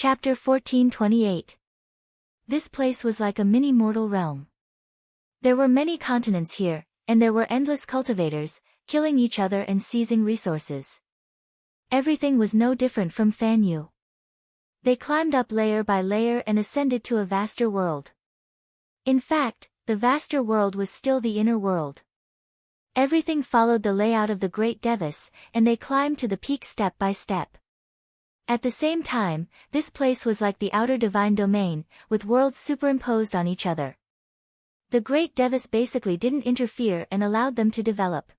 Chapter 1428. This place was like a mini-mortal realm. There were many continents here, and there were endless cultivators, killing each other and seizing resources. Everything was no different from Fan Yu. They climbed up layer by layer and ascended to a vaster world. In fact, the vaster world was still the inner world. Everything followed the layout of the Great Devis, and they climbed to the peak step by step. At the same time, this place was like the outer divine domain, with worlds superimposed on each other. The Great Devis basically didn't interfere and allowed them to develop.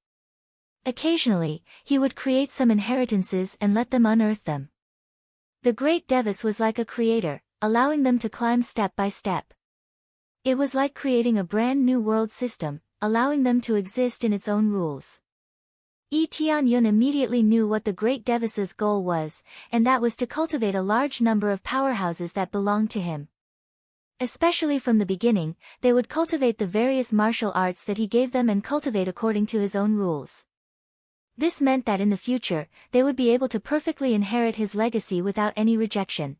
Occasionally, he would create some inheritances and let them unearth them. The Great Devis was like a creator, allowing them to climb step by step. It was like creating a brand new world system, allowing them to exist in its own rules. Tianyun immediately knew what the Great Devis's goal was, and that was to cultivate a large number of powerhouses that belonged to him. Especially from the beginning, they would cultivate the various martial arts that he gave them and cultivate according to his own rules. This meant that in the future, they would be able to perfectly inherit his legacy without any rejection.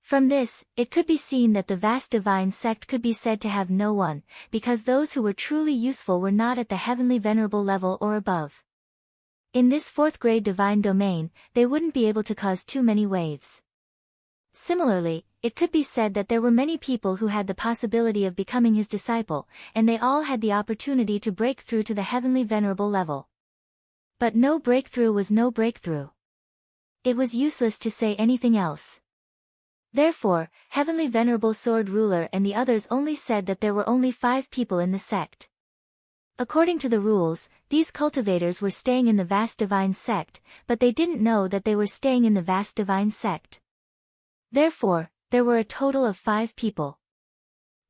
From this, it could be seen that the vast divine sect could be said to have no one, because those who were truly useful were not at the heavenly venerable level or above. In this fourth-grade divine domain, they wouldn't be able to cause too many waves. Similarly, it could be said that there were many people who had the possibility of becoming his disciple, and they all had the opportunity to break through to the heavenly venerable level. But no breakthrough was no breakthrough. It was useless to say anything else. Therefore, Heavenly Venerable Sword Ruler and the others only said that there were only 5 people in the sect. According to the rules, these cultivators were staying in the vast divine sect, but they didn't know that they were staying in the vast divine sect. Therefore, there were a total of 5 people.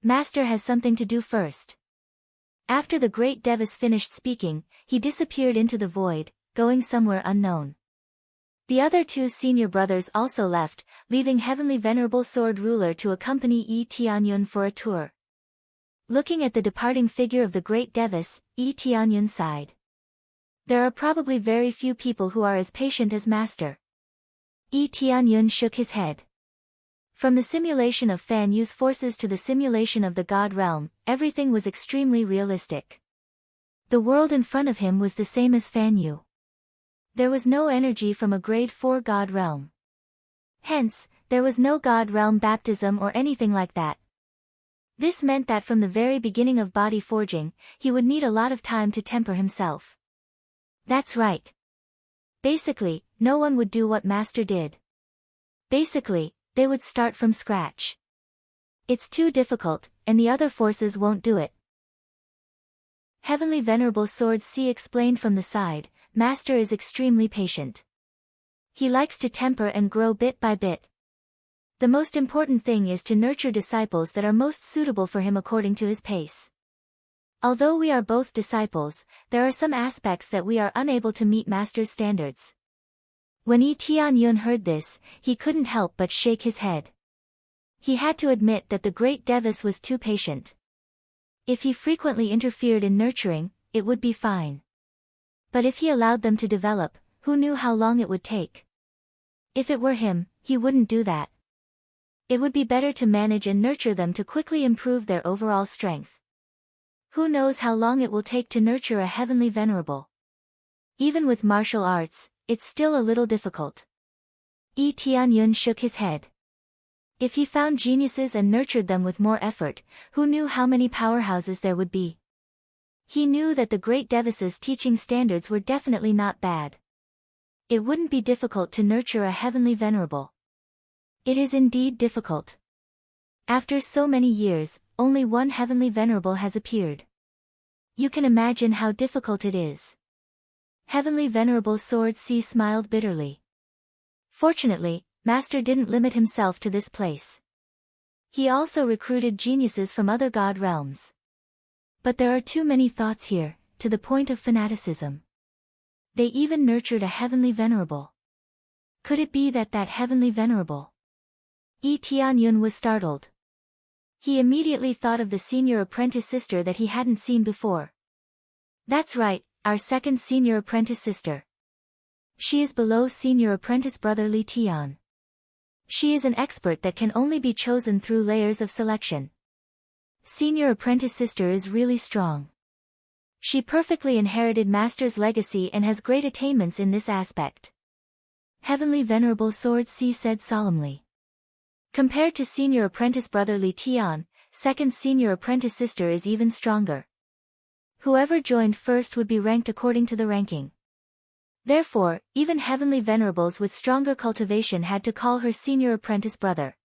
Master has something to do first. After the Great Devis finished speaking, he disappeared into the void, going somewhere unknown. The other 2 senior brothers also left, leaving Heavenly Venerable Sword Ruler to accompany Tianyun for a tour. Looking at the departing figure of the Great Devis, Tianyun sighed. There are probably very few people who are as patient as Master. Tianyun shook his head. From the simulation of Fan Yu's forces to the simulation of the God realm, everything was extremely realistic. The world in front of him was the same as Fan Yu. There was no energy from a grade 4 God realm. Hence, there was no God realm baptism or anything like that. This meant that from the very beginning of body forging, he would need a lot of time to temper himself. That's right. Basically, no one would do what Master did. Basically, they would start from scratch. It's too difficult, and the other forces won't do it. Heavenly Venerable Sword C explained from the side, Master is extremely patient. He likes to temper and grow bit by bit. The most important thing is to nurture disciples that are most suitable for him according to his pace. Although we are both disciples, there are some aspects that we are unable to meet Master's standards. When Tianyun heard this, he couldn't help but shake his head. He had to admit that the Great Devis was too patient. If he frequently interfered in nurturing, it would be fine. But if he allowed them to develop, who knew how long it would take? If it were him, he wouldn't do that. It would be better to manage and nurture them to quickly improve their overall strength. Who knows how long it will take to nurture a heavenly venerable? Even with martial arts, it's still a little difficult. Tianyun shook his head. If he found geniuses and nurtured them with more effort, who knew how many powerhouses there would be? He knew that the Great Devis's teaching standards were definitely not bad. It wouldn't be difficult to nurture a heavenly venerable. It is indeed difficult. After so many years, only one heavenly venerable has appeared. You can imagine how difficult it is. Heavenly Venerable Sword C smiled bitterly. Fortunately, Master didn't limit himself to this place. He also recruited geniuses from other God realms. But there are too many thoughts here, to the point of fanaticism. They even nurtured a heavenly venerable. Could it be that heavenly venerable? Tianyun was startled. He immediately thought of the senior apprentice sister that he hadn't seen before. That's right, our second senior apprentice sister. She is below senior apprentice brother Li Tian. She is an expert that can only be chosen through layers of selection. Senior apprentice sister is really strong. She perfectly inherited Master's legacy and has great attainments in this aspect. Heavenly Venerable Sword C said solemnly. Compared to senior apprentice brother Li Tian, second senior apprentice sister is even stronger. Whoever joined first would be ranked according to the ranking. Therefore, even heavenly venerables with stronger cultivation had to call her senior apprentice brother.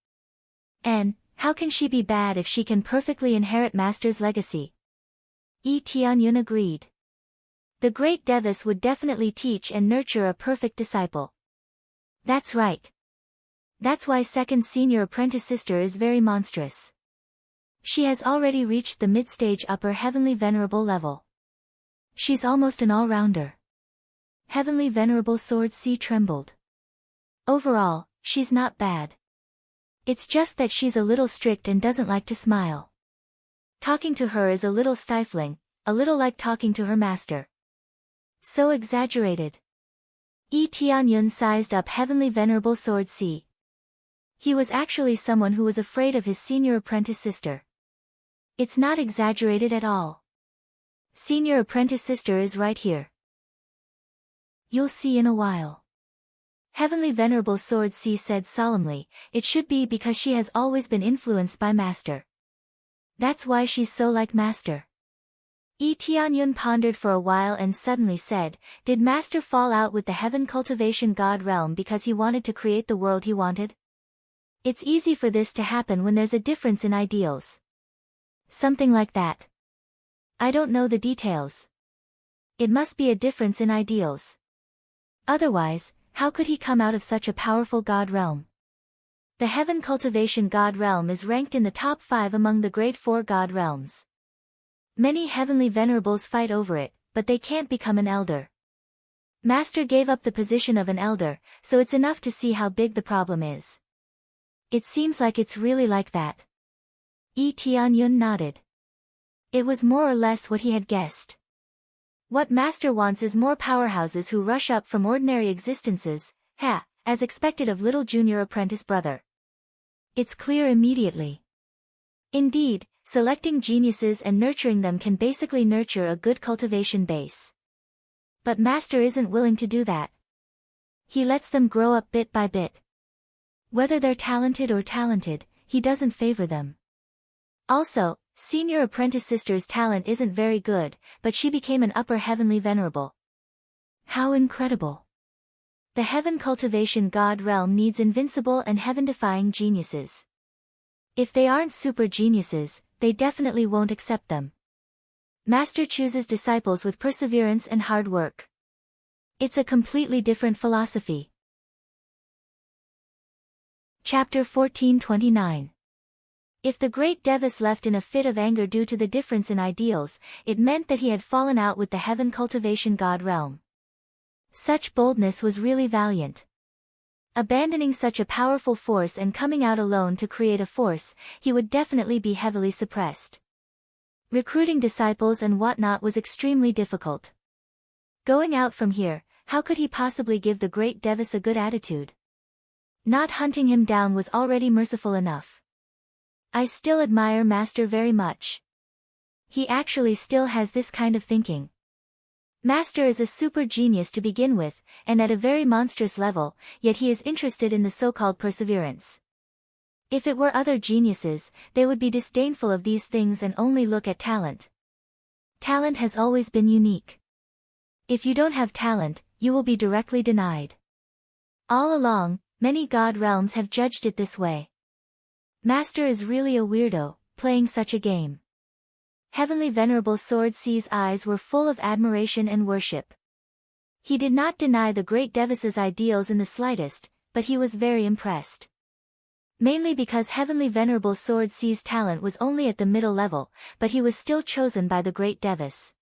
And, how can she be bad if she can perfectly inherit Master's legacy? Yi Tianyun agreed. The great Devis would definitely teach and nurture a perfect disciple. That's right. That's why second senior apprentice sister is very monstrous. She has already reached the mid-stage upper heavenly venerable level. She's almost an all-rounder. Heavenly Venerable Sword C trembled. Overall, she's not bad. It's just that she's a little strict and doesn't like to smile. Talking to her is a little stifling, a little like talking to her master. So exaggerated. Yi Tianyun sized up Heavenly Venerable Sword C. He was actually someone who was afraid of his senior apprentice sister. It's not exaggerated at all. Senior apprentice sister is right here. You'll see in a while. Heavenly Venerable Sword C said solemnly, it should be because she has always been influenced by Master. That's why she's so like Master. Yi Tianyun pondered for a while and suddenly said, did Master fall out with the Heaven Cultivation God realm because he wanted to create the world he wanted? It's easy for this to happen when there's a difference in ideals. Something like that. I don't know the details. It must be a difference in ideals. Otherwise, how could he come out of such a powerful God realm? The Heaven Cultivation God realm is ranked in the top 5 among the great 4 God realms. Many heavenly venerables fight over it, but they can't become an elder. Master gave up the position of an elder, so it's enough to see how big the problem is. It seems like it's really like that. Yi Tianyun nodded. It was more or less what he had guessed. What Master wants is more powerhouses who rush up from ordinary existences, as expected of little junior apprentice brother. It's clear immediately. Indeed, selecting geniuses and nurturing them can basically nurture a good cultivation base. But Master isn't willing to do that. He lets them grow up bit by bit. Whether they're talented or talented, he doesn't favor them. Also, senior apprentice sister's talent isn't very good, but she became an upper heavenly venerable. How incredible! The Heaven Cultivation God realm needs invincible and heaven-defying geniuses. If they aren't super geniuses, they definitely won't accept them. Master chooses disciples with perseverance and hard work. It's a completely different philosophy. Chapter 1429. If the great Devis left in a fit of anger due to the difference in ideals, it meant that he had fallen out with the Heaven Cultivation God realm. Such boldness was really valiant. Abandoning such a powerful force and coming out alone to create a force, he would definitely be heavily suppressed. Recruiting disciples and whatnot was extremely difficult. Going out from here, how could he possibly give the great Devis a good attitude? Not hunting him down was already merciful enough. I still admire Master very much. He actually still has this kind of thinking. Master is a super genius to begin with, and at a very monstrous level, yet he is interested in the so-called perseverance. If it were other geniuses, they would be disdainful of these things and only look at talent. Talent has always been unique. If you don't have talent, you will be directly denied. All along, many God realms have judged it this way. Master is really a weirdo, playing such a game. Heavenly Venerable Sword C's eyes were full of admiration and worship. He did not deny the great Devis's ideals in the slightest, but he was very impressed. Mainly because Heavenly Venerable Sword C's talent was only at the middle level, but he was still chosen by the great Devis.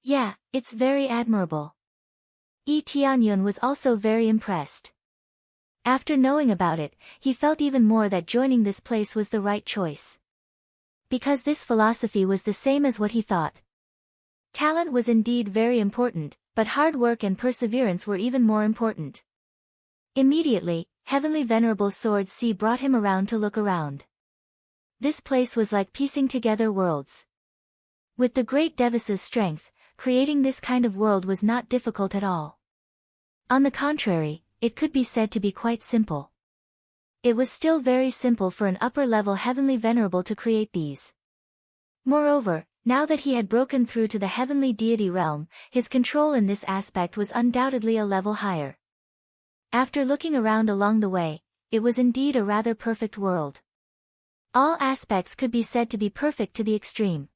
Yeah, it's very admirable. Yi Tianyun was also very impressed. After knowing about it, he felt even more that joining this place was the right choice. Because this philosophy was the same as what he thought. Talent was indeed very important, but hard work and perseverance were even more important. Immediately, Heavenly Venerable Sword C brought him around to look around. This place was like piecing together worlds. With the great Devasa's strength, creating this kind of world was not difficult at all. On the contrary, it could be said to be quite simple. It was still very simple for an upper-level Heavenly Venerable to create these. Moreover, now that he had broken through to the heavenly deity realm, his control in this aspect was undoubtedly a level higher. After looking around along the way, it was indeed a rather perfect world. All aspects could be said to be perfect to the extreme.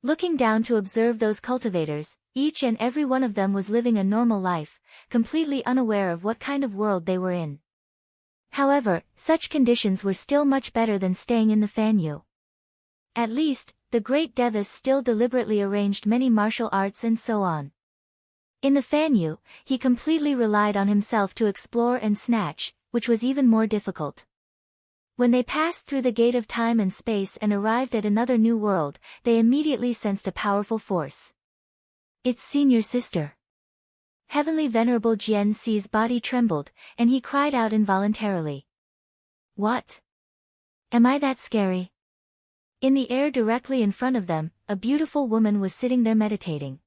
Looking down to observe those cultivators, each and every one of them was living a normal life, completely unaware of what kind of world they were in. However, such conditions were still much better than staying in the Fanyu. At least, the great Devas still deliberately arranged many martial arts and so on. In the Fanyu, he completely relied on himself to explore and snatch, which was even more difficult. When they passed through the gate of time and space and arrived at another new world, they immediately sensed a powerful force. It's senior sister. Heavenly Venerable Jian Ci's body trembled, and he cried out involuntarily. What? Am I that scary? In the air directly in front of them, a beautiful woman was sitting there meditating.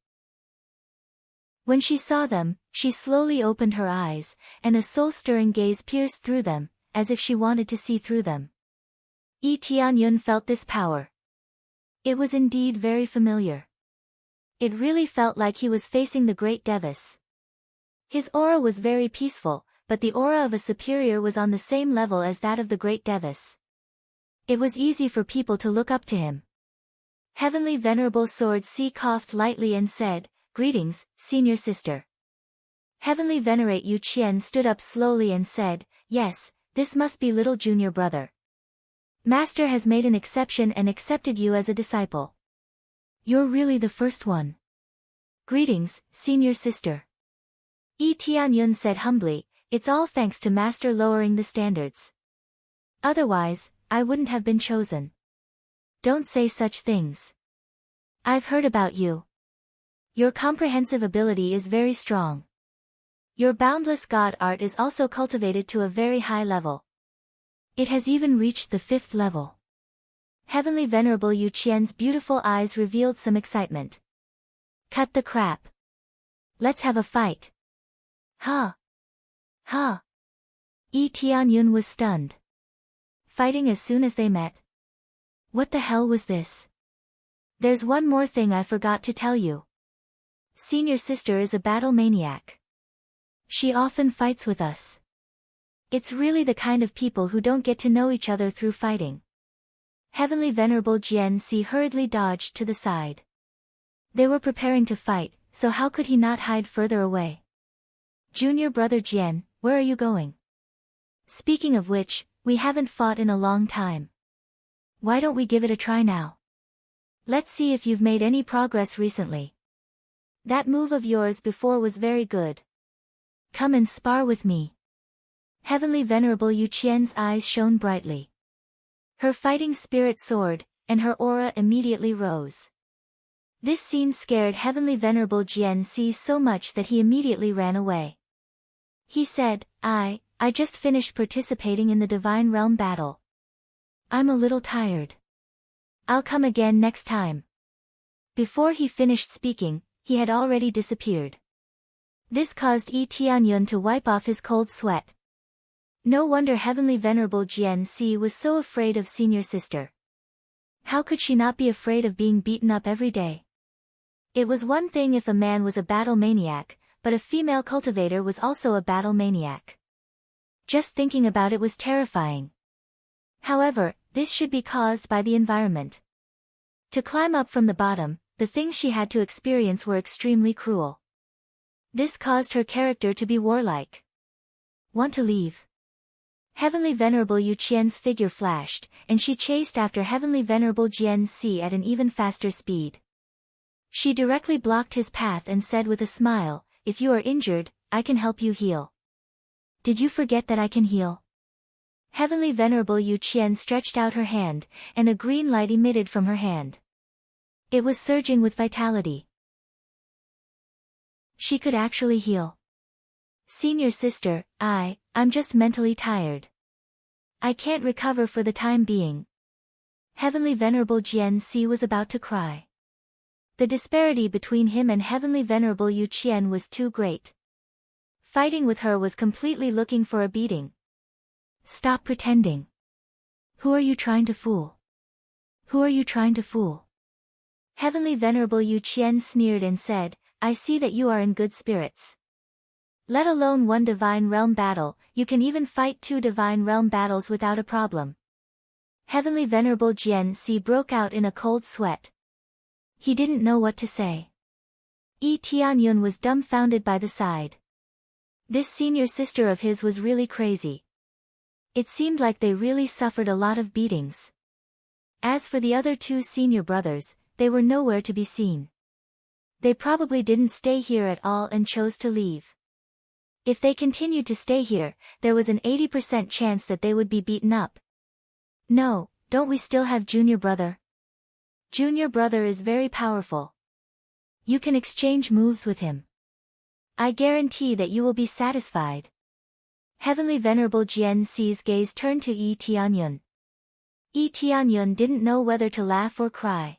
When she saw them, she slowly opened her eyes, and a soul-stirring gaze pierced through them, as if she wanted to see through them. Yi Tianyun felt this power. It was indeed very familiar. It really felt like he was facing the great Devas. His aura was very peaceful, but the aura of a superior was on the same level as that of the great Devas. It was easy for people to look up to him. Heavenly Venerable Sword C coughed lightly and said, "Greetings, senior sister." Heavenly Venerate Yu Qian stood up slowly and said, "Yes, this must be little junior brother. Master has made an exception and accepted you as a disciple. You're really the first one. Greetings, senior sister." Yi Tianyun said humbly, "It's all thanks to Master lowering the standards. Otherwise, I wouldn't have been chosen." "Don't say such things. I've heard about you. Your comprehensive ability is very strong. Your boundless god art is also cultivated to a very high level. It has even reached the 5th level." Heavenly Venerable Yu Qian's beautiful eyes revealed some excitement. "Cut the crap. Let's have a fight." "Huh? Huh?" Yi Tianyun was stunned. Fighting as soon as they met? What the hell was this? "There's one more thing I forgot to tell you. Senior sister is a battle maniac. She often fights with us. It's really the kind of people who don't get to know each other through fighting." Heavenly Venerable Jian Si hurriedly dodged to the side. They were preparing to fight, so how could he not hide further away? "Junior brother Jian, where are you going? Speaking of which, we haven't fought in a long time. Why don't we give it a try now? Let's see if you've made any progress recently. That move of yours before was very good. Come and spar with me." Heavenly Venerable Yu Qian's eyes shone brightly. Her fighting spirit soared, and her aura immediately rose. This scene scared Heavenly Venerable Jian Si so much that he immediately ran away. He said, I just finished participating in the Divine Realm battle. I'm a little tired. I'll come again next time." Before he finished speaking, he had already disappeared. This caused Yi Tianyun to wipe off his cold sweat. No wonder Heavenly Venerable Jian Si was so afraid of senior sister. How could she not be afraid of being beaten up every day? It was one thing if a man was a battle maniac, but a female cultivator was also a battle maniac. Just thinking about it was terrifying. However, this should be caused by the environment. To climb up from the bottom, the things she had to experience were extremely cruel. This caused her character to be warlike. "Want to leave?" Heavenly Venerable Yu Qian's figure flashed, and she chased after Heavenly Venerable Jian Si at an even faster speed. She directly blocked his path and said with a smile, "If you are injured, I can help you heal." "Did you forget that I can heal?" Heavenly Venerable Yu Qian stretched out her hand, and a green light emitted from her hand. It was surging with vitality. She could actually heal. "Senior sister, I I'm just mentally tired. I can't recover for the time being. Heavenly Venerable Jian Si was about to cry. The disparity between him and Heavenly Venerable Yu Qian was too great. Fighting with her was completely looking for a beating. Stop pretending. Who are you trying to fool? Who are you trying to fool? Heavenly Venerable Yu Qian sneered and said, I see that you are in good spirits. Let alone one divine realm battle, you can even fight 2 divine realm battles without a problem. Heavenly Venerable Jian Si broke out in a cold sweat. He didn't know what to say. Yi Tianyun was dumbfounded by the sight. This senior sister of his was really crazy. It seemed like they really suffered a lot of beatings. As for the other 2 senior brothers, they were nowhere to be seen. They probably didn't stay here at all and chose to leave. If they continued to stay here, there was an 80% chance that they would be beaten up. No, don't we still have junior brother? Junior brother is very powerful. You can exchange moves with him. I guarantee that you will be satisfied. Heavenly Venerable Jian Si's gaze turned to Yi Tianyun. Yi Tianyun didn't know whether to laugh or cry.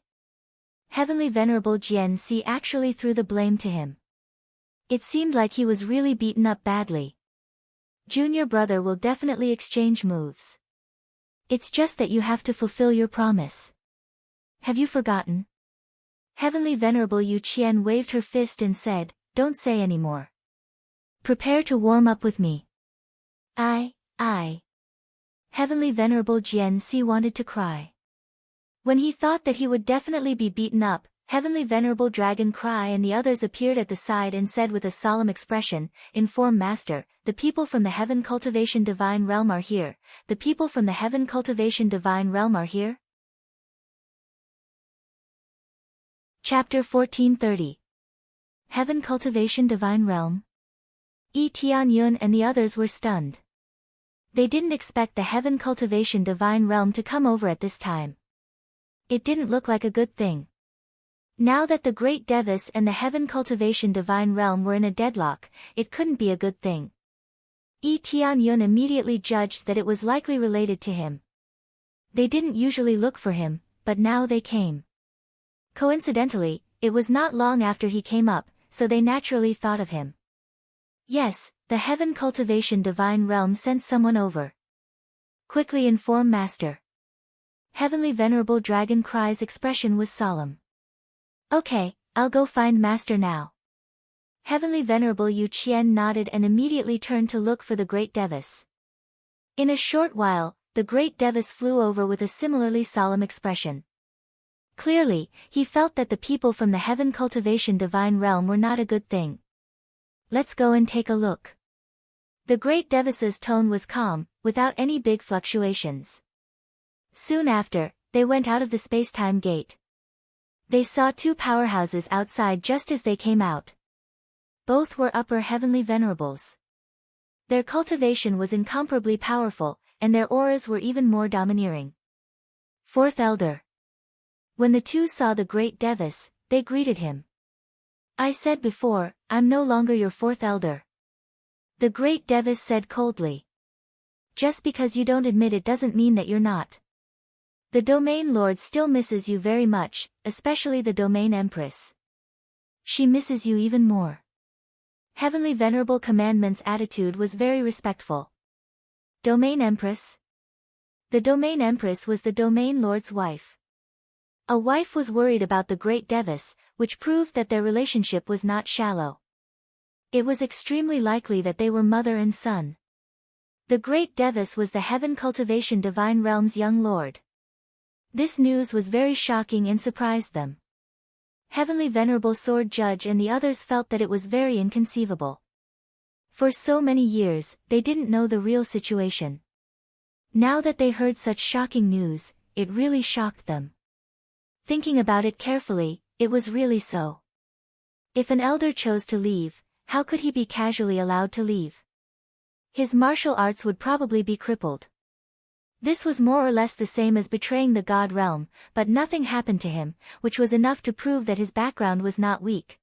Heavenly Venerable Jian Si actually threw the blame to him. It seemed like he was really beaten up badly. Junior brother will definitely exchange moves. It's just that you have to fulfill your promise. Have you forgotten? Heavenly Venerable Yu Qian waved her fist and said, don't say any more. Prepare to warm up with me. I. Heavenly Venerable Jian Si wanted to cry. When he thought that he would definitely be beaten up, Heavenly Venerable Dragon Cry and the others appeared at the side and said with a solemn expression, Inform Master, the people from the Heaven Cultivation Divine Realm are here. The people from the Heaven Cultivation Divine Realm are here? Chapter 1430. Heaven Cultivation Divine Realm. Yi Tianyun and the others were stunned. They didn't expect the Heaven Cultivation Divine Realm to come over at this time. It didn't look like a good thing. Now that the Great Devis and the Heaven Cultivation Divine Realm were in a deadlock, it couldn't be a good thing. Yi Tianyun immediately judged that it was likely related to him. They didn't usually look for him, but now they came. Coincidentally, it was not long after he came up, so they naturally thought of him. Yes, the Heaven Cultivation Divine Realm sent someone over. Quickly inform Master. Heavenly Venerable Dragon Cry's expression was solemn. Okay, I'll go find Master now. Heavenly Venerable Yu Qian nodded and immediately turned to look for the Great Devis. In a short while, the Great Devis flew over with a similarly solemn expression. Clearly, he felt that the people from the Heaven Cultivation Divine Realm were not a good thing. Let's go and take a look. The Great Devis's tone was calm, without any big fluctuations. Soon after, they went out of the space-time gate. They saw 2 powerhouses outside just as they came out. Both were upper heavenly venerables. Their cultivation was incomparably powerful, and their auras were even more domineering. 4th Elder. When the 2 saw the Great Devis, they greeted him. I said before, I'm no longer your 4th Elder. The Great Devis said coldly. Just because you don't admit it doesn't mean that you're not. The Domain Lord still misses you very much, especially the Domain Empress. She misses you even more. Heavenly Venerable Commandment's attitude was very respectful. Domain Empress? The Domain Empress was the Domain Lord's wife. A wife was worried about the Great Devis, which proved that their relationship was not shallow. It was extremely likely that they were mother and son. The Great Devis was the Heaven Cultivation Divine Realm's young lord. This news was very shocking and surprised them. Heavenly Venerable Sword Judge and the others felt that it was very inconceivable. For so many years, they didn't know the real situation. Now that they heard such shocking news, it really shocked them. Thinking about it carefully, it was really so. If an elder chose to leave, how could he be casually allowed to leave? His martial arts would probably be crippled. This was more or less the same as betraying the God realm, but nothing happened to him, which was enough to prove that his background was not weak.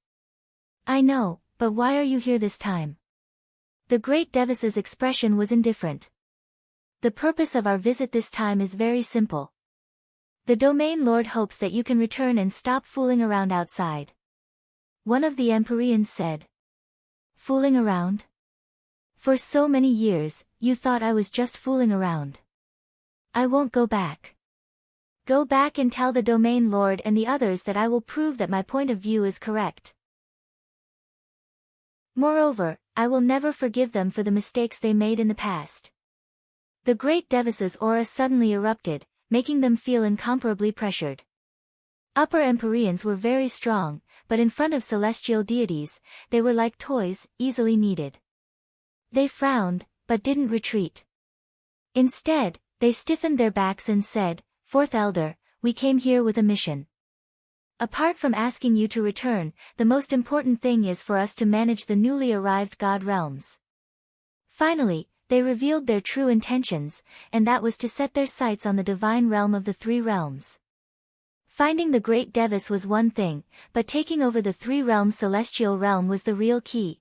I know, but why are you here this time? The great Devis's expression was indifferent. The purpose of our visit this time is very simple. The domain lord hopes that you can return and stop fooling around outside. One of the Empyreans said. Fooling around? For so many years, you thought I was just fooling around. I won't go back. Go back and tell the domain lord and the others that I will prove that my point of view is correct. Moreover, I will never forgive them for the mistakes they made in the past. The great Devis's aura suddenly erupted, making them feel incomparably pressured. Upper Empyreans were very strong, but in front of celestial deities, they were like toys, easily kneaded. They frowned, but didn't retreat. Instead, they stiffened their backs and said, Fourth Elder, we came here with a mission. Apart from asking you to return, the most important thing is for us to manage the newly arrived God realms. Finally, they revealed their true intentions, and that was to set their sights on the divine realm of the three realms. Finding the great Devis was one thing, but taking over the three realms celestial realm was the real key.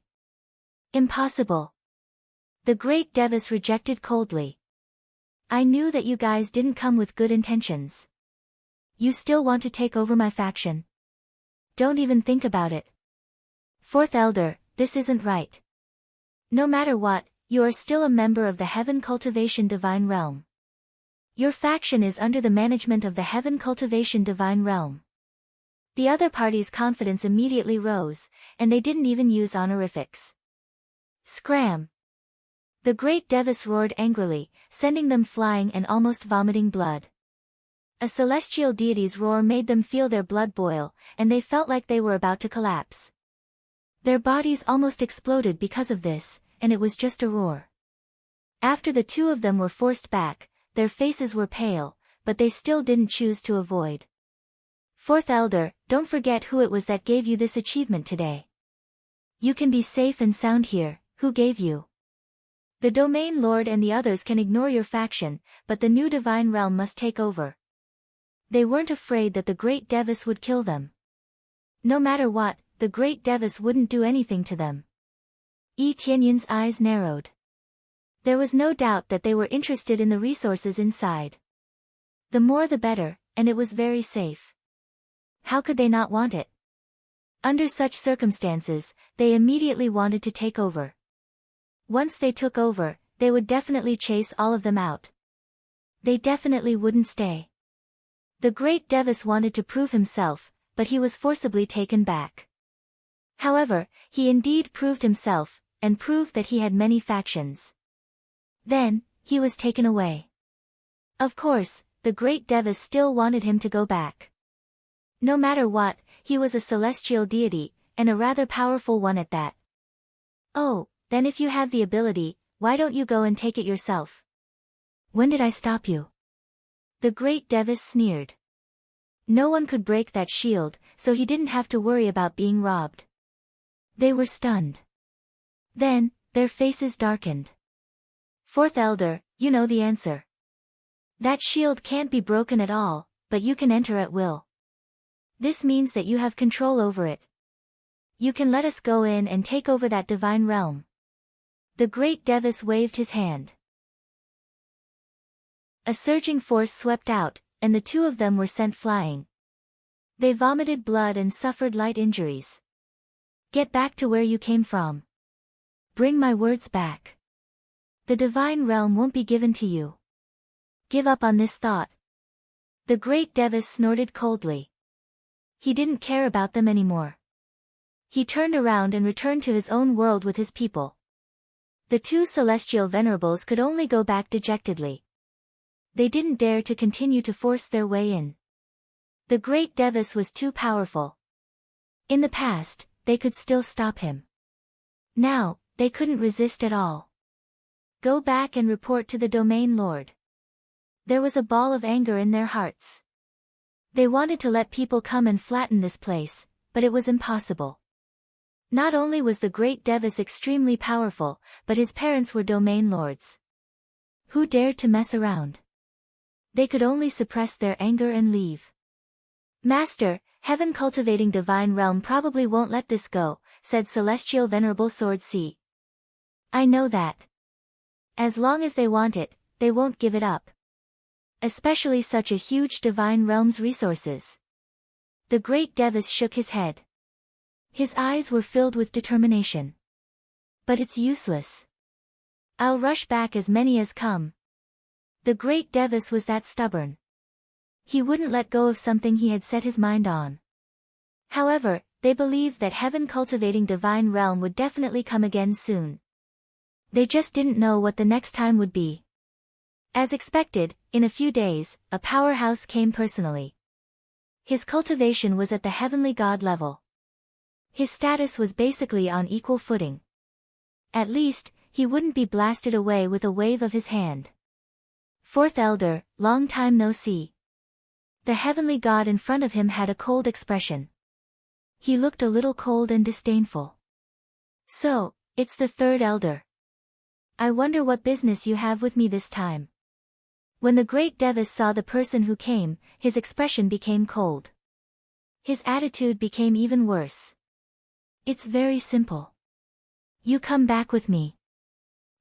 Impossible. The great Devis rejected coldly. I knew that you guys didn't come with good intentions. You still want to take over my faction? Don't even think about it. Fourth Elder, this isn't right. No matter what, you are still a member of the Heaven Cultivation Divine Realm. Your faction is under the management of the Heaven Cultivation Divine Realm. The other party's confidence immediately rose, and they didn't even use honorifics. Scram! The great Devis roared angrily, sending them flying and almost vomiting blood. A celestial deity's roar made them feel their blood boil, and they felt like they were about to collapse. Their bodies almost exploded because of this, and it was just a roar. After the two of them were forced back, their faces were pale, but they still didn't choose to avoid. Fourth Elder, don't forget who it was that gave you this achievement today. You can be safe and sound here. Who gave you? The Domain Lord and the others can ignore your faction, but the new divine realm must take over. They weren't afraid that the great Devis would kill them. No matter what, the great Devis wouldn't do anything to them. Yi Tianyan's eyes narrowed. There was no doubt that they were interested in the resources inside. The more the better, and it was very safe. How could they not want it? Under such circumstances, they immediately wanted to take over. Once they took over, they would definitely chase all of them out. They definitely wouldn't stay. The great Devis wanted to prove himself, but he was forcibly taken back. However, he indeed proved himself, and proved that he had many factions. Then, he was taken away. Of course, the great Devis still wanted him to go back. No matter what, he was a celestial deity, and a rather powerful one at that. Oh, then if you have the ability, why don't you go and take it yourself? When did I stop you? The great Devis sneered. No one could break that shield, so he didn't have to worry about being robbed. They were stunned. Then, their faces darkened. Fourth Elder, you know the answer. That shield can't be broken at all, but you can enter at will. This means that you have control over it. You can let us go in and take over that divine realm. The great Devis waved his hand. A surging force swept out, and the two of them were sent flying. They vomited blood and suffered light injuries. Get back to where you came from. Bring my words back. The divine realm won't be given to you. Give up on this thought. The great Devis snorted coldly. He didn't care about them anymore. He turned around and returned to his own world with his people. The two celestial venerables could only go back dejectedly. They didn't dare to continue to force their way in. The great Devis was too powerful. In the past, they could still stop him. Now, they couldn't resist at all. Go back and report to the Domain Lord. There was a ball of anger in their hearts. They wanted to let people come and flatten this place, but it was impossible. Not only was the great Devis extremely powerful, but his parents were Domain Lords. Who dared to mess around? They could only suppress their anger and leave. Master, Heaven Cultivating Divine Realm probably won't let this go, said Celestial Venerable Sword C. I know that. As long as they want it, they won't give it up. Especially such a huge divine realm's resources. The great Devis shook his head. His eyes were filled with determination. But it's useless. I'll rush back as many as come. The great Devis was that stubborn. He wouldn't let go of something he had set his mind on. However, they believed that heaven-cultivating divine realm would definitely come again soon. They just didn't know what the next time would be. As expected, in a few days, a powerhouse came personally. His cultivation was at the heavenly god level. His status was basically on equal footing. At least, he wouldn't be blasted away with a wave of his hand. Fourth Elder, long time no see. The heavenly god in front of him had a cold expression. He looked a little cold and disdainful. So, it's the third elder. I wonder what business you have with me this time. When the great Devis saw the person who came, his expression became cold. His attitude became even worse. It's very simple. You come back with me.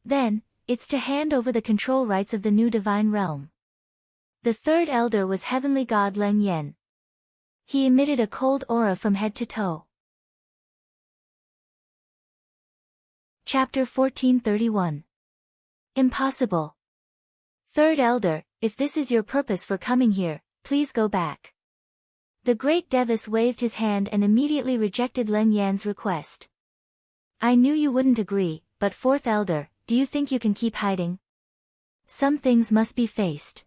Then, it's to hand over the control rights of the new divine realm. The third elder was heavenly god Leng Yen. He emitted a cold aura from head to toe. Chapter 1431. Impossible. Third elder, if this is your purpose for coming here, please go back. The great Devis waved his hand and immediately rejected Leng Yan's request. I knew you wouldn't agree, but fourth elder, do you think you can keep hiding? Some things must be faced.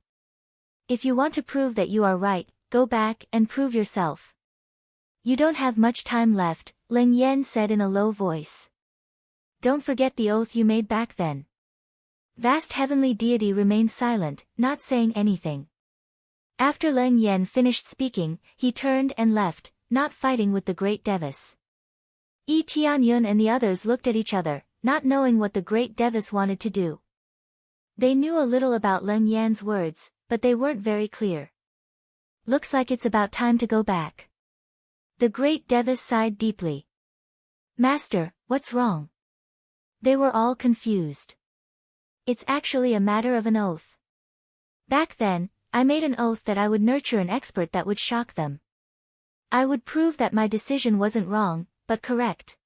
If you want to prove that you are right, go back and prove yourself. You don't have much time left, Leng Yan said in a low voice. Don't forget the oath you made back then. Vast heavenly deity remained silent, not saying anything. After Leng Yan finished speaking, he turned and left, not fighting with the great Devis. Yi Tianyun and the others looked at each other, not knowing what the great Devis wanted to do. They knew a little about Leng Yan's words, but they weren't very clear. Looks like it's about time to go back. The great Devis sighed deeply. Master, what's wrong? They were all confused. It's actually a matter of an oath. Back then, I made an oath that I would nurture an expert that would shock them. I would prove that my decision wasn't wrong, but correct.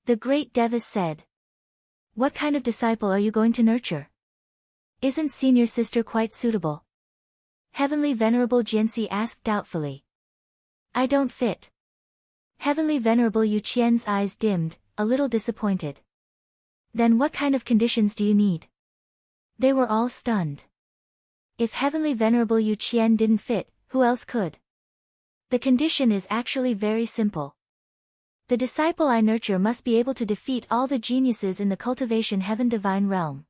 The great Devis said. What kind of disciple are you going to nurture? Isn't senior sister quite suitable? Heavenly Venerable Jianxi asked doubtfully. I don't fit. Heavenly Venerable Yu Qian's eyes dimmed, a little disappointed. Then what kind of conditions do you need? They were all stunned. If Heavenly Venerable Yu Qian didn't fit, who else could? The condition is actually very simple. The disciple I nurture must be able to defeat all the geniuses in the cultivation heaven divine realm.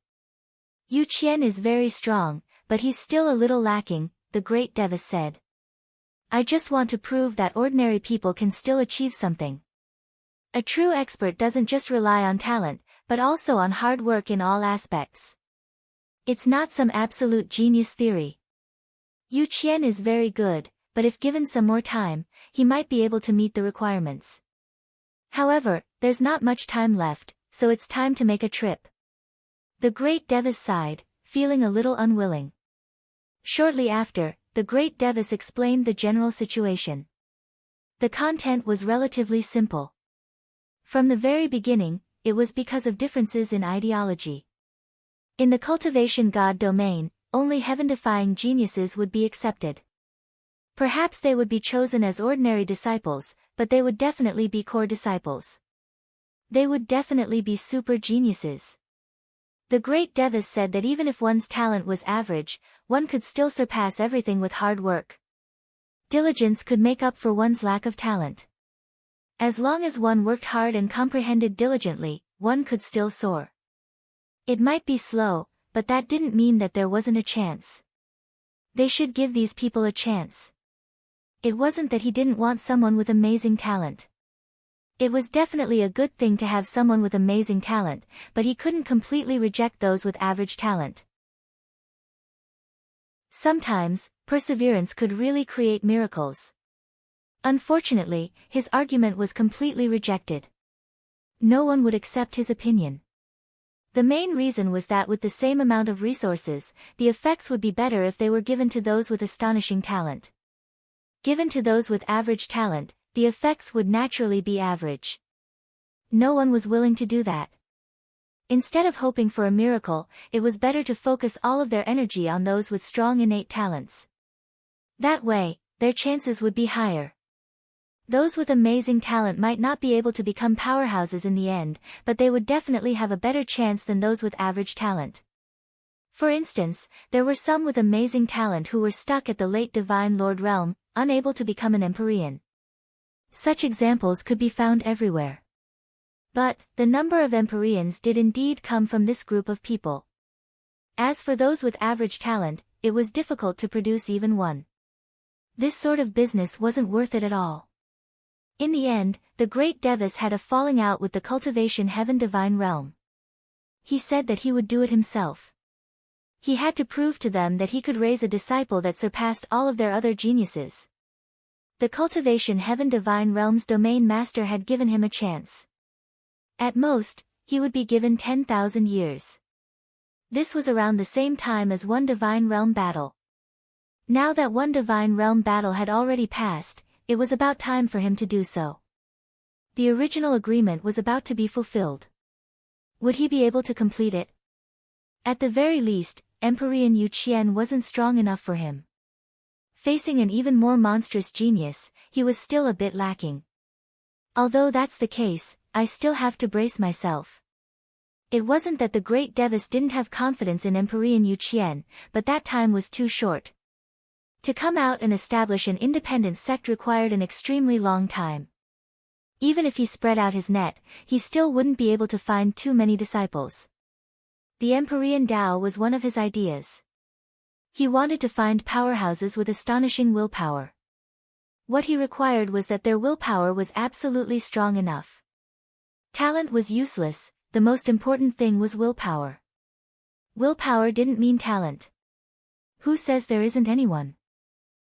Yu Qian is very strong, but he's still a little lacking, the great Devis said. I just want to prove that ordinary people can still achieve something. A true expert doesn't just rely on talent, but also on hard work in all aspects. It's not some absolute genius theory. Yu Qian is very good, but if given some more time, he might be able to meet the requirements. However, there's not much time left, so it's time to make a trip. The great Devis sighed, feeling a little unwilling. Shortly after, the great Devis explained the general situation. The content was relatively simple. From the very beginning, it was because of differences in ideology. In the cultivation god domain, only heaven-defying geniuses would be accepted. Perhaps they would be chosen as ordinary disciples, but they would definitely be core disciples. They would definitely be super geniuses. The great Devis said that even if one's talent was average, one could still surpass everything with hard work. Diligence could make up for one's lack of talent. As long as one worked hard and comprehended diligently, one could still soar. It might be slow, but that didn't mean that there wasn't a chance. They should give these people a chance. It wasn't that he didn't want someone with amazing talent. It was definitely a good thing to have someone with amazing talent, but he couldn't completely reject those with average talent. Sometimes, perseverance could really create miracles. Unfortunately, his argument was completely rejected. No one would accept his opinion. The main reason was that with the same amount of resources, the effects would be better if they were given to those with astonishing talent. Given to those with average talent, the effects would naturally be average. No one was willing to do that. Instead of hoping for a miracle, it was better to focus all of their energy on those with strong innate talents. That way, their chances would be higher. Those with amazing talent might not be able to become powerhouses in the end, but they would definitely have a better chance than those with average talent. For instance, there were some with amazing talent who were stuck at the late Divine Lord realm, unable to become an Empyrean. Such examples could be found everywhere. But, the number of Empyreans did indeed come from this group of people. As for those with average talent, it was difficult to produce even one. This sort of business wasn't worth it at all. In the end, the great Devis had a falling out with the cultivation heaven divine realm. He said that he would do it himself. He had to prove to them that he could raise a disciple that surpassed all of their other geniuses. The cultivation heaven divine realm's domain master had given him a chance. At most, he would be given 10,000 years. This was around the same time as one divine realm battle. Now that one divine realm battle had already passed, it was about time for him to do so. The original agreement was about to be fulfilled. Would he be able to complete it? At the very least, Empyrean Yu Qian wasn't strong enough for him. Facing an even more monstrous genius, he was still a bit lacking. Although that's the case, I still have to brace myself. It wasn't that the great Devis didn't have confidence in Empyrean Yu Qian, but that time was too short. To come out and establish an independent sect required an extremely long time. Even if he spread out his net, he still wouldn't be able to find too many disciples. The Empyrean Dao was one of his ideas. He wanted to find powerhouses with astonishing willpower. What he required was that their willpower was absolutely strong enough. Talent was useless, the most important thing was willpower. Willpower didn't mean talent. Who says there isn't anyone?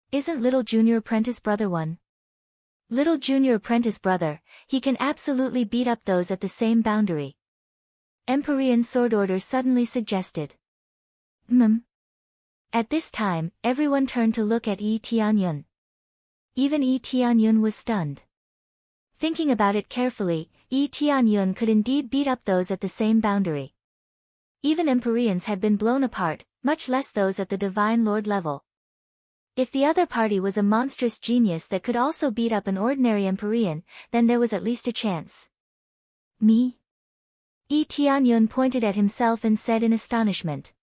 Isn't little junior apprentice brother one? Little junior apprentice brother, he can absolutely beat up those at the same boundary. Empyrean Sword Order suddenly suggested. At this time, everyone turned to look at Yi Tianyun. Even Yi Tianyun was stunned. Thinking about it carefully, Yi Tianyun could indeed beat up those at the same boundary. Even Empyreans had been blown apart, much less those at the Divine Lord level. If the other party was a monstrous genius that could also beat up an ordinary Empyrean, then there was at least a chance. Me? Yi Tianyun pointed at himself and said in astonishment.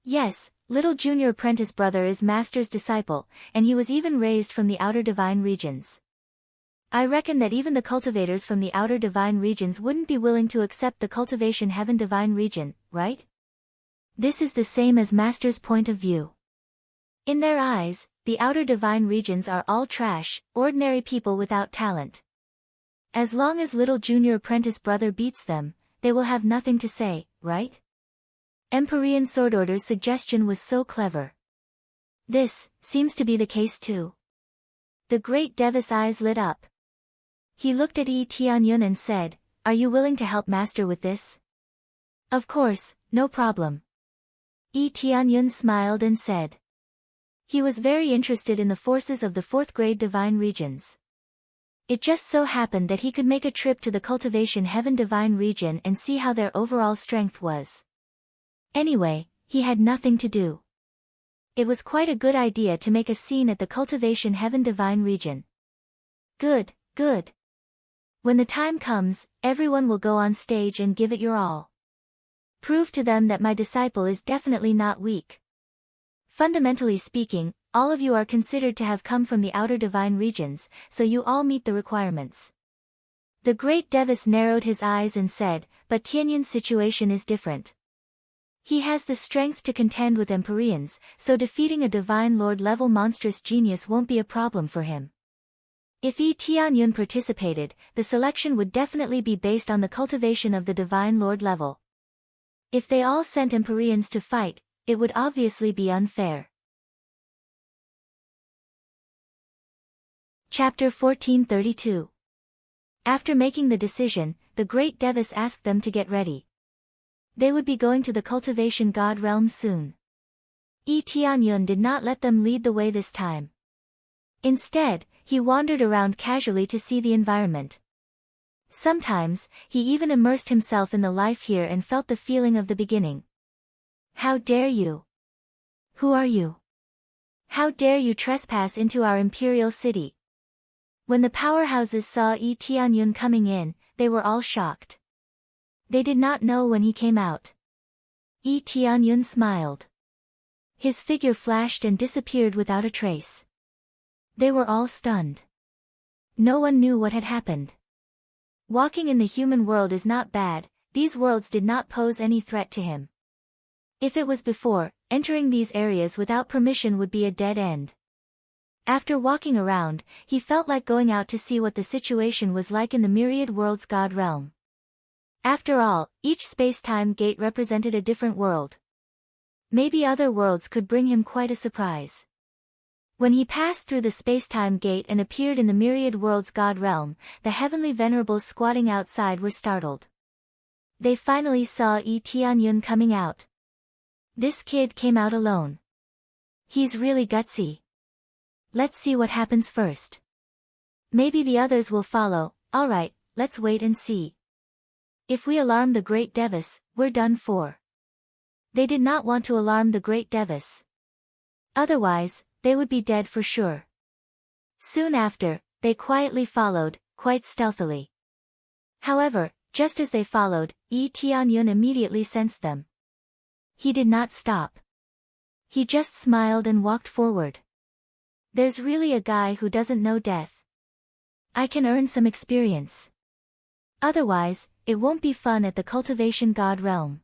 Yes, little junior apprentice brother is master's disciple, and he was even raised from the outer divine regions. I reckon that even the cultivators from the outer divine regions wouldn't be willing to accept the cultivation heaven divine region, right? This is the same as master's point of view. In their eyes, the outer divine regions are all trash, ordinary people without talent. As long as little junior apprentice brother beats them, they will have nothing to say, right? Empyrean Sword Order's suggestion was so clever. This seems to be the case too. The great Devis' eyes lit up. He looked at Yi Tianyun and said, "Are you willing to help master with this?" "Of course, no problem." Yi Tianyun smiled and said. He was very interested in the forces of the fourth grade divine regions. It just so happened that he could make a trip to the cultivation heaven divine region and see how their overall strength was. Anyway, he had nothing to do. It was quite a good idea to make a scene at the cultivation heaven divine region. Good, good. When the time comes, everyone will go on stage and give it your all. Prove to them that my disciple is definitely not weak. Fundamentally speaking, all of you are considered to have come from the outer divine regions, so you all meet the requirements. The great Devis narrowed his eyes and said, but Tianyun's situation is different. He has the strength to contend with Empyreans, so defeating a divine lord level monstrous genius won't be a problem for him. If Yi Tianyun participated, the selection would definitely be based on the cultivation of the divine lord level. If they all sent Empyreans to fight, it would obviously be unfair. Chapter 1432. After making the decision, the great Devis asked them to get ready. They would be going to the cultivation god realm soon. Tianyun did not let them lead the way this time. Instead, he wandered around casually to see the environment. Sometimes, he even immersed himself in the life here and felt the feeling of the beginning. How dare you? Who are you? How dare you trespass into our imperial city? When the powerhouses saw Tianyun coming in, they were all shocked. They did not know when he came out. Tianyun smiled. His figure flashed and disappeared without a trace. They were all stunned. No one knew what had happened. Walking in the human world is not bad, these worlds did not pose any threat to him. If it was before, entering these areas without permission would be a dead end. After walking around, he felt like going out to see what the situation was like in the myriad worlds god realm. After all, each space-time gate represented a different world. Maybe other worlds could bring him quite a surprise. When he passed through the space-time gate and appeared in the myriad worlds god realm, the heavenly venerables squatting outside were startled. They finally saw Tianyun coming out. This kid came out alone. He's really gutsy. Let's see what happens first. Maybe the others will follow. Alright, let's wait and see. If we alarm the great Devis, we're done for. They did not want to alarm the great Devis. Otherwise, they would be dead for sure. Soon after, they quietly followed, quite stealthily. However, just as they followed, Tianyun immediately sensed them. He did not stop. He just smiled and walked forward. There's really a guy who doesn't know death. I can earn some experience. Otherwise, it won't be fun at the cultivation god realm.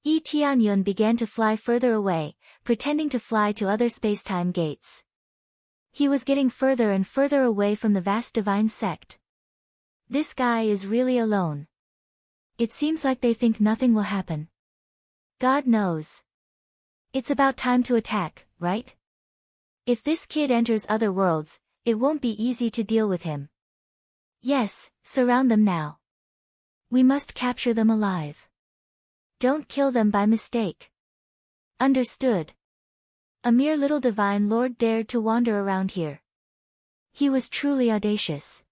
Tianyun began to fly further away, pretending to fly to other spacetime gates. He was getting further and further away from the vast divine sect. This guy is really alone. It seems like they think nothing will happen. God knows. It's about time to attack, right? If this kid enters other worlds, it won't be easy to deal with him. Yes, surround them now. We must capture them alive. Don't kill them by mistake. Understood. A mere little divine lord dared to wander around here. He was truly audacious.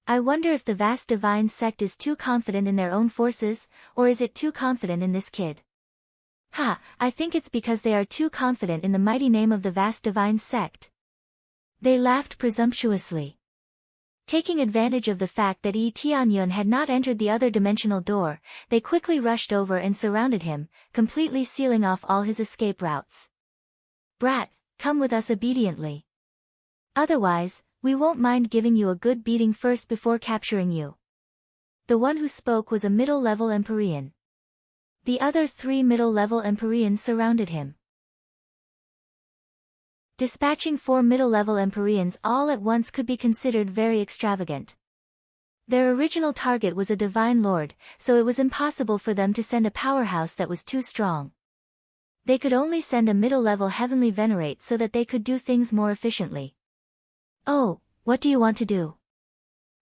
I wonder if the vast divine sect is too confident in their own forces, or is it too confident in this kid? Ha, I think it's because they are too confident in the mighty name of the vast divine sect. They laughed presumptuously. Taking advantage of the fact that Tianyun had not entered the other dimensional door, they quickly rushed over and surrounded him, completely sealing off all his escape routes. Brat, come with us obediently. Otherwise, we won't mind giving you a good beating first before capturing you. The one who spoke was a middle-level Empyrean. The other 3 middle-level Empyreans surrounded him. Dispatching 4 middle-level Empyreans all at once could be considered very extravagant. Their original target was a divine lord, so it was impossible for them to send a powerhouse that was too strong. They could only send a middle-level heavenly venerate so that they could do things more efficiently. Oh, what do you want to do?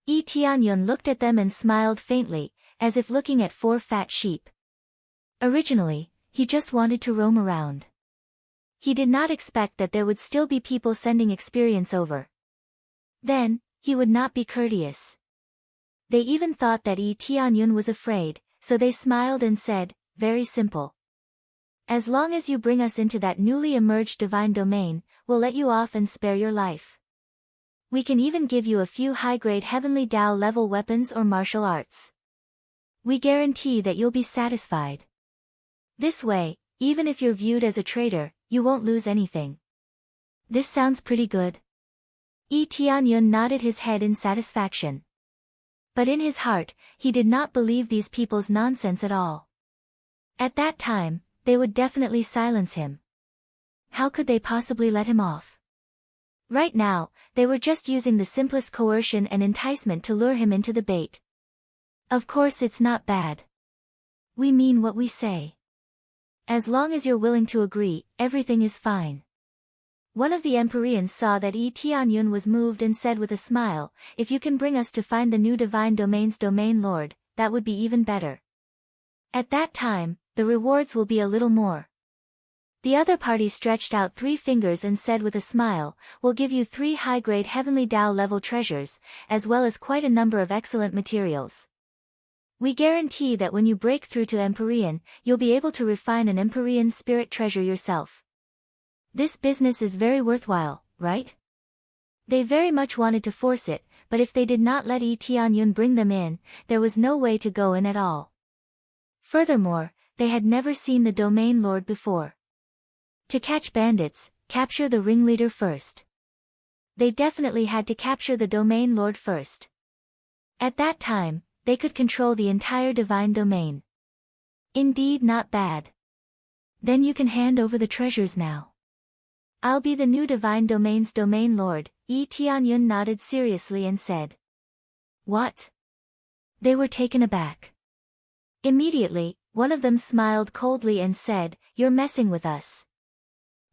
Tianyun looked at them and smiled faintly, as if looking at 4 fat sheep. Originally, he just wanted to roam around. He did not expect that there would still be people sending experience over. Then, he would not be courteous. They even thought that Tianyun was afraid, so they smiled and said, very simple. As long as you bring us into that newly emerged divine domain, we'll let you off and spare your life. We can even give you a few high-grade heavenly Tao level weapons or martial arts. We guarantee that you'll be satisfied. This way, even if you're viewed as a traitor, you won't lose anything. This sounds pretty good. Tianyun nodded his head in satisfaction. But in his heart, he did not believe these people's nonsense at all. At that time, they would definitely silence him. How could they possibly let him off? Right now, they were just using the simplest coercion and enticement to lure him into the bait. Of course it's not bad. We mean what we say. As long as you're willing to agree, everything is fine. One of the Empyreans saw that Tianyun was moved and said with a smile, "If you can bring us to find the new divine domain's domain lord, that would be even better. At that time, the rewards will be a little more." The other party stretched out 3 fingers and said with a smile, "We'll give you 3 high-grade heavenly Tao level treasures, as well as quite a number of excellent materials. We guarantee that when you break through to Empyrean, you'll be able to refine an Empyrean spirit treasure yourself. This business is very worthwhile, right?" They very much wanted to force it, but if they did not let Tianyun bring them in, there was no way to go in at all. Furthermore, they had never seen the domain lord before. To catch bandits, capture the ringleader first. They definitely had to capture the domain lord first. At that time, they could control the entire divine domain. Indeed, not bad. "Then you can hand over the treasures now. I'll be the new divine domain's domain lord," Tianyun nodded seriously and said. "What?" They were taken aback. Immediately, one of them smiled coldly and said, "You're messing with us.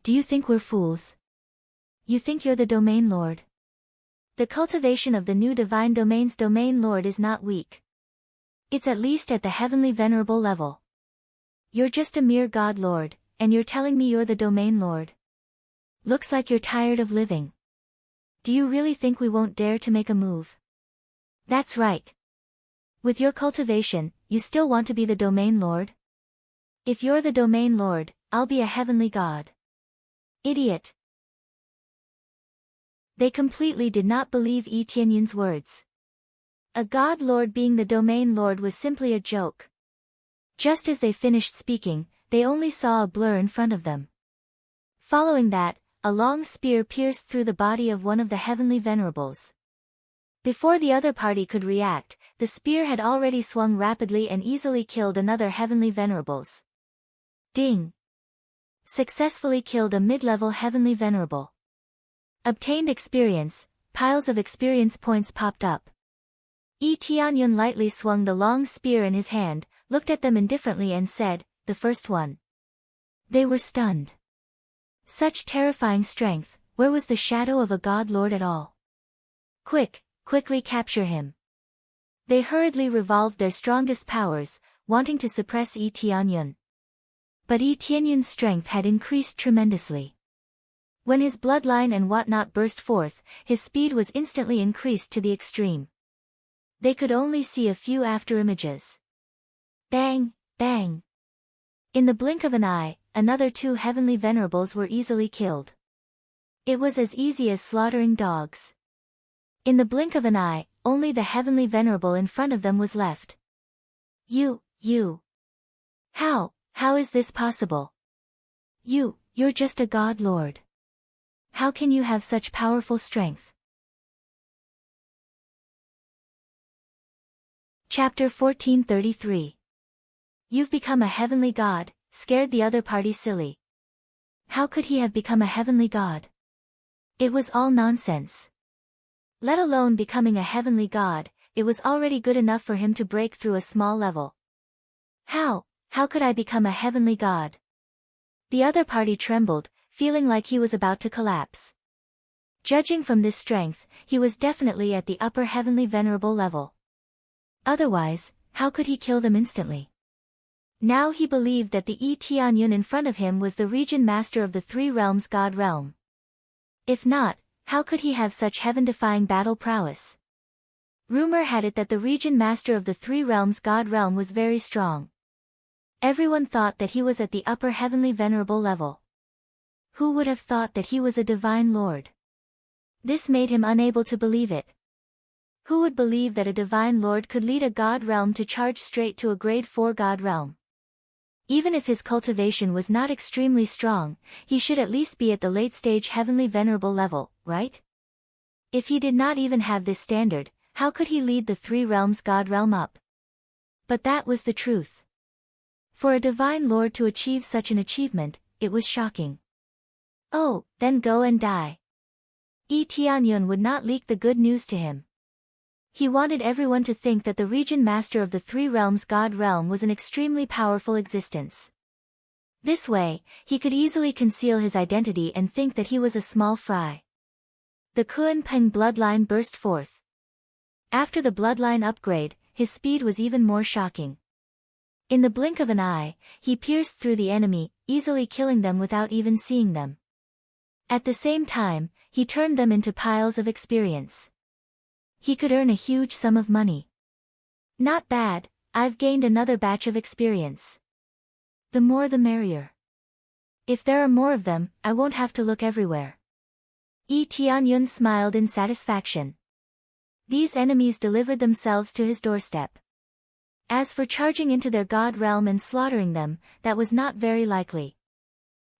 Do you think we're fools? You think you're the domain lord? The cultivation of the new divine domain's domain lord is not weak. It's at least at the heavenly venerable level. You're just a mere god lord, and you're telling me you're the domain lord? Looks like you're tired of living. Do you really think we won't dare to make a move? That's right. With your cultivation, you still want to be the domain lord? If you're the domain lord, I'll be a heavenly god." Idiot. They completely did not believe Tianyun's words. A god lord being the domain lord was simply a joke. Just as they finished speaking, they only saw a blur in front of them. Following that, a long spear pierced through the body of one of the heavenly venerables. Before the other party could react, the spear had already swung rapidly and easily killed another heavenly venerables. Ding! Successfully killed a mid-level heavenly venerable. Obtained experience, piles of experience points popped up. Tianyun lightly swung the long spear in his hand, looked at them indifferently and said, "The first one." They were stunned. Such terrifying strength, where was the shadow of a god lord at all? Quickly capture him. They hurriedly revolved their strongest powers, wanting to suppress Tianyun. But Tianyun's strength had increased tremendously. When his bloodline and whatnot burst forth, his speed was instantly increased to the extreme. They could only see a few afterimages. Bang, bang. In the blink of an eye, another 2 heavenly venerables were easily killed. It was as easy as slaughtering dogs. In the blink of an eye, only the heavenly venerable in front of them was left. You. How is this possible? You're just a god lord. How can you have such powerful strength? Chapter 1433. You've become a heavenly god, scared the other party silly. How could he have become a heavenly god? It was all nonsense. Let alone becoming a heavenly god, it was already good enough for him to break through a small level. How could I become a heavenly god? The other party trembled, feeling like he was about to collapse. Judging from this strength, he was definitely at the upper heavenly venerable level. Otherwise, how could he kill them instantly? Now he believed that the Tianyun in front of him was the region master of the 3 realms god realm. If not, how could he have such heaven-defying battle prowess? Rumor had it that the region master of the 3 realms god realm was very strong. Everyone thought that he was at the upper heavenly venerable level. Who would have thought that he was a divine lord? This made him unable to believe it. Who would believe that a divine lord could lead a god realm to charge straight to a grade 4 god realm? Even if his cultivation was not extremely strong, he should at least be at the late-stage heavenly venerable level, right? If he did not even have this standard, how could he lead the 3 realms god realm up? But that was the truth. For a divine lord to achieve such an achievement, it was shocking. Oh, then go and die. Tianyun would not leak the good news to him. He wanted everyone to think that the region master of the 3 realms god realm was an extremely powerful existence. This way, he could easily conceal his identity and think that he was a small fry. The Kuan Peng bloodline burst forth. After the bloodline upgrade, his speed was even more shocking. In the blink of an eye, he pierced through the enemy, easily killing them without even seeing them. At the same time, he turned them into piles of experience. He could earn a huge sum of money. Not bad, I've gained another batch of experience. The more the merrier. If there are more of them, I won't have to look everywhere. Yi Tianyun smiled in satisfaction. These enemies delivered themselves to his doorstep. As for charging into their god realm and slaughtering them, that was not very likely.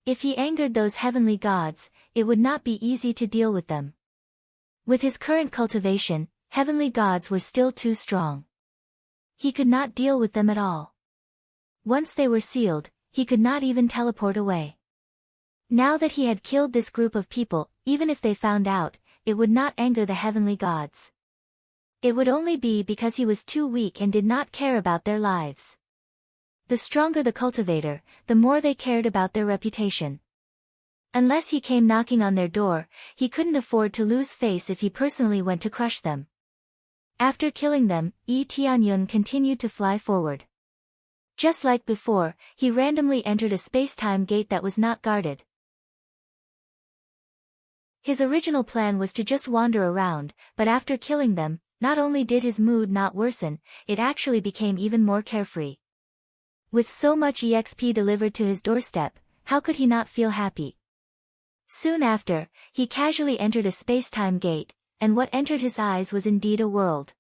If he angered those heavenly gods, it would not be easy to deal with them. With his current cultivation, heavenly gods were still too strong. He could not deal with them at all. Once they were sealed, he could not even teleport away. Now that he had killed this group of people, even if they found out, it would not anger the heavenly gods. It would only be because he was too weak and did not care about their lives. The stronger the cultivator, the more they cared about their reputation. Unless he came knocking on their door, he couldn't afford to lose face if he personally went to crush them. After killing them, Yi Tianyun continued to fly forward. Just like before, he randomly entered a space-time gate that was not guarded. His original plan was to just wander around, but after killing them, not only did his mood not worsen, it actually became even more carefree. With so much EXP delivered to his doorstep, how could he not feel happy? Soon after, he casually entered a space-time gate, and what entered his eyes was indeed a world.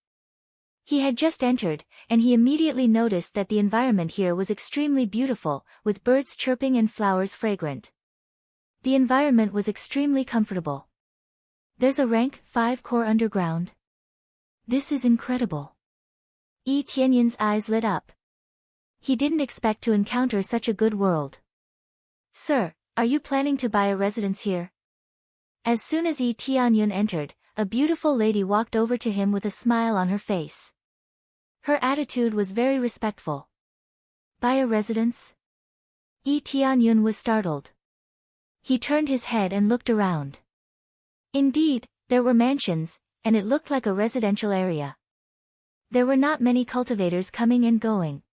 He had just entered, and he immediately noticed that the environment here was extremely beautiful, with birds chirping and flowers fragrant. The environment was extremely comfortable. There's a rank 5 core underground. This is incredible. Yi Tianyun's eyes lit up. He didn't expect to encounter such a good world. Sir, are you planning to buy a residence here? As soon as Yi Tianyun entered, a beautiful lady walked over to him with a smile on her face. Her attitude was very respectful. Buy a residence? Yi Tianyun was startled. He turned his head and looked around. Indeed, there were mansions, and it looked like a residential area. There were not many cultivators coming and going.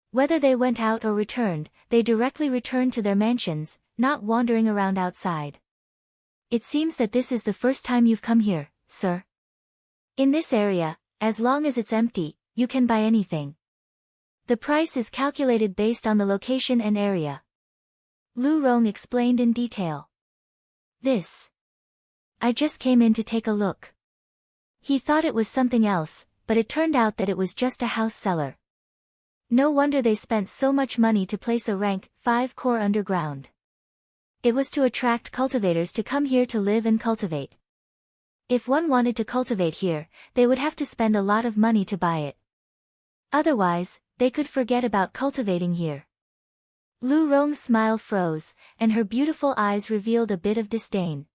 Whether they went out or returned, they directly returned to their mansions, not wandering around outside. It seems that this is the first time you've come here, sir. In this area, as long as it's empty, you can buy anything. The price is calculated based on the location and area. Lu Rong explained in detail. I just came in to take a look. He thought it was something else, but it turned out that it was just a house seller. No wonder they spent so much money to place a rank 5 core underground. It was to attract cultivators to come here to live and cultivate. If one wanted to cultivate here, they would have to spend a lot of money to buy it. Otherwise, they could forget about cultivating here. Lu Rong's smile froze, and her beautiful eyes revealed a bit of disdain.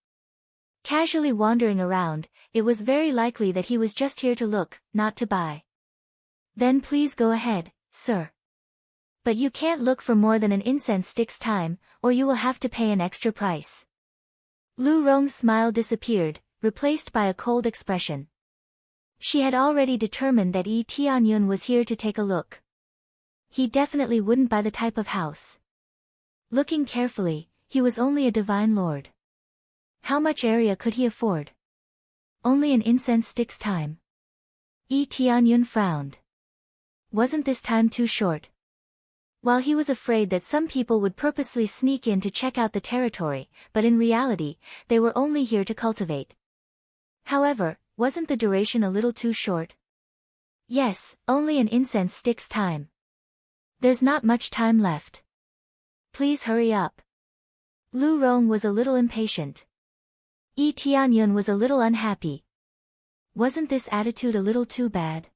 Casually wandering around, it was very likely that he was just here to look, not to buy. Then please go ahead, sir. But you can't look for more than an incense stick's time, or you will have to pay an extra price. Lu Rong's smile disappeared, replaced by a cold expression. She had already determined that Yi Tianyun was here to take a look. He definitely wouldn't buy the type of house. Looking carefully, he was only a divine lord. How much area could he afford? Only an incense stick's time. Yi Tianyun frowned. Wasn't this time too short? While he was afraid that some people would purposely sneak in to check out the territory, but in reality, they were only here to cultivate. However, wasn't the duration a little too short? Yes, only an incense stick's time. There's not much time left. Please hurry up. Lu Rong was a little impatient. Yi Tianyun was a little unhappy. Wasn't this attitude a little too bad?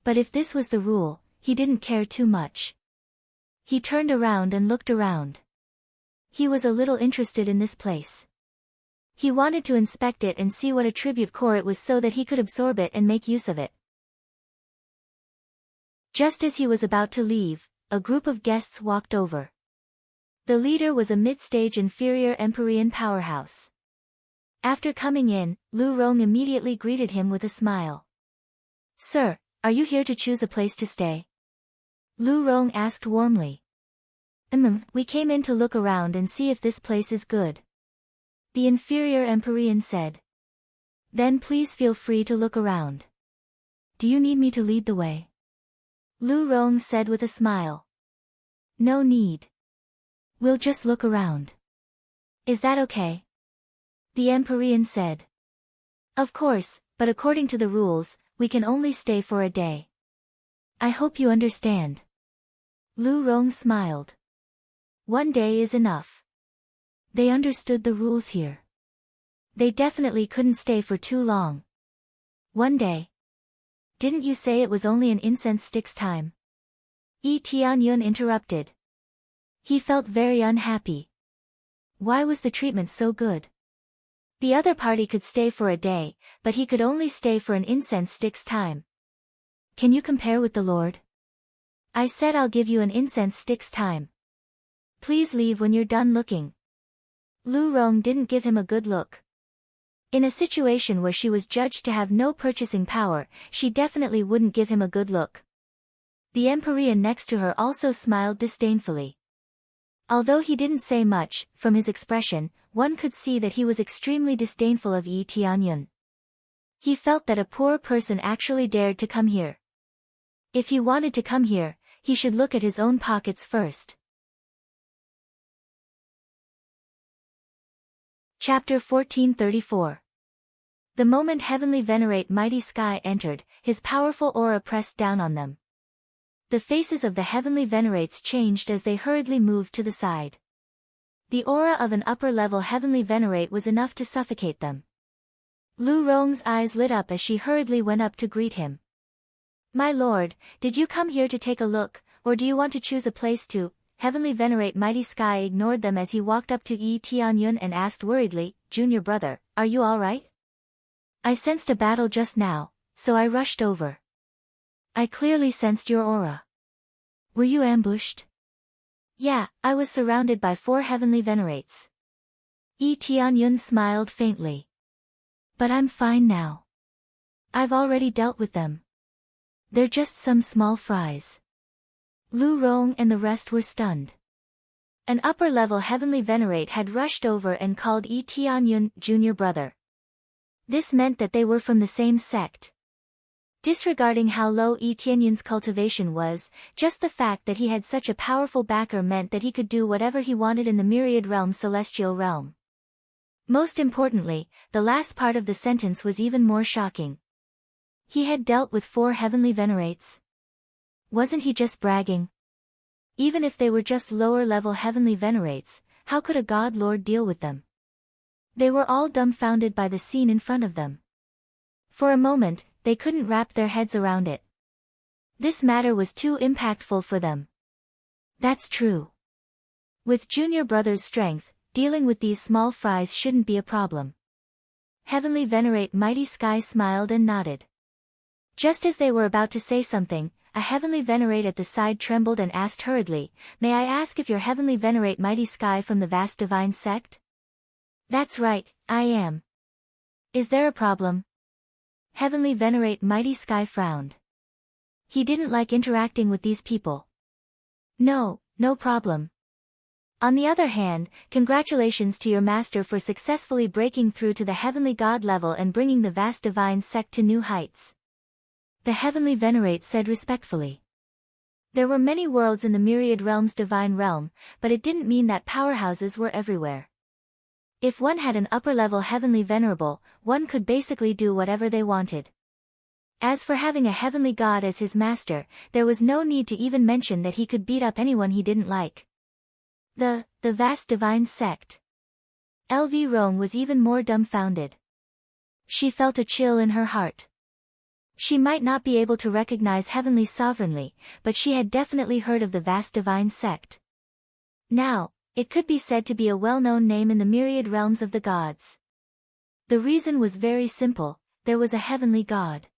But if this was the rule, he didn't care too much. He turned around and looked around. He was a little interested in this place. He wanted to inspect it and see what attribute core it was so that he could absorb it and make use of it. Just as he was about to leave, a group of guests walked over. The leader was a mid-stage inferior Empyrean powerhouse. After coming in, Lu Rong immediately greeted him with a smile. "Sir, are you here to choose a place to stay?" Lu Rong asked warmly. We came in to look around and see if this place is good," the inferior Empyrean said. "Then please feel free to look around. Do you need me to lead the way?" Lu Rong said with a smile. "No need. We'll just look around. Is that okay?" the Empyrean said. "Of course, but according to the rules, we can only stay for a day. I hope you understand." Lu Rong smiled. "One day is enough." They understood the rules here. They definitely couldn't stay for too long. "One day? Didn't you say it was only an incense stick's time?" Yi Tianyun interrupted. He felt very unhappy. Why was the treatment so good? The other party could stay for a day, but he could only stay for an incense stick's time. "Can you compare with the Lord? I said I'll give you an incense stick's time. Please leave when you're done looking." Lu Rong didn't give him a good look. In a situation where she was judged to have no purchasing power, she definitely wouldn't give him a good look. The Empyrean next to her also smiled disdainfully. Although he didn't say much, from his expression, one could see that he was extremely disdainful of Yi Tianyun. He felt that a poor person actually dared to come here. If he wanted to come here, he should look at his own pockets first. Chapter 1434. The moment Heavenly Venerate Mighty Sky entered, his powerful aura pressed down on them. The faces of the Heavenly Venerates changed as they hurriedly moved to the side. The aura of an upper-level Heavenly Venerate was enough to suffocate them. Lu Rong's eyes lit up as she hurriedly went up to greet him. "My lord, did you come here to take a look, or do you want to choose a place to?" Heavenly Venerate Mighty Sky ignored them as he walked up to Yi Tianyun and asked worriedly, "Junior brother, are you alright? I sensed a battle just now, so I rushed over. I clearly sensed your aura. Were you ambushed?" "Yeah, I was surrounded by 4 Heavenly Venerates." Yi Tianyun smiled faintly. "But I'm fine now. I've already dealt with them. They're just some small fries." Lu Rong and the rest were stunned. An upper-level Heavenly Venerate had rushed over and called Yi Tianyun junior brother. This meant that they were from the same sect. Disregarding how low Yi Tianyun's cultivation was, just the fact that he had such a powerful backer meant that he could do whatever he wanted in the Myriad Realm Celestial Realm. Most importantly, the last part of the sentence was even more shocking. He had dealt with 4 Heavenly Venerates. Wasn't he just bragging? Even if they were just lower-level Heavenly Venerates, how could a God Lord deal with them? They were all dumbfounded by the scene in front of them. For a moment, they couldn't wrap their heads around it. This matter was too impactful for them. That's true. With Junior Brother's strength, dealing with these small fries shouldn't be a problem. Heavenly Venerate Mighty Sky smiled and nodded. Just as they were about to say something, a Heavenly Venerate at the side trembled and asked hurriedly, "May I ask if you're Heavenly Venerate Mighty Sky from the vast divine sect?" "That's right, I am." "Is there a problem?" Heavenly Venerate Mighty Sky frowned. He didn't like interacting with these people. "No, no problem. On the other hand, congratulations to your master for successfully breaking through to the Heavenly God level and bringing the vast divine sect to new heights," the Heavenly Venerate said respectfully. There were many worlds in the Myriad Realm's divine realm, but it didn't mean that powerhouses were everywhere. If one had an upper-level Heavenly Venerable, one could basically do whatever they wanted. As for having a Heavenly God as his master, there was no need to even mention that he could beat up anyone he didn't like. The vast divine sect. LV Rome was even more dumbfounded. She felt a chill in her heart. She might not be able to recognize Heavenly sovereignly, but she had definitely heard of the vast divine sect. Now, it could be said to be a well-known name in the myriad realms of the gods. The reason was very simple: there was a heavenly god.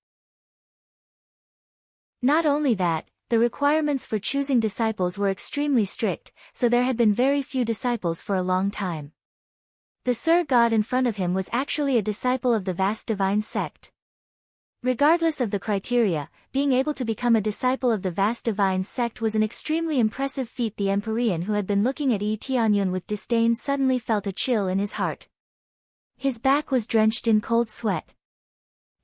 Not only that, the requirements for choosing disciples were extremely strict, so there had been very few disciples for a long time. The Sir God in front of him was actually a disciple of the vast divine sect. Regardless of the criteria, being able to become a disciple of the vast divine sect was an extremely impressive feat. The Empyrean, who had been looking at Yi Tianyun with disdain, suddenly felt a chill in his heart. His back was drenched in cold sweat.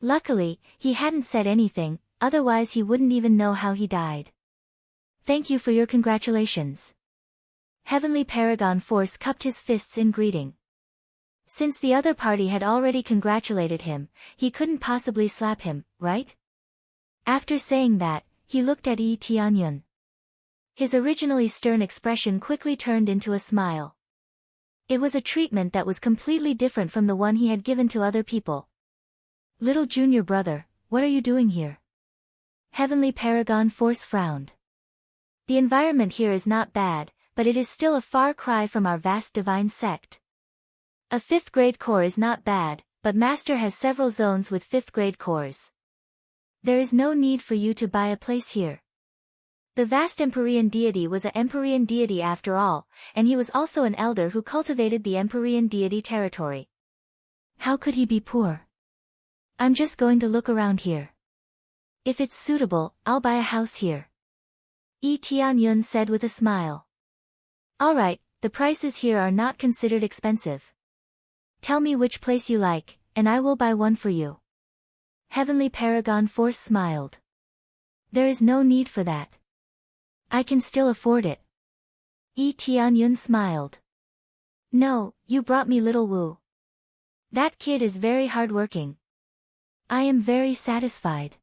Luckily, he hadn't said anything, otherwise he wouldn't even know how he died. Thank you for your congratulations. Heavenly Paragon Force cupped his fists in greeting. Since the other party had already congratulated him, he couldn't possibly slap him, right? After saying that, he looked at Yi Tianyun. His originally stern expression quickly turned into a smile. It was a treatment that was completely different from the one he had given to other people. Little junior brother, what are you doing here? Heavenly Paragon Force frowned. The environment here is not bad, but it is still a far cry from our vast divine sect. A 5th grade core is not bad, but Master has several zones with 5th grade cores. There is no need for you to buy a place here. The vast Empyrean deity was an Empyrean deity after all, and he was also an elder who cultivated the Empyrean deity territory. How could he be poor? I'm just going to look around here. If it's suitable, I'll buy a house here. Yi Tianyun said with a smile. Alright, the prices here are not considered expensive. Tell me which place you like, and I will buy one for you. Heavenly Paragon Force smiled. There is no need for that. I can still afford it. Yi Tianyun smiled. No, you brought me little Wu. That kid is very hardworking. I am very satisfied.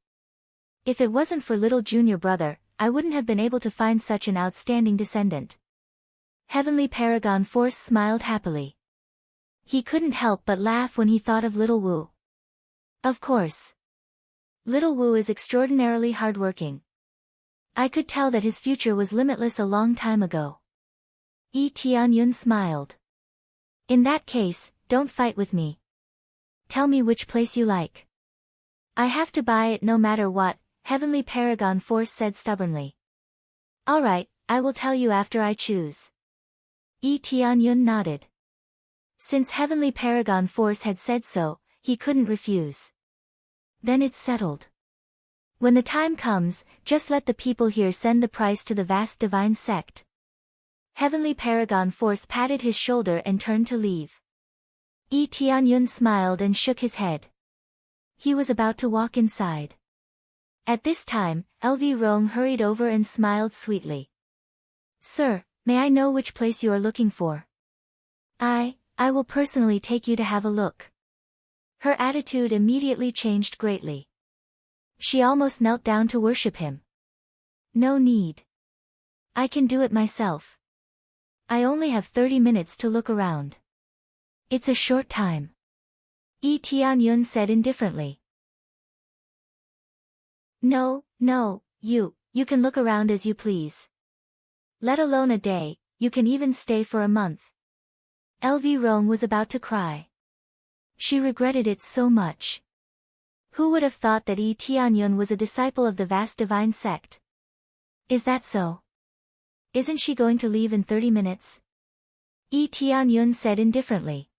If it wasn't for little junior brother, I wouldn't have been able to find such an outstanding descendant. Heavenly Paragon Force smiled happily. He couldn't help but laugh when he thought of little Wu. Of course. Little Wu is extraordinarily hardworking. I could tell that his future was limitless a long time ago. Yi Tianyun smiled. In that case, don't fight with me. Tell me which place you like. I have to buy it no matter what, Heavenly Paragon Force said stubbornly. Alright, I will tell you after I choose. Yi Tianyun nodded. Since Heavenly Paragon Force had said so, he couldn't refuse. Then it's settled. When the time comes, just let the people here send the price to the vast divine sect. Heavenly Paragon Force patted his shoulder and turned to leave. Yi Tianyun smiled and shook his head. He was about to walk inside. At this time, LV Rong hurried over and smiled sweetly. Sir, may I know which place you are looking for? I will personally take you to have a look. Her attitude immediately changed greatly. She almost knelt down to worship him. No need. I can do it myself. I only have 30 minutes to look around. It's a short time. Yi Tianyun said indifferently. No, you can look around as you please. Let alone a day, you can even stay for a month. LV Rong was about to cry. She regretted it so much. Who would have thought that Yi Tianyun was a disciple of the vast divine sect? Is that so? Isn't she going to leave in 30 minutes? Yi Tianyun said indifferently.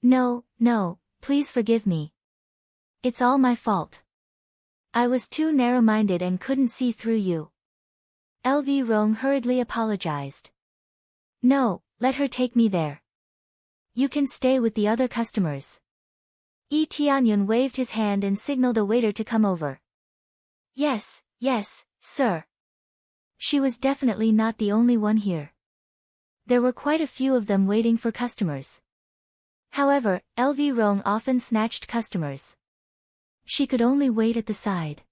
No, please forgive me. It's all my fault. I was too narrow-minded and couldn't see through you. LV Rong hurriedly apologized. No, let her take me there. You can stay with the other customers. Yi Tianyun waved his hand and signaled a waiter to come over. Yes, sir. She was definitely not the only one here. There were quite a few of them waiting for customers. However, LV Rong often snatched customers. She could only wait at the side.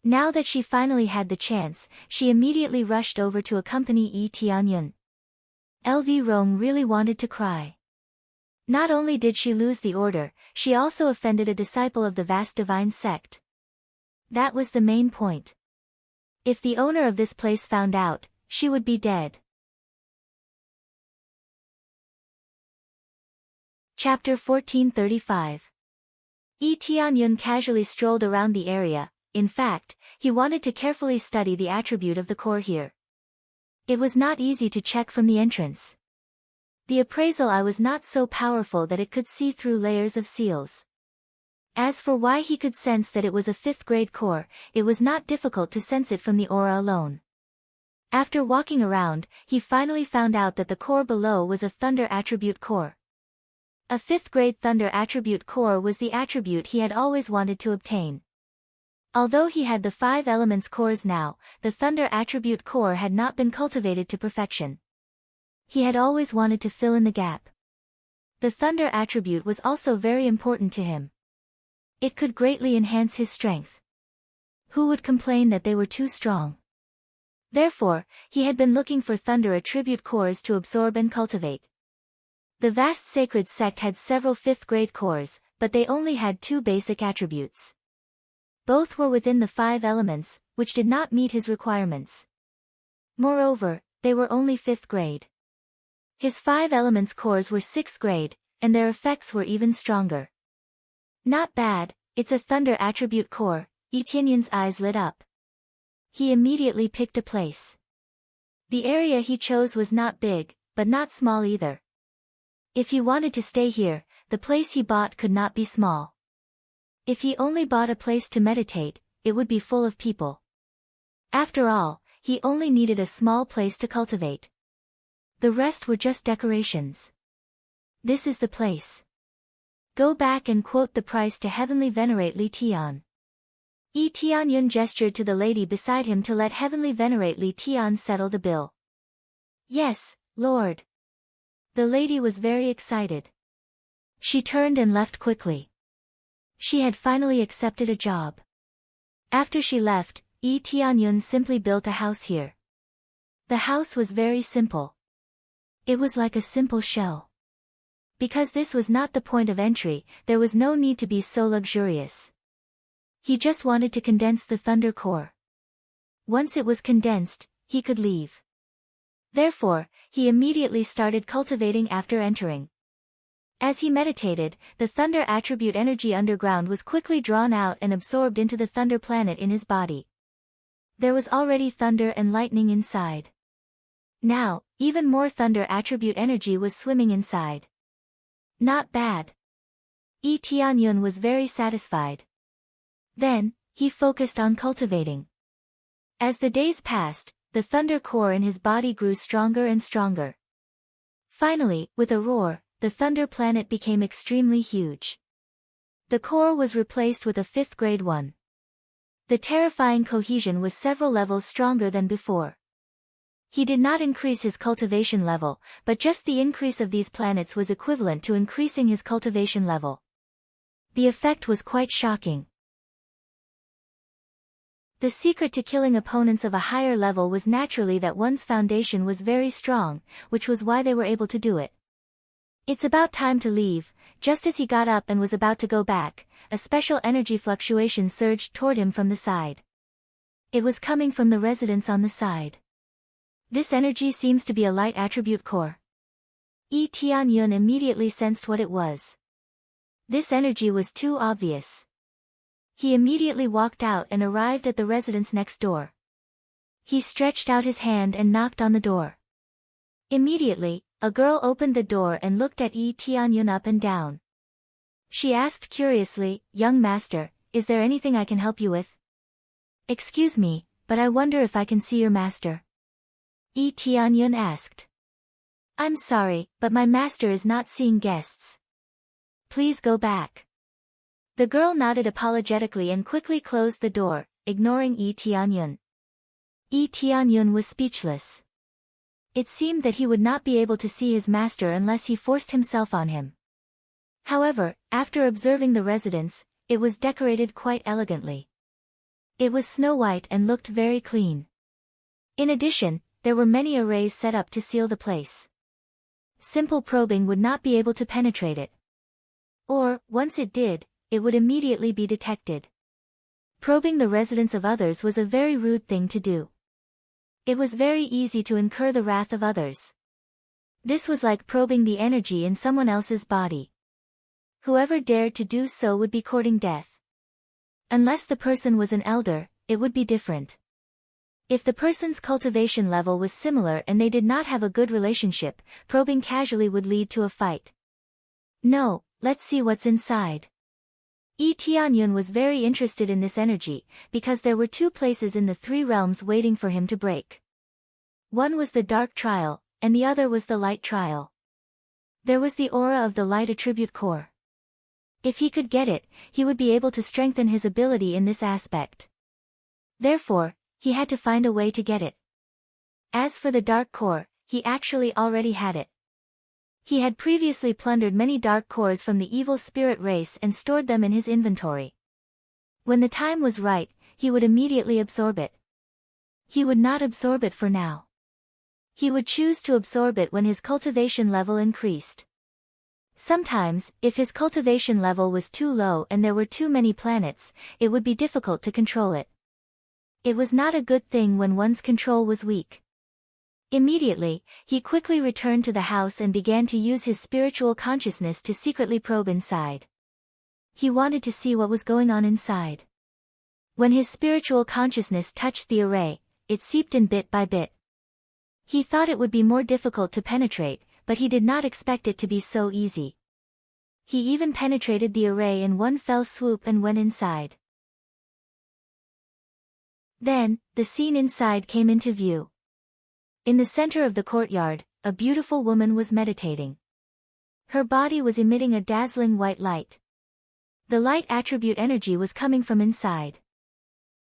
Now that she finally had the chance, she immediately rushed over to accompany Yi Tianyun. LV Rong really wanted to cry. Not only did she lose the order, she also offended a disciple of the vast divine sect. That was the main point. If the owner of this place found out, she would be dead. Chapter 1435. Yi Tianyun casually strolled around the area. In fact, he wanted to carefully study the attribute of the core here. It was not easy to check from the entrance. The appraisal eye was not so powerful that it could see through layers of seals. As for why he could sense that it was a 5th grade core, it was not difficult to sense it from the aura alone. After walking around, he finally found out that the core below was a thunder attribute core. A 5th grade thunder attribute core was the attribute he had always wanted to obtain. Although he had the 5 elements cores now, the thunder attribute core had not been cultivated to perfection. He had always wanted to fill in the gap. The thunder attribute was also very important to him. It could greatly enhance his strength. Who would complain that they were too strong? Therefore, he had been looking for thunder attribute cores to absorb and cultivate. The vast sacred sect had several 5th grade cores, but they only had 2 basic attributes. Both were within the 5 elements, which did not meet his requirements. Moreover, they were only 5th grade. His 5 elements cores were 6th grade, and their effects were even stronger. Not bad, it's a thunder attribute core. Etienne's eyes lit up. He immediately picked a place. The area he chose was not big, but not small either. If he wanted to stay here, the place he bought could not be small. If he only bought a place to meditate, it would be full of people. After all, he only needed a small place to cultivate. The rest were just decorations. This is the place. Go back and quote the price to Heavenly Venerate Li Tian. Yi Tianyun gestured to the lady beside him to let Heavenly Venerate Li Tian settle the bill. Yes, Lord. The lady was very excited. She turned and left quickly. She had finally accepted a job. After she left, Yi Tianyun simply built a house here. The house was very simple. It was like a simple shell. Because this was not the point of entry, there was no need to be so luxurious. He just wanted to condense the thunder core. Once it was condensed, he could leave. Therefore, he immediately started cultivating after entering. As he meditated, the thunder attribute energy underground was quickly drawn out and absorbed into the thunder planet in his body. There was already thunder and lightning inside. Now, even more thunder attribute energy was swimming inside. Not bad. Yi Tianyun was very satisfied. Then, he focused on cultivating. As the days passed, the thunder core in his body grew stronger and stronger. Finally, with a roar, the thunder planet became extremely huge. The core was replaced with a 5th grade one. The terrifying cohesion was several levels stronger than before. He did not increase his cultivation level, but just the increase of these planets was equivalent to increasing his cultivation level. The effect was quite shocking. The secret to killing opponents of a higher level was naturally that one's foundation was very strong, which was why they were able to do it. It's about time to leave. Just as he got up and was about to go back, a special energy fluctuation surged toward him from the side. It was coming from the residence on the side. This energy seems to be a light attribute core. Yi Tianyun immediately sensed what it was. This energy was too obvious. He immediately walked out and arrived at the residence next door. He stretched out his hand and knocked on the door. Immediately, a girl opened the door and looked at Yi Tianyun up and down. She asked curiously, "Young master, is there anything I can help you with?" "Excuse me, but I wonder if I can see your master?" Yi Tianyun asked. "I'm sorry, but my master is not seeing guests. Please go back." The girl nodded apologetically and quickly closed the door, ignoring Yi Tianyun. Yi Tianyun was speechless. It seemed that he would not be able to see his master unless he forced himself on him. However, after observing the residence, it was decorated quite elegantly. It was snow-white and looked very clean. In addition, there were many arrays set up to seal the place. Simple probing would not be able to penetrate it. Or, once it did, it would immediately be detected. Probing the residence of others was a very rude thing to do. It was very easy to incur the wrath of others. This was like probing the energy in someone else's body. Whoever dared to do so would be courting death. Unless the person was an elder, it would be different. If the person's cultivation level was similar and they did not have a good relationship, probing casually would lead to a fight. No, let's see what's inside. Tianyun was very interested in this energy, because there were two places in the three realms waiting for him to break. One was the dark trial, and the other was the light trial. There was the aura of the light attribute core. If he could get it, he would be able to strengthen his ability in this aspect. Therefore, he had to find a way to get it. As for the dark core, he actually already had it. He had previously plundered many dark cores from the evil spirit race and stored them in his inventory. When the time was right, he would immediately absorb it. He would not absorb it for now. He would choose to absorb it when his cultivation level increased. Sometimes, if his cultivation level was too low and there were too many planets, it would be difficult to control it. It was not a good thing when one's control was weak. Immediately, he quickly returned to the house and began to use his spiritual consciousness to secretly probe inside. He wanted to see what was going on inside. When his spiritual consciousness touched the array, it seeped in bit by bit. He thought it would be more difficult to penetrate, but he did not expect it to be so easy. He even penetrated the array in one fell swoop and went inside. Then, the scene inside came into view. In the center of the courtyard, a beautiful woman was meditating. Her body was emitting a dazzling white light. The light attribute energy was coming from inside.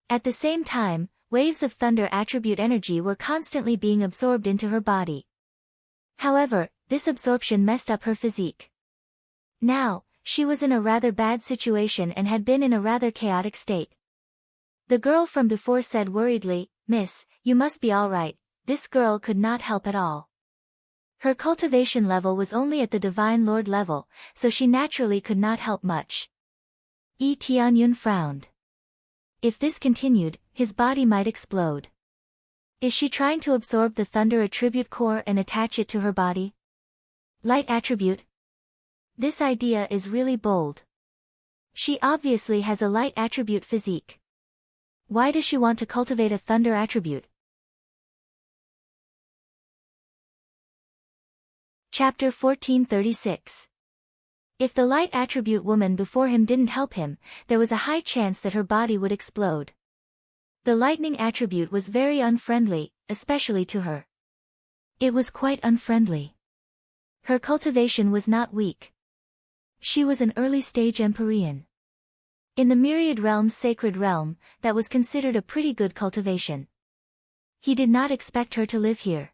At the same time, waves of thunder attribute energy were constantly being absorbed into her body. However, this absorption messed up her physique. Now, she was in a rather bad situation and had been in a rather chaotic state. The girl from before said worriedly, "Miss, you must be all right." This girl could not help at all. Her cultivation level was only at the Divine Lord level, so she naturally could not help much. Tianyun frowned. If this continued, his body might explode. Is she trying to absorb the thunder attribute core and attach it to her body? Light attribute? This idea is really bold. She obviously has a light attribute physique. Why does she want to cultivate a thunder attribute? Chapter 1436. If the light attribute woman before him didn't help him, there was a high chance that her body would explode. The lightning attribute was very unfriendly, especially to her. It was quite unfriendly. Her cultivation was not weak. She was an early-stage Empyrean. In the Myriad Realm's sacred realm, that was considered a pretty good cultivation. He did not expect her to live here.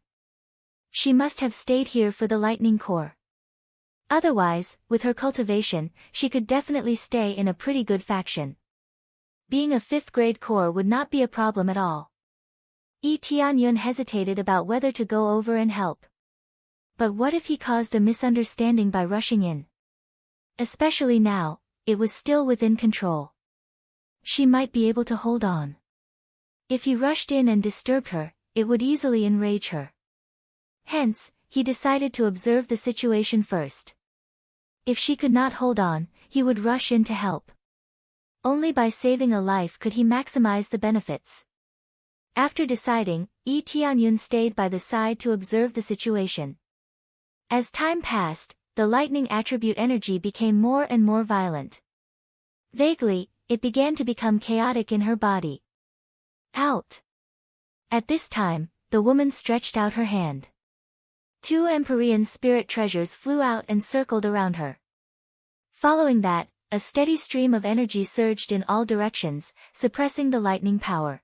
She must have stayed here for the lightning core. Otherwise, with her cultivation, she could definitely stay in a pretty good faction. Being a 5th grade core would not be a problem at all. Tianyun hesitated about whether to go over and help. But what if he caused a misunderstanding by rushing in? Especially now, it was still within control. She might be able to hold on. If he rushed in and disturbed her, it would easily enrage her. Hence, he decided to observe the situation first. If she could not hold on, he would rush in to help. Only by saving a life could he maximize the benefits. After deciding, Tianyun stayed by the side to observe the situation. As time passed, the lightning attribute energy became more and more violent. Vaguely, it began to become chaotic in her body. Out! At this time, the woman stretched out her hand. 2 Empyrean spirit treasures flew out and circled around her. Following that, a steady stream of energy surged in all directions, suppressing the lightning power.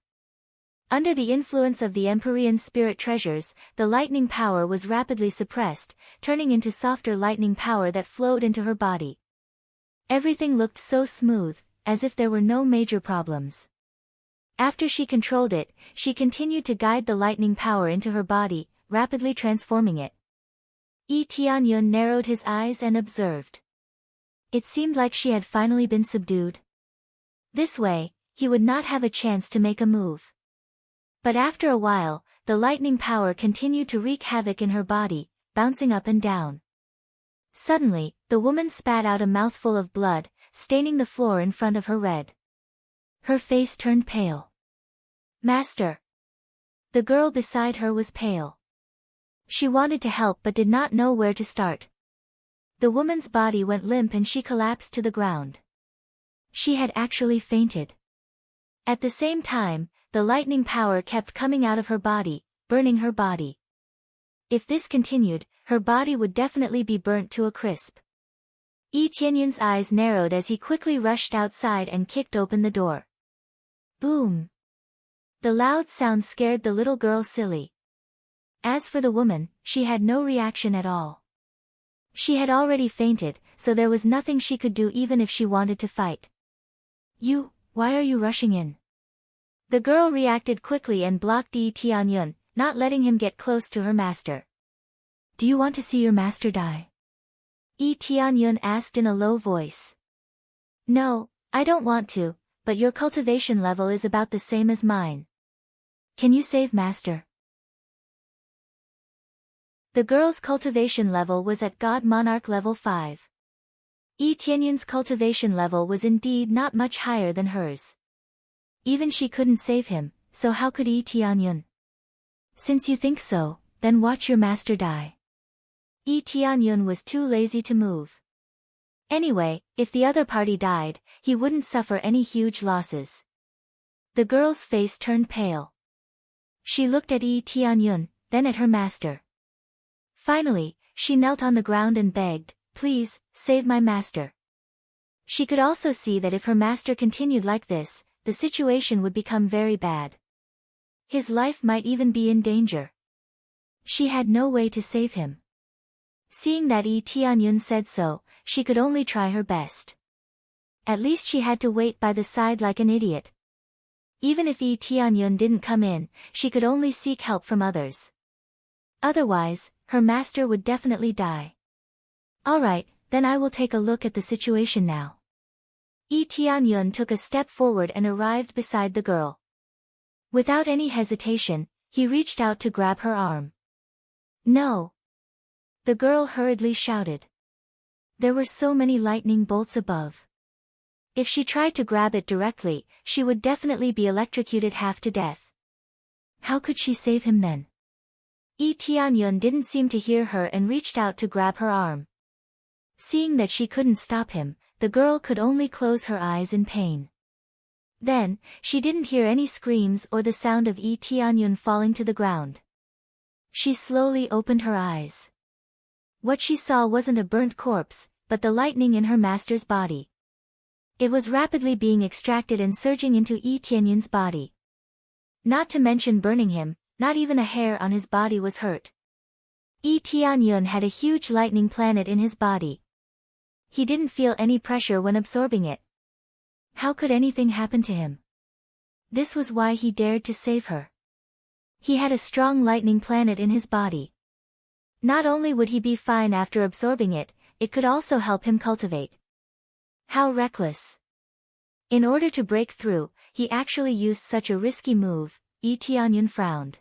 Under the influence of the Empyrean spirit treasures, the lightning power was rapidly suppressed, turning into softer lightning power that flowed into her body. Everything looked so smooth, as if there were no major problems. After she controlled it, she continued to guide the lightning power into her body, rapidly transforming it. Tianyun narrowed his eyes and observed. It seemed like she had finally been subdued. This way, he would not have a chance to make a move. But after a while, the lightning power continued to wreak havoc in her body, bouncing up and down. Suddenly, the woman spat out a mouthful of blood, staining the floor in front of her red. Her face turned pale. Master. The girl beside her was pale. She wanted to help but did not know where to start. The woman's body went limp and she collapsed to the ground. She had actually fainted. At the same time, the lightning power kept coming out of her body, burning her body. If this continued, her body would definitely be burnt to a crisp. Yi Tianyun's eyes narrowed as he quickly rushed outside and kicked open the door. Boom! The loud sound scared the little girl silly. As for the woman, she had no reaction at all. She had already fainted, so there was nothing she could do even if she wanted to fight. Why are you rushing in? The girl reacted quickly and blocked Yi Tianyun, not letting him get close to her master. Do you want to see your master die? Yi Tianyun asked in a low voice. No, I don't want to, but your cultivation level is about the same as mine. Can you save master? The girl's cultivation level was at God Monarch level 5. Yi Tianyun's cultivation level was indeed not much higher than hers. Even she couldn't save him, so how could Yi Tianyun? Since you think so, then watch your master die. Yi Tianyun was too lazy to move. Anyway, if the other party died, he wouldn't suffer any huge losses. The girl's face turned pale. She looked at Yi Tianyun, then at her master. Finally, she knelt on the ground and begged, please, save my master. She could also see that if her master continued like this, the situation would become very bad. His life might even be in danger. She had no way to save him. Seeing that Yi Tianyun said so, she could only try her best. At least she had to wait by the side like an idiot. Even if Yi Tianyun didn't come in, she could only seek help from others. Otherwise, her master would definitely die. Alright, then I will take a look at the situation now. Yi Tianyun took a step forward and arrived beside the girl. Without any hesitation, he reached out to grab her arm. No! The girl hurriedly shouted. There were so many lightning bolts above. If she tried to grab it directly, she would definitely be electrocuted half to death. How could she save him then? Yi Tianyun didn't seem to hear her and reached out to grab her arm. Seeing that she couldn't stop him, the girl could only close her eyes in pain. Then, she didn't hear any screams or the sound of Yi Tianyun falling to the ground. She slowly opened her eyes. What she saw wasn't a burnt corpse, but the lightning in her master's body. It was rapidly being extracted and surging into Yi Tianyun's body. Not to mention burning him, not even a hair on his body was hurt. Yi Tianyun had a huge lightning planet in his body. He didn't feel any pressure when absorbing it. How could anything happen to him? This was why he dared to save her. He had a strong lightning planet in his body. Not only would he be fine after absorbing it, it could also help him cultivate. How reckless. In order to break through, he actually used such a risky move. Yi Tianyun frowned.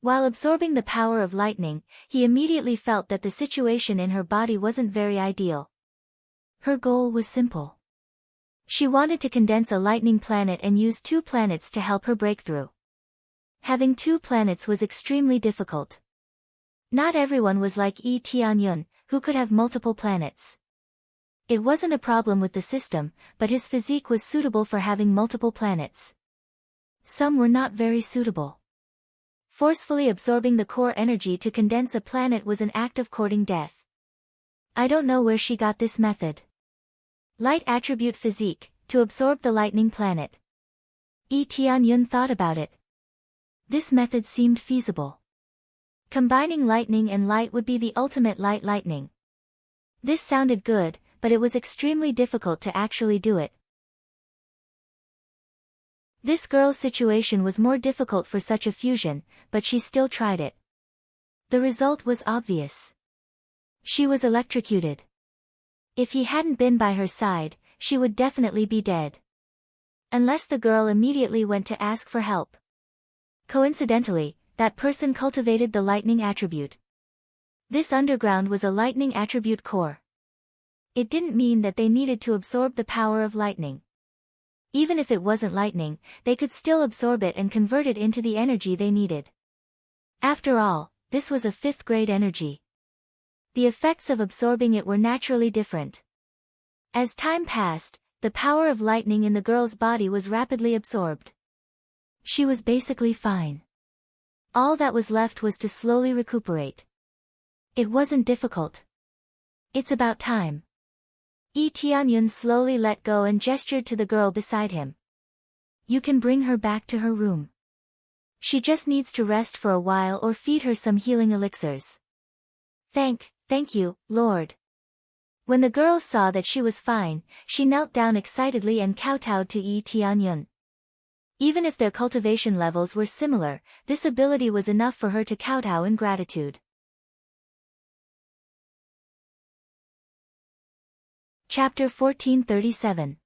While absorbing the power of lightning, he immediately felt that the situation in her body wasn't very ideal. Her goal was simple. She wanted to condense a lightning planet and use 2 planets to help her break through. Having 2 planets was extremely difficult. Not everyone was like Yi Tianyun, who could have multiple planets. It wasn't a problem with the system, but his physique was suitable for having multiple planets. Some were not very suitable. Forcefully absorbing the core energy to condense a planet was an act of courting death. I don't know where she got this method. Light attribute physique, to absorb the lightning planet. Yi Tianyun thought about it. This method seemed feasible. Combining lightning and light would be the ultimate lightning. This sounded good, but it was extremely difficult to actually do it. This girl's situation was more difficult for such a fusion, but she still tried it. The result was obvious. She was electrocuted. If he hadn't been by her side, she would definitely be dead. Unless the girl immediately went to ask for help. Coincidentally, that person cultivated the lightning attribute. This underground was a lightning attribute core. It didn't mean that they needed to absorb the power of lightning. Even if it wasn't lightning, they could still absorb it and convert it into the energy they needed. After all, this was a 5th grade energy. The effects of absorbing it were naturally different. As time passed, the power of lightning in the girl's body was rapidly absorbed. She was basically fine. All that was left was to slowly recuperate. It wasn't difficult. It's about time. Yi Tianyun slowly let go and gestured to the girl beside him. You can bring her back to her room. She just needs to rest for a while or feed her some healing elixirs. Thank you, Lord. When the girl saw that she was fine, she knelt down excitedly and kowtowed to Yi Tianyun. Even if their cultivation levels were similar, this ability was enough for her to kowtow in gratitude. Chapter 1437.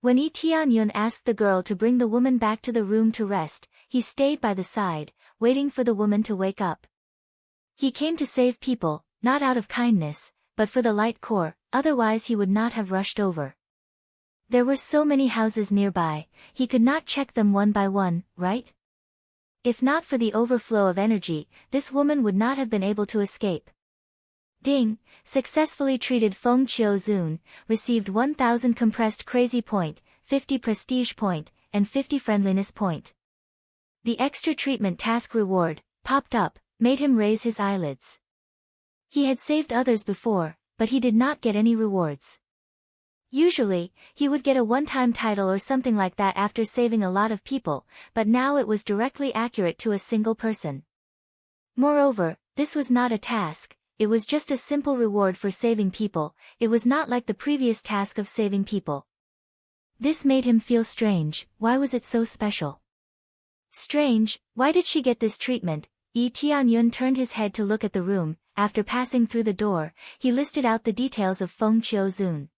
When Yi Tianyun asked the girl to bring the woman back to the room to rest, he stayed by the side, waiting for the woman to wake up. He came to save people, not out of kindness, but for the light core, otherwise he would not have rushed over. There were so many houses nearby, he could not check them one by one, right? If not for the overflow of energy, this woman would not have been able to escape. Ding, successfully treated Feng Qiuzun, received 1000 compressed crazy point, 50 prestige point, and 50 friendliness point. The extra treatment task reward, popped up, made him raise his eyelids. He had saved others before, but he did not get any rewards. Usually, he would get a one-time title or something like that after saving a lot of people, but now it was directly accurate to a single person. Moreover, this was not a task, it was just a simple reward for saving people. It was not like the previous task of saving people. This made him feel strange. Why was it so special? Strange, why did she get this treatment? Yi Tianyun turned his head to look at the room. After passing through the door, he listed out the details of Feng Qiuzun.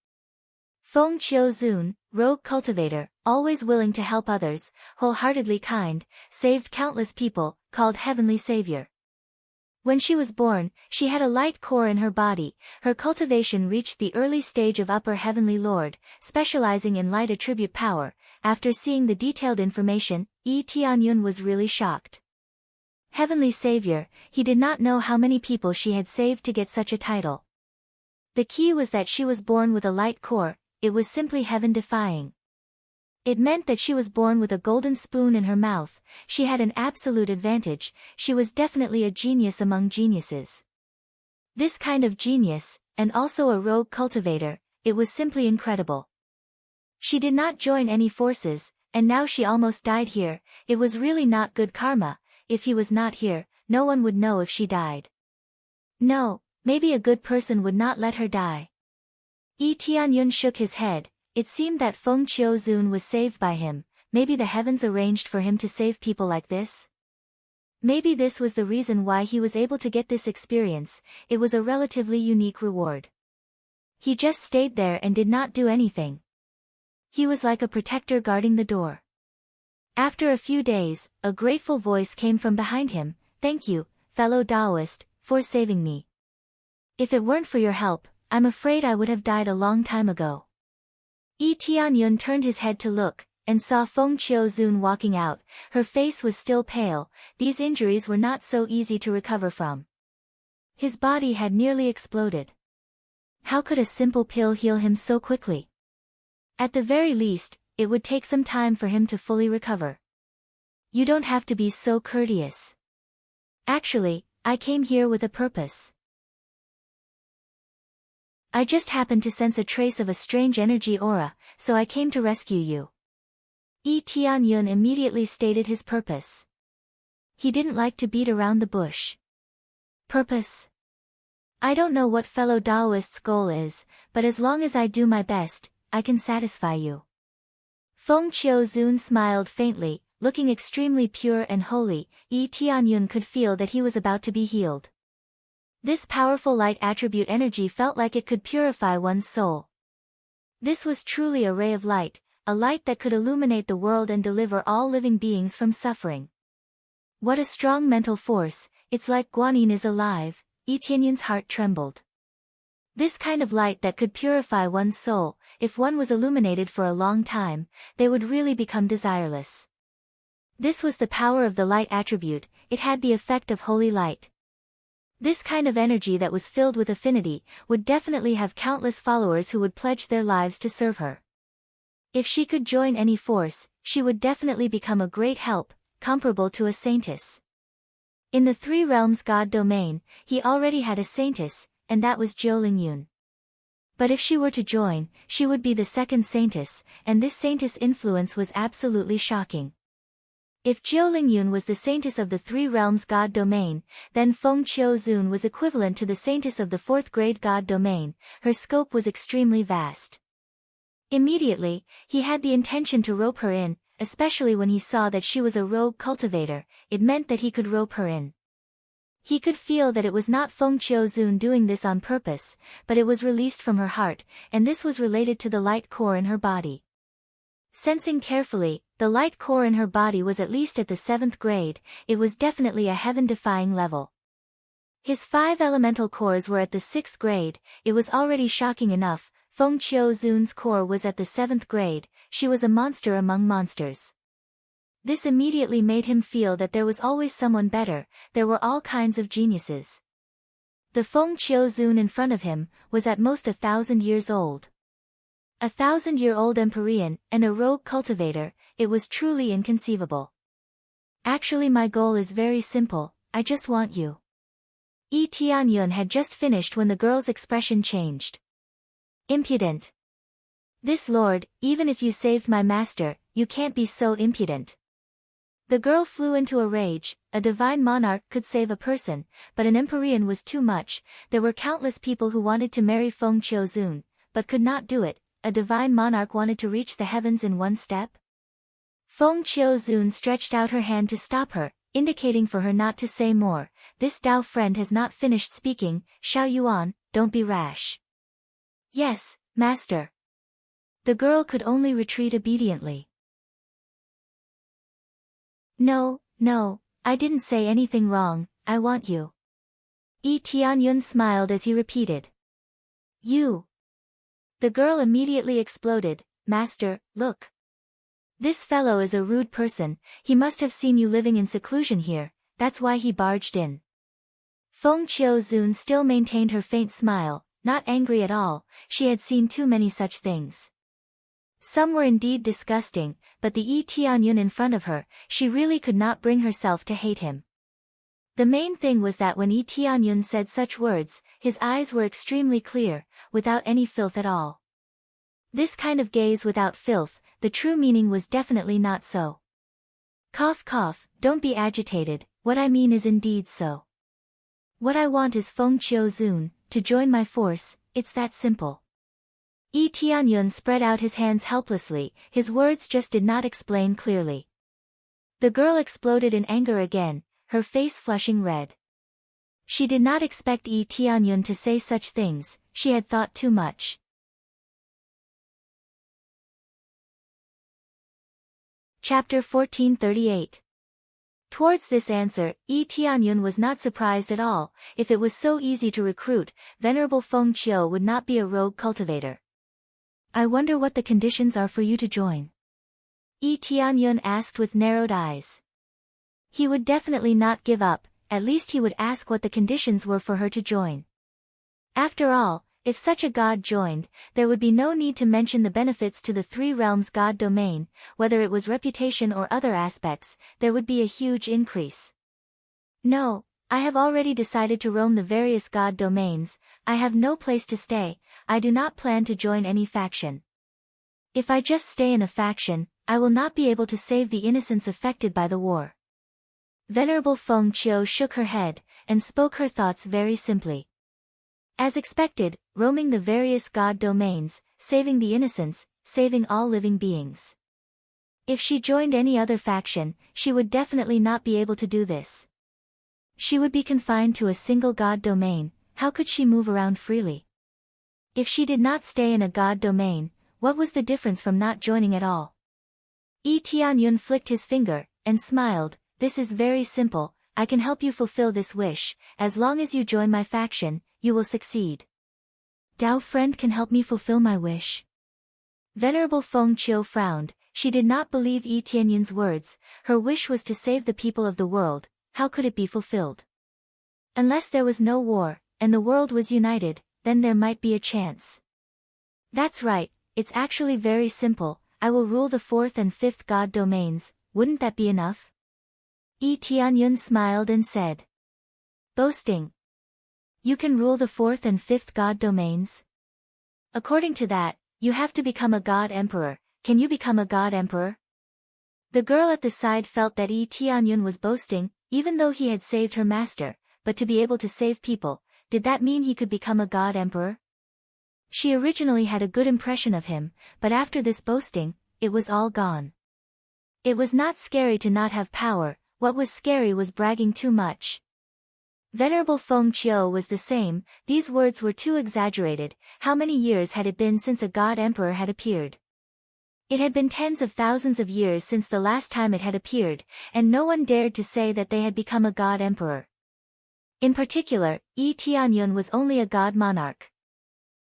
Feng Qiuzun, rogue cultivator, always willing to help others, wholeheartedly kind, saved countless people, called Heavenly Savior. When she was born, she had a light core in her body. Her cultivation reached the early stage of Upper Heavenly Lord, specializing in light attribute power. After seeing the detailed information, Yi Tianyun was really shocked. Heavenly Savior, he did not know how many people she had saved to get such a title. The key was that she was born with a light core. It was simply heaven-defying. It meant that she was born with a golden spoon in her mouth. She had an absolute advantage. She was definitely a genius among geniuses. This kind of genius, and also a rogue cultivator, it was simply incredible. She did not join any forces, and now she almost died here. It was really not good karma. If he was not here, no one would know if she died. No, maybe a good person would not let her die. Yi Tianyun shook his head. It seemed that Feng Qiuzun was saved by him. Maybe the heavens arranged for him to save people like this? Maybe this was the reason why he was able to get this experience. It was a relatively unique reward. He just stayed there and did not do anything. He was like a protector guarding the door. After a few days, a grateful voice came from behind him. Thank you, fellow Taoist, for saving me. If it weren't for your help, I'm afraid I would have died a long time ago. Yi Tianyun turned his head to look, and saw Feng Qiuzun walking out. Her face was still pale. These injuries were not so easy to recover from. His body had nearly exploded. How could a simple pill heal him so quickly? At the very least, it would take some time for him to fully recover. You don't have to be so courteous. Actually, I came here with a purpose. I just happened to sense a trace of a strange energy aura, so I came to rescue you. Yi Tianyun immediately stated his purpose. He didn't like to beat around the bush. Purpose? I don't know what fellow Taoist's goal is, but as long as I do my best, I can satisfy you. Feng Qiuzun smiled faintly, looking extremely pure and holy. Yi Tianyun could feel that he was about to be healed. This powerful light attribute energy felt like it could purify one's soul. This was truly a ray of light, a light that could illuminate the world and deliver all living beings from suffering. What a strong mental force, it's like Guanyin is alive. Yi Tianyun's heart trembled. This kind of light that could purify one's soul, if one was illuminated for a long time, they would really become desireless. This was the power of the light attribute, it had the effect of holy light. This kind of energy that was filled with affinity, would definitely have countless followers who would pledge their lives to serve her. If she could join any force, she would definitely become a great help, comparable to a saintess. In the three realms God domain, he already had a saintess, and that was Jiu Lingyun. But if she were to join, she would be the second saintess, and this saintess' influence was absolutely shocking. If Jiu Lingyun was the saintess of the three realms God domain, then Feng Qiuzun was equivalent to the saintess of the fourth grade God domain, her scope was extremely vast. Immediately, he had the intention to rope her in, especially when he saw that she was a rogue cultivator, it meant that he could rope her in. He could feel that it was not Feng Qiuzun doing this on purpose, but it was released from her heart, and this was related to the light core in her body. Sensing carefully, the light core in her body was at least at the 7th grade, it was definitely a heaven-defying level. His 5 elemental cores were at the 6th grade, it was already shocking enough. Feng Qiuzun's core was at the 7th grade, she was a monster among monsters. This immediately made him feel that there was always someone better, there were all kinds of geniuses. The Feng Qiuzun in front of him, was at most 1,000 years old. 1,000-year-old Empyrean, and a rogue cultivator, it was truly inconceivable. Actually my goal is very simple, I just want you. Yi Tianyun had just finished when the girl's expression changed. Impudent. This lord, even if you saved my master, you can't be so impudent. The girl flew into a rage, a divine monarch could save a person, but an Empyrean was too much, there were countless people who wanted to marry Feng Qiuzun, but could not do it. A divine monarch wanted to reach the heavens in one step? Feng Qiuzun stretched out her hand to stop her, indicating for her not to say more. This Dao friend has not finished speaking, Xiao Yuan, don't be rash. Yes, master. The girl could only retreat obediently. No, I didn't say anything wrong, I want you. Yi Tianyun smiled as he repeated. You. The girl immediately exploded, Master, look. This fellow is a rude person, he must have seen you living in seclusion here, that's why he barged in. Feng Qiuzun still maintained her faint smile, not angry at all, she had seen too many such things. Some were indeed disgusting, but the Yi Tianyun in front of her, she really could not bring herself to hate him. The main thing was that when Yi Tianyun said such words, his eyes were extremely clear, without any filth at all. This kind of gaze without filth, the true meaning was definitely not so. Cough cough, don't be agitated, what I mean is indeed so. What I want is Feng Qiuzun, to join my force, it's that simple. Yi Tianyun spread out his hands helplessly, his words just did not explain clearly. The girl exploded in anger again, her face flushing red. She did not expect Yi Tianyun to say such things, she had thought too much. Chapter 1438. Towards this answer, Yi Tianyun was not surprised at all, if it was so easy to recruit, Venerable Feng Qiu would not be a rogue cultivator. I wonder what the conditions are for you to join? Yi Tianyun asked with narrowed eyes. He would definitely not give up, at least he would ask what the conditions were for her to join. After all, if such a god joined, there would be no need to mention the benefits to the three realms god domain, whether it was reputation or other aspects, there would be a huge increase. No, I have already decided to roam the various god domains, I have no place to stay, I do not plan to join any faction. If I just stay in a faction, I will not be able to save the innocents affected by the war. Venerable Feng Qiu shook her head, and spoke her thoughts very simply. As expected, roaming the various god domains, saving the innocents, saving all living beings. If she joined any other faction, she would definitely not be able to do this. She would be confined to a single god domain, how could she move around freely? If she did not stay in a god domain, what was the difference from not joining at all? Yi Tianyun flicked his finger, and smiled, this is very simple, I can help you fulfill this wish, as long as you join my faction, you will succeed. Dao friend can help me fulfill my wish. Venerable Feng Qiu frowned. She did not believe Yi Tianyun's words. Her wish was to save the people of the world. How could it be fulfilled? Unless there was no war, and the world was united, then there might be a chance. That's right, it's actually very simple. I will rule the 4th and 5th god domains. Wouldn't that be enough? Yi Tianyun smiled and said. Boasting. You can rule the 4th and 5th god domains? According to that, you have to become a god emperor. Can you become a god emperor? The girl at the side felt that Yi Tianyun was boasting, even though he had saved her master, but to be able to save people, did that mean he could become a god emperor? She originally had a good impression of him, but after this boasting, it was all gone. It was not scary to not have power, what was scary was bragging too much. Venerable Feng Qiu was the same. These words were too exaggerated. How many years had it been since a god emperor had appeared? It had been tens of thousands of years since the last time it had appeared, and no one dared to say that they had become a god emperor. In particular, Yi Tianyun was only a god monarch.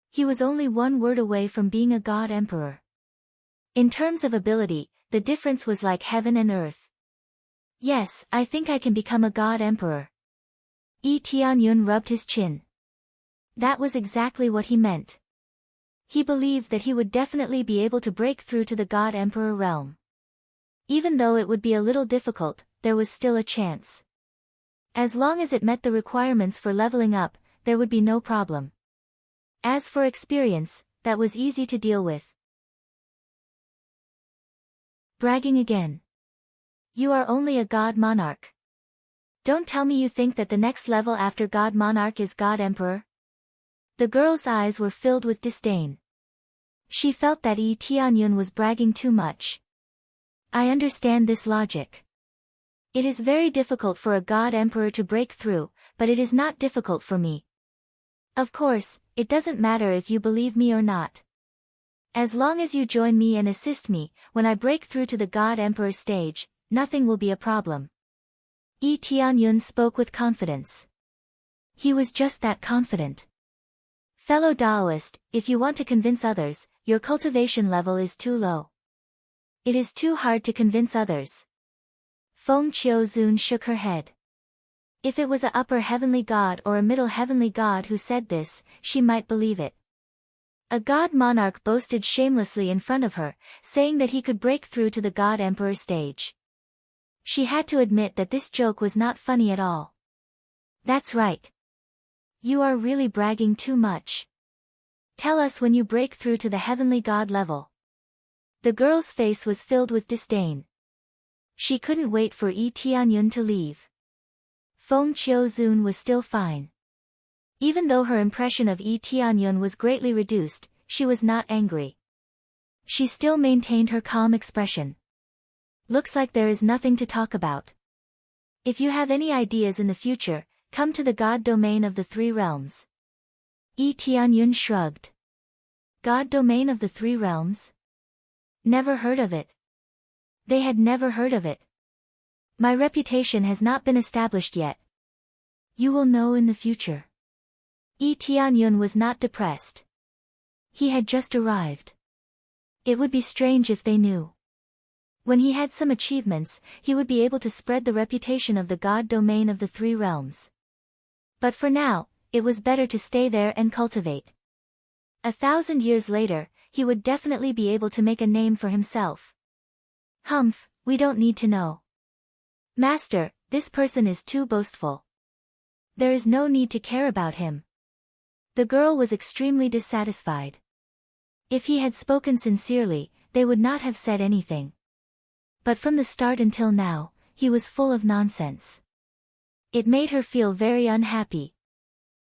He was only one word away from being a god emperor. In terms of ability, the difference was like heaven and earth. Yes, I think I can become a god emperor. Yi Tianyun rubbed his chin. That was exactly what he meant. He believed that he would definitely be able to break through to the god emperor realm. Even though it would be a little difficult, there was still a chance. As long as it met the requirements for leveling up, there would be no problem. As for experience, that was easy to deal with. Bragging again. You are only a god monarch. Don't tell me you think that the next level after god monarch is god emperor? The girl's eyes were filled with disdain. She felt that Yi Tianyun was bragging too much. I understand this logic. It is very difficult for a god emperor to break through, but it is not difficult for me. Of course, it doesn't matter if you believe me or not. As long as you join me and assist me, when I break through to the god emperor stage, nothing will be a problem. Yi Tianyun spoke with confidence. He was just that confident. Fellow Taoist, if you want to convince others, your cultivation level is too low. It is too hard to convince others. Feng Qiuzun shook her head. If it was a upper heavenly god or a middle heavenly god who said this, she might believe it. A god monarch boasted shamelessly in front of her, saying that he could break through to the god emperor stage. She had to admit that this joke was not funny at all. That's right. You are really bragging too much. Tell us when you break through to the heavenly god level. The girl's face was filled with disdain. She couldn't wait for Yi Tianyun to leave. Feng Qiuzun was still fine. Even though her impression of Yi Tianyun was greatly reduced, she was not angry. She still maintained her calm expression. Looks like there is nothing to talk about. If you have any ideas in the future, come to the god domain of the 3 realms. Yi Tianyun shrugged. God domain of the 3 realms? Never heard of it. They had never heard of it. My reputation has not been established yet. You will know in the future. Yi Tianyun was not depressed. He had just arrived. It would be strange if they knew. When he had some achievements, he would be able to spread the reputation of the god domain of the 3 realms. But for now, it was better to stay there and cultivate. 1,000 years later, he would definitely be able to make a name for himself. Humph, we don't need to know. Master, this person is too boastful. There is no need to care about him. The girl was extremely dissatisfied. If he had spoken sincerely, they would not have said anything. But from the start until now, he was full of nonsense. It made her feel very unhappy.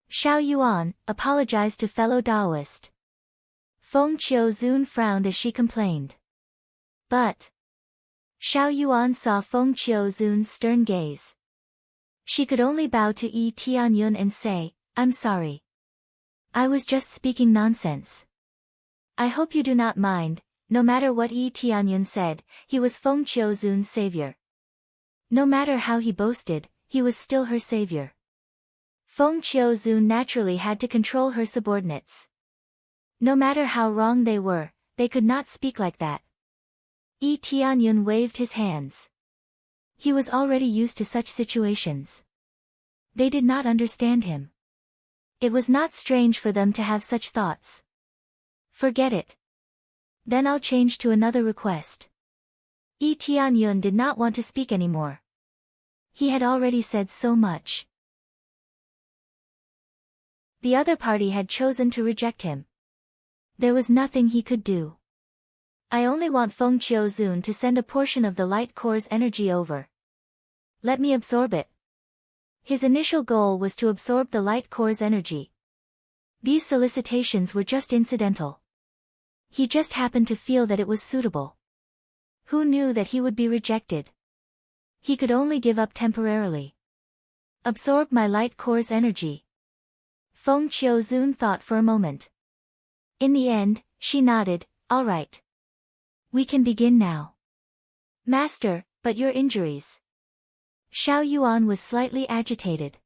Xiao Yuan apologized to fellow Taoist. Feng Qiuzun frowned as she complained. But Xiao Yuan saw Feng Qiuzun's stern gaze. She could only bow to Yi Tianyun and say, I'm sorry. I was just speaking nonsense. I hope you do not mind. No matter what Yi Tianyun said, he was Feng Qiuzun's savior. No matter how he boasted, he was still her savior. Feng Qiuzun naturally had to control her subordinates. No matter how wrong they were, they could not speak like that. Yi Tianyun waved his hands. He was already used to such situations. They did not understand him. It was not strange for them to have such thoughts. Forget it. Then I'll change to another request. Yi Tianyun did not want to speak anymore. He had already said so much. The other party had chosen to reject him. There was nothing he could do. I only want Feng Qiuzun to send a portion of the light core's energy over. Let me absorb it. His initial goal was to absorb the light core's energy. These solicitations were just incidental. He just happened to feel that it was suitable. Who knew that he would be rejected? He could only give up temporarily. Absorb my light core's energy. Feng Qiuzun thought for a moment. In the end, she nodded, all right. We can begin now. Master, but your injuries. Xiao Yuan was slightly agitated.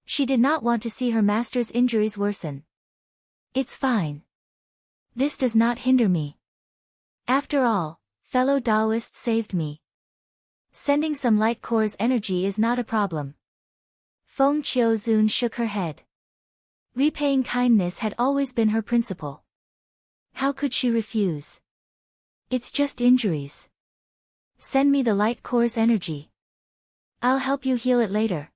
She did not want to see her master's injuries worsen. It's fine. This does not hinder me. After all, fellow Taoists saved me. Sending some light core's energy is not a problem. Feng Qiuzun shook her head. Repaying kindness had always been her principle. How could she refuse? It's just injuries. Send me the light core's energy. I'll help you heal it later.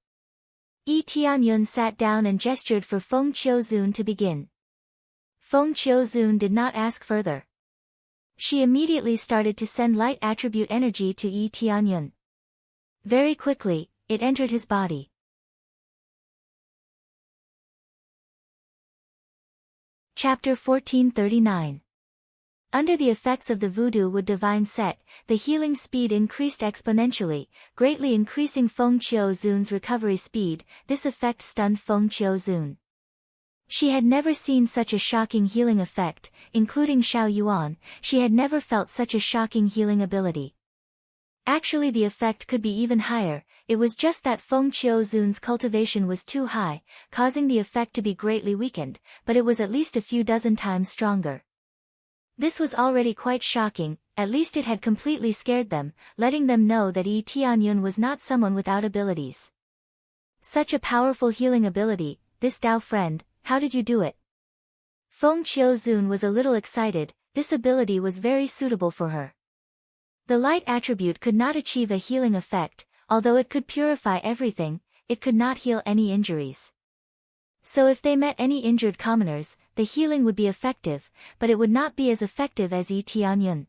Yi Tianyun sat down and gestured for Feng Qiuzun to begin. Feng Qiuzun did not ask further. She immediately started to send light attribute energy to Yi Tianyun. Very quickly, it entered his body. Chapter 1439. Under the effects of the voodoo wood divine set, the healing speed increased exponentially, greatly increasing Feng Qiuzun's recovery speed. This effect stunned Feng Qiuzun. She had never seen such a shocking healing effect, including Xiao Yuan. She had never felt such a shocking healing ability. Actually, the effect could be even higher. It was just that Feng Qiuzun's cultivation was too high, causing the effect to be greatly weakened, but it was at least a few dozen times stronger. This was already quite shocking. At least it had completely scared them, letting them know that Yi Tianyun was not someone without abilities. Such a powerful healing ability, this Dao friend, how did you do it? Feng Qiuzun was a little excited. This ability was very suitable for her. The light attribute could not achieve a healing effect, although it could purify everything, it could not heal any injuries. So if they met any injured commoners, the healing would be effective, but it would not be as effective as Yi Tianyun.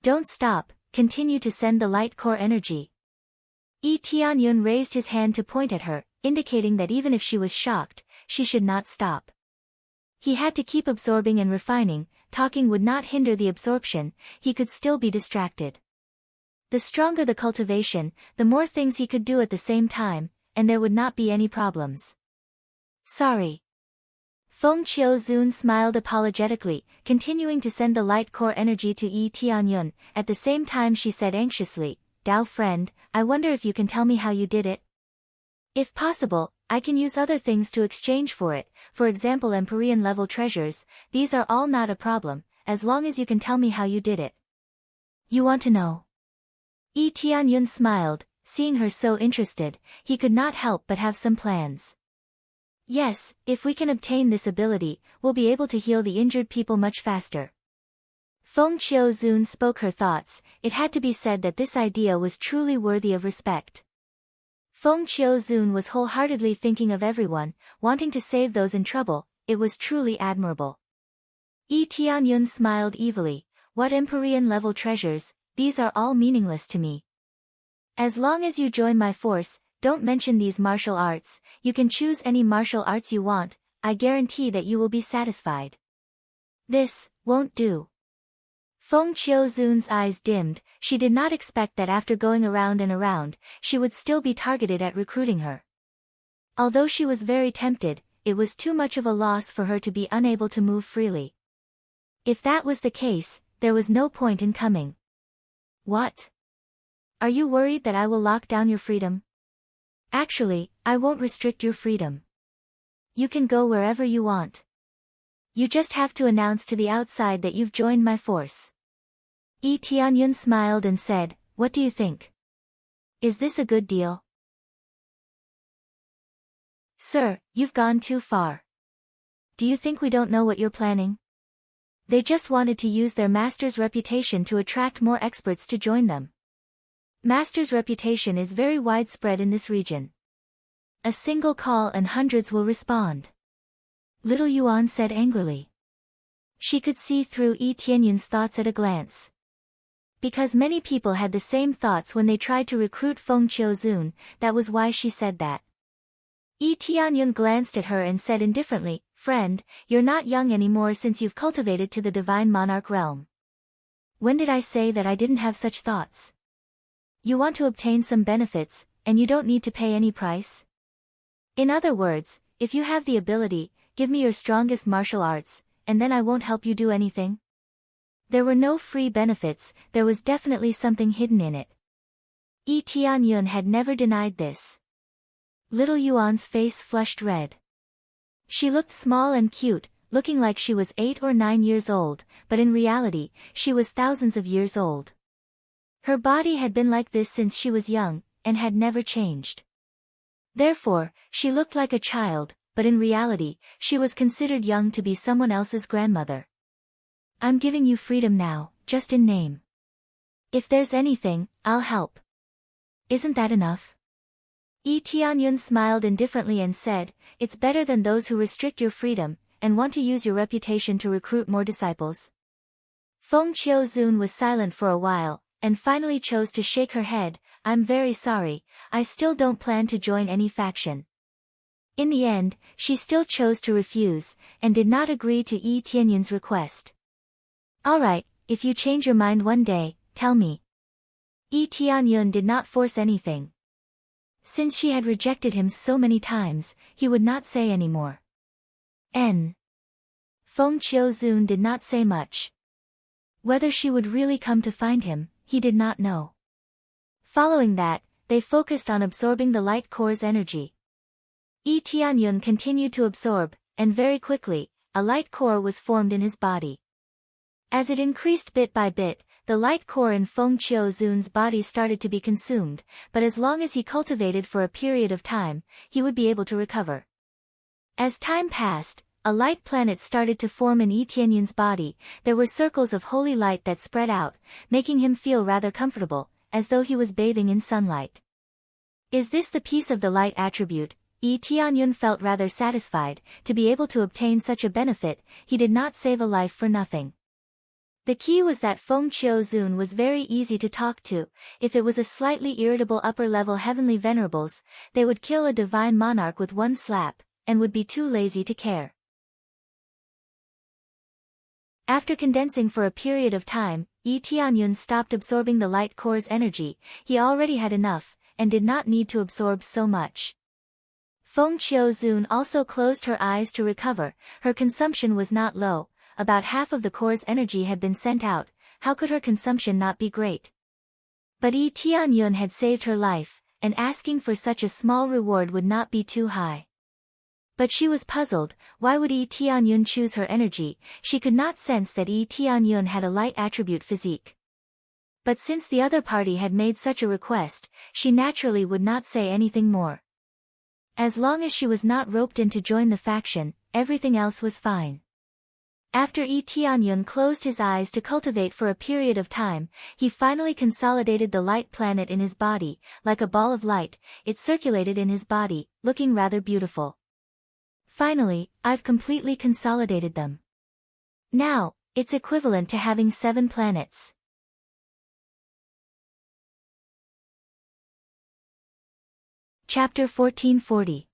Don't stop, continue to send the light core energy. Yi Tianyun raised his hand to point at her, indicating that even if she was shocked, she should not stop. He had to keep absorbing and refining. Talking would not hinder the absorption, he could still be distracted. The stronger the cultivation, the more things he could do at the same time, and there would not be any problems. Sorry. Feng Qiuzun smiled apologetically, continuing to send the light core energy to Yi Tianyun. At the same time she said anxiously, Dao friend, I wonder if you can tell me how you did it? If possible, I can use other things to exchange for it, for example Empyrean level treasures. These are all not a problem, as long as you can tell me how you did it. You want to know? Yi Tianyun smiled, seeing her so interested, he could not help but have some plans. Yes, if we can obtain this ability, we'll be able to heal the injured people much faster. Feng Qiuzun spoke her thoughts. It had to be said that this idea was truly worthy of respect. Feng Qiuzun was wholeheartedly thinking of everyone, wanting to save those in trouble. It was truly admirable. Yi Tianyun smiled evilly. What Empyrean level treasures, these are all meaningless to me. As long as you join my force, don't mention these martial arts, you can choose any martial arts you want, I guarantee that you will be satisfied. This won't do. Feng Qiuzun's eyes dimmed. She did not expect that after going around and around, she would still be targeted at recruiting her. Although she was very tempted, it was too much of a loss for her to be unable to move freely. If that was the case, there was no point in coming. What? Are you worried that I will lock down your freedom? Actually, I won't restrict your freedom. You can go wherever you want. You just have to announce to the outside that you've joined my force. Yi Tianyun smiled and said, what do you think? Is this a good deal? Sir, you've gone too far. Do you think we don't know what you're planning? They just wanted to use their master's reputation to attract more experts to join them. Master's reputation is very widespread in this region. A single call and hundreds will respond. Little Yuan said angrily. She could see through Yi Tianyun's thoughts at a glance. Because many people had the same thoughts when they tried to recruit Feng Qiuzun, that was why she said that. Yi Tianyun glanced at her and said indifferently, friend, you're not young anymore since you've cultivated to the divine monarch realm. When did I say that I didn't have such thoughts? You want to obtain some benefits, and you don't need to pay any price? In other words, if you have the ability, give me your strongest martial arts, and then I won't help you do anything? There were no free benefits, there was definitely something hidden in it. Yi Tianyun had never denied this. Little Yuan's face flushed red. She looked small and cute, looking like she was 8 or 9 years old, but in reality, she was thousands of years old. Her body had been like this since she was young, and had never changed. Therefore, she looked like a child, but in reality, she was considered young to be someone else's grandmother. I'm giving you freedom now, just in name. If there's anything, I'll help. Isn't that enough? Yi Tianyun smiled indifferently and said, it's better than those who restrict your freedom, and want to use your reputation to recruit more disciples. Feng Qiuzun was silent for a while, and finally chose to shake her head, I'm very sorry, I still don't plan to join any faction. In the end, she still chose to refuse, and did not agree to Yi Tianyun's request. Alright, if you change your mind one day, tell me. Yi Tianyun did not force anything. Since she had rejected him so many times, he would not say any more. Feng Qiuzun did not say much. Whether she would really come to find him, he did not know. Following that, they focused on absorbing the light core's energy. Yi Tianyun continued to absorb, and very quickly, a light core was formed in his body. As it increased bit by bit, the light core in Feng Qiuzun's body started to be consumed, but as long as he cultivated for a period of time, he would be able to recover. As time passed, a light planet started to form in Yi Tianyun's body. There were circles of holy light that spread out, making him feel rather comfortable, as though he was bathing in sunlight. Is this the piece of the light attribute? Yi Tianyun felt rather satisfied. To be able to obtain such a benefit, he did not save a life for nothing. The key was that Feng Qiuzun was very easy to talk to. If it was a slightly irritable upper-level heavenly venerables, they would kill a divine monarch with one slap, and would be too lazy to care. After condensing for a period of time, Yi Tianyun stopped absorbing the light core's energy. He already had enough, and did not need to absorb so much. Feng Qiuzun also closed her eyes to recover. Her consumption was not low. About half of the core's energy had been sent out. How could her consumption not be great? But Yi Tianyun had saved her life, and asking for such a small reward would not be too high. But she was puzzled. Why would Yi Tianyun choose her energy? She could not sense that Yi Tianyun had a light attribute physique. But since the other party had made such a request, she naturally would not say anything more. As long as she was not roped in to join the faction, everything else was fine. After Yi Tianyun closed his eyes to cultivate for a period of time, he finally consolidated the light planet in his body. Like a ball of light, it circulated in his body, looking rather beautiful. Finally, I've completely consolidated them. Now, it's equivalent to having 7 planets. Chapter 1440.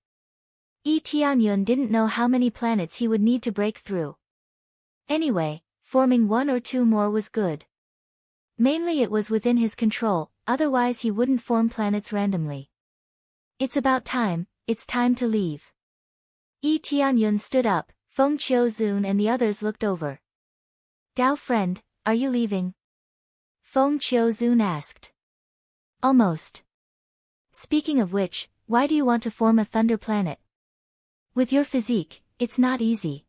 Yi Tianyun didn't know how many planets he would need to break through. Anyway, forming 1 or 2 more was good. Mainly it was within his control, otherwise he wouldn't form planets randomly. It's about time, it's time to leave. Yi Tianyun stood up, Feng Qiuzun and the others looked over. Dao friend, are you leaving? Feng Qiuzun asked. Almost. Speaking of which, why do you want to form a thunder planet? With your physique, it's not easy.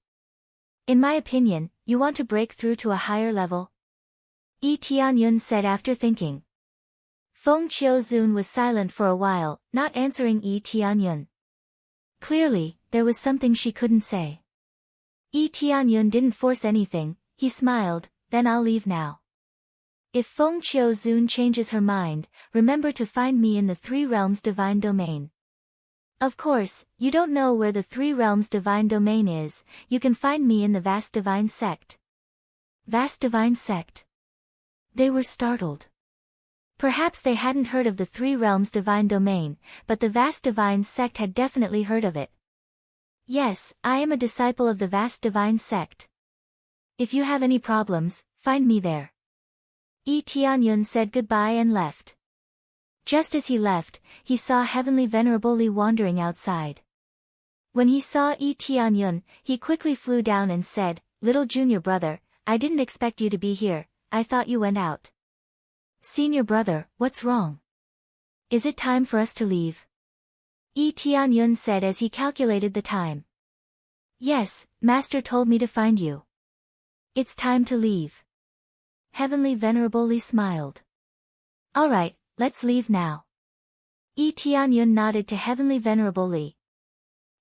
In my opinion, you want to break through to a higher level? Yi Tianyun said after thinking. Feng Qiuzun was silent for a while, not answering Yi Tianyun. Clearly, there was something she couldn't say. Yi Tianyun didn't force anything, he smiled, then I'll leave now. If Feng Qiuzun changes her mind, remember to find me in the Three Realms Divine Domain. Of course, you don't know where the Three Realms Divine Domain is, you can find me in the Vast Divine Sect. Vast Divine Sect? They were startled. Perhaps they hadn't heard of the Three Realms Divine Domain, but the Vast Divine Sect had definitely heard of it. Yes, I am a disciple of the Vast Divine Sect. If you have any problems, find me there. Yi Tianyun said goodbye and left. Just as he left, he saw Heavenly Venerable Li wandering outside. When he saw Yi Tianyun, he quickly flew down and said, "Little junior brother, I didn't expect you to be here, I thought you went out." "Senior brother, what's wrong? Is it time for us to leave?" Yi Tianyun said as he calculated the time. "Yes, Master told me to find you. It's time to leave." Heavenly Venerable Li smiled. "Alright, let's leave now." Yi Tianyun nodded to Heavenly Venerable Li.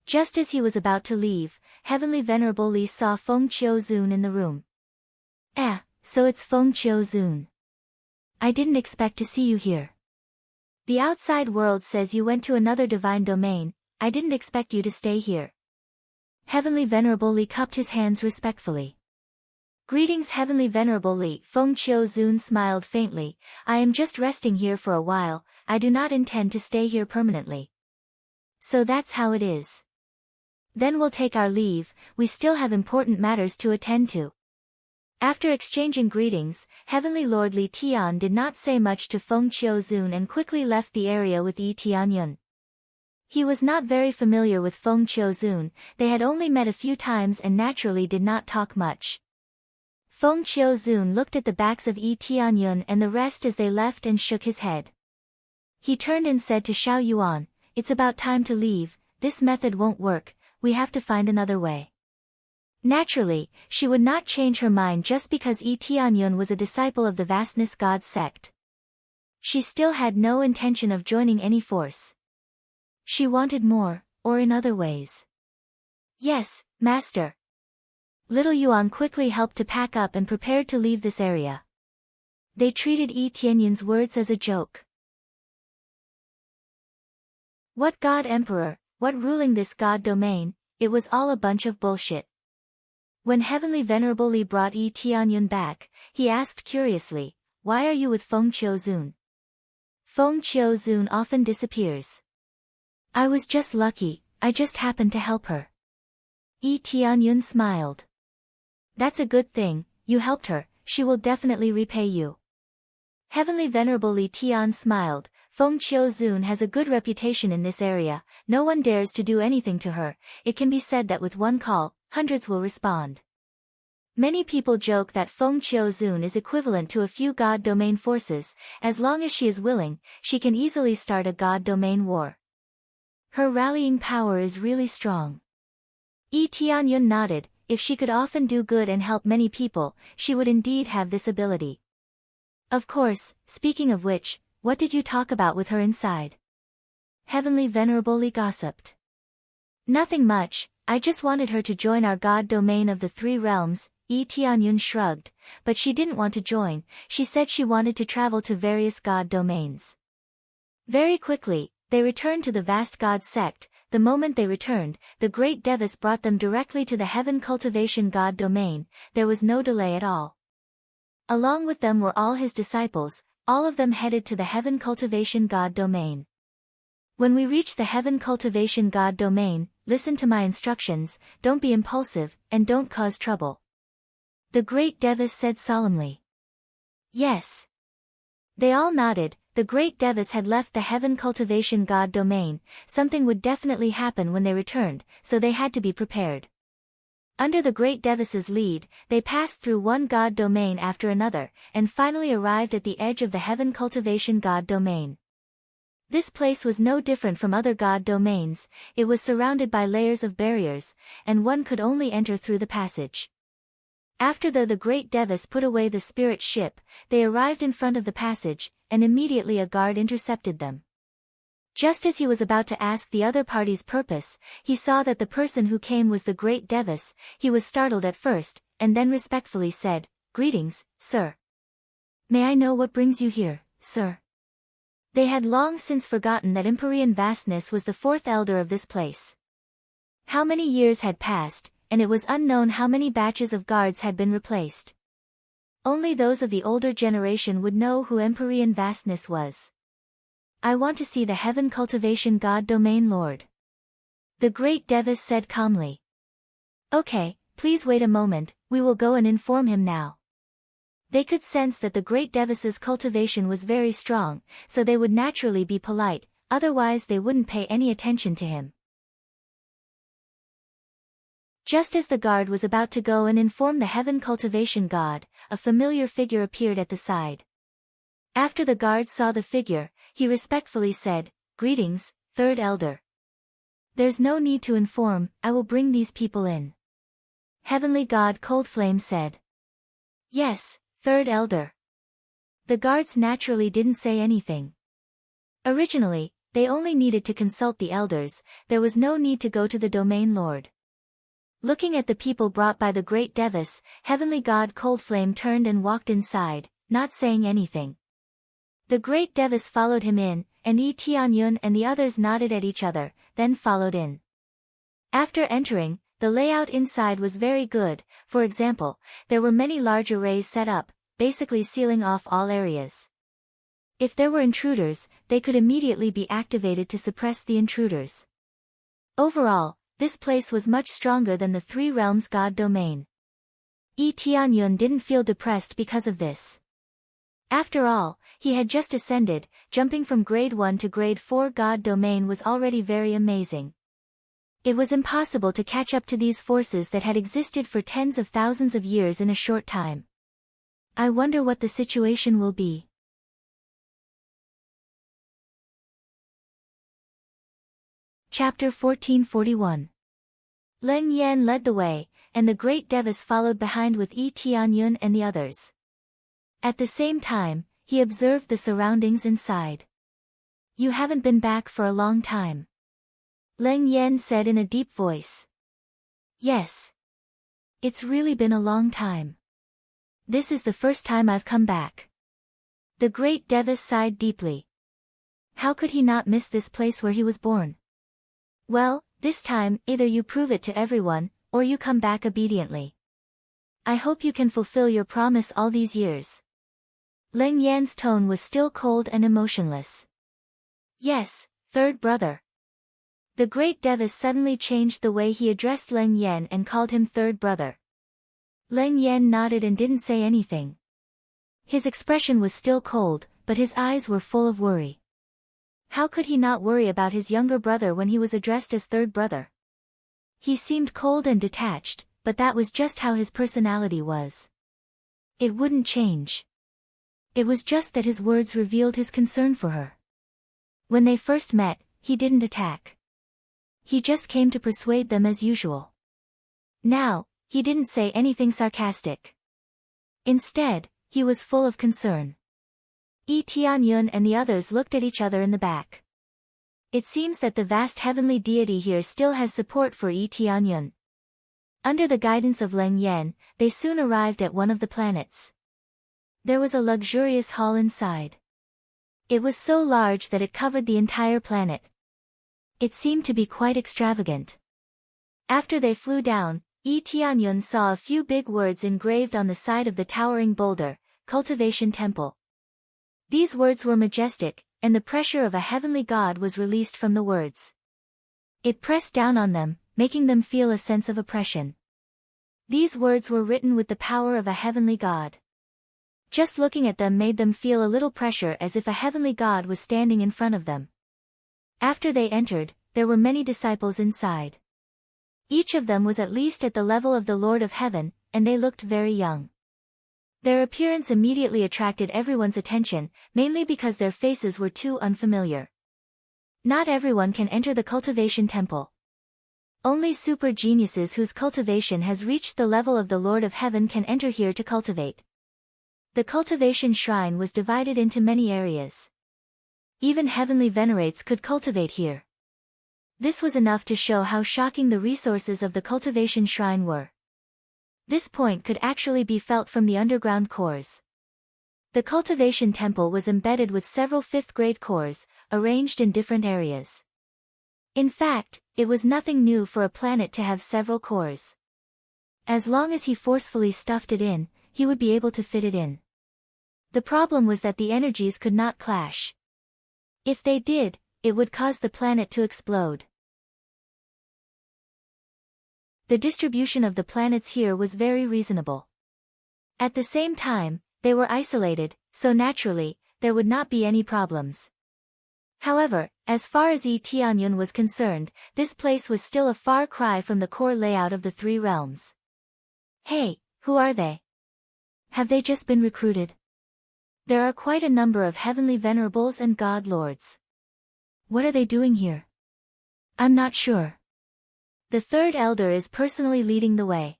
Just as he was about to leave, Heavenly Venerable Li saw Feng Qiuzun in the room. So it's Feng Qiuzun. I didn't expect to see you here. The outside world says you went to another divine domain, I didn't expect you to stay here. Heavenly Venerable Li cupped his hands respectfully. "Greetings Heavenly Venerable Li." Feng Qiuzun smiled faintly. "I am just resting here for a while, I do not intend to stay here permanently." "So that's how it is. Then we'll take our leave, we still have important matters to attend to." After exchanging greetings, Heavenly Lord Li Tian did not say much to Feng Qiuzun and quickly left the area with Yi Tianyun. He was not very familiar with Feng Qiuzun, they had only met a few times and naturally did not talk much. Feng Qiuzun looked at the backs of Yi Tianyun and the rest as they left and shook his head. He turned and said to Xiao Yuan, "It's about time to leave, this method won't work, we have to find another way." Naturally, she would not change her mind just because Yi Tianyun was a disciple of the Vastness God sect. She still had no intention of joining any force. She wanted more, or in other ways. "Yes, Master." Little Yuan quickly helped to pack up and prepared to leave this area. They treated Yi Tianyun's words as a joke. What God Emperor, what ruling this God domain, it was all a bunch of bullshit. When Heavenly Venerable Li brought Yi Tianyun back, he asked curiously, "Why are you with Feng Qiuzun? Feng Qiuzun often disappears." "I was just lucky, I just happened to help her." Yi Tianyun smiled. "That's a good thing, you helped her, she will definitely repay you." Heavenly Venerable Li Tian smiled. Feng Qiuzun has a good reputation in this area, no one dares to do anything to her, it can be said that with one call, hundreds will respond. Many people joke that Feng Qiuzun is equivalent to a few God domain forces, as long as she is willing, she can easily start a God domain war. Her rallying power is really strong. Yi Tianyun nodded, if she could often do good and help many people, she would indeed have this ability. Of course, speaking of which, what did you talk about with her inside? Heavenly Venerable Li gossiped. Nothing much, I just wanted her to join our God domain of the Three Realms. Yi Tianyun shrugged, but she didn't want to join, she said she wanted to travel to various God domains. Very quickly, they returned to the vast God sect. The moment they returned, the great Devas brought them directly to the Heaven Cultivation God domain, there was no delay at all. Along with them were all his disciples, all of them headed to the Heaven Cultivation God domain. When we reach the Heaven Cultivation God domain, listen to my instructions, don't be impulsive, and don't cause trouble. The great Devas said solemnly. Yes. They all nodded. The great Devas had left the Heaven Cultivation God domain, something would definitely happen when they returned, so they had to be prepared. Under the great Devas' lead, they passed through one God domain after another, and finally arrived at the edge of the Heaven Cultivation God domain. This place was no different from other God domains, it was surrounded by layers of barriers, and one could only enter through the passage. After the great Devis put away the spirit ship, they arrived in front of the passage, and immediately a guard intercepted them. Just as he was about to ask the other party's purpose, he saw that the person who came was the great Devis. He was startled at first, and then respectfully said, "Greetings, sir. May I know what brings you here, sir?" They had long since forgotten that Empyrean Vastness was the fourth elder of this place. How many years had passed, and it was unknown how many batches of guards had been replaced. Only those of the older generation would know who Empyrean Vastness was. "I want to see the Heaven Cultivation God Domain Lord," the great Devis said calmly. "Okay, please wait a moment, we will go and inform him now." They could sense that the great Devis's cultivation was very strong, so they would naturally be polite, otherwise they wouldn't pay any attention to him. Just as the guard was about to go and inform the Heaven Cultivation God, a familiar figure appeared at the side. After the guard saw the figure, he respectfully said, "Greetings, Third Elder. There's no need to inform, I will bring these people in." Heavenly God Coldflame said. "Yes, Third Elder." The guards naturally didn't say anything. Originally, they only needed to consult the elders, there was no need to go to the Domain Lord. Looking at the people brought by the great Devis, Heavenly God Coldflame turned and walked inside, not saying anything. The great Devis followed him in, and Yi Tianyun and the others nodded at each other, then followed in. After entering, the layout inside was very good. For example, there were many large arrays set up, basically sealing off all areas. If there were intruders, they could immediately be activated to suppress the intruders. Overall, this place was much stronger than the Three Realms God Domain. Yi Tianyun didn't feel depressed because of this. After all, he had just ascended, jumping from grade 1 to grade 4 God Domain was already very amazing. It was impossible to catch up to these forces that had existed for tens of thousands of years in a short time. I wonder what the situation will be. Chapter 1441. Leng Yan led the way, and the great Devis followed behind with Yi Tianyun and the others. At the same time, he observed the surroundings inside. "You haven't been back for a long time," Leng Yan said in a deep voice. "Yes. It's really been a long time. This is the first time I've come back." The great Devis sighed deeply. How could he not miss this place where he was born? "Well, this time, either you prove it to everyone, or you come back obediently. I hope you can fulfill your promise all these years." Leng Yan's tone was still cold and emotionless. "Yes, third brother." The great Devis suddenly changed the way he addressed Leng Yan and called him third brother. Leng Yan nodded and didn't say anything. His expression was still cold, but his eyes were full of worry. How could he not worry about his younger brother when he was addressed as third brother? He seemed cold and detached, but that was just how his personality was. It wouldn't change. It was just that his words revealed his concern for her. When they first met, he didn't attack. He just came to persuade them as usual. Now, he didn't say anything sarcastic. Instead, he was full of concern. Yi Tianyun and the others looked at each other in the back. It seems that the vast heavenly deity here still has support for Yi Tianyun. Under the guidance of Leng Yan, they soon arrived at one of the planets. There was a luxurious hall inside. It was so large that it covered the entire planet. It seemed to be quite extravagant. After they flew down, Yi Tianyun saw a few big words engraved on the side of the towering boulder, Cultivation Temple. These words were majestic, and the pressure of a heavenly god was released from the words. It pressed down on them, making them feel a sense of oppression. These words were written with the power of a heavenly god. Just looking at them made them feel a little pressure as if a heavenly god was standing in front of them. After they entered, there were many disciples inside. Each of them was at least at the level of the Lord of Heaven, and they looked very young. Their appearance immediately attracted everyone's attention, mainly because their faces were too unfamiliar. Not everyone can enter the Cultivation Temple. Only super geniuses whose cultivation has reached the level of the Lord of Heaven can enter here to cultivate. The cultivation shrine was divided into many areas. Even heavenly venerates could cultivate here. This was enough to show how shocking the resources of the cultivation shrine were. This point could actually be felt from the underground cores. The cultivation temple was embedded with several fifth-grade cores, arranged in different areas. In fact, it was nothing new for a planet to have several cores. As long as he forcefully stuffed it in, he would be able to fit it in. The problem was that the energies could not clash. If they did, it would cause the planet to explode. The distribution of the planets here was very reasonable. At the same time, they were isolated, so naturally, there would not be any problems. However, as far as Tianyun was concerned, this place was still a far cry from the core layout of the three realms. Hey, who are they? Have they just been recruited? There are quite a number of heavenly venerables and god lords. What are they doing here? I'm not sure. The third elder is personally leading the way.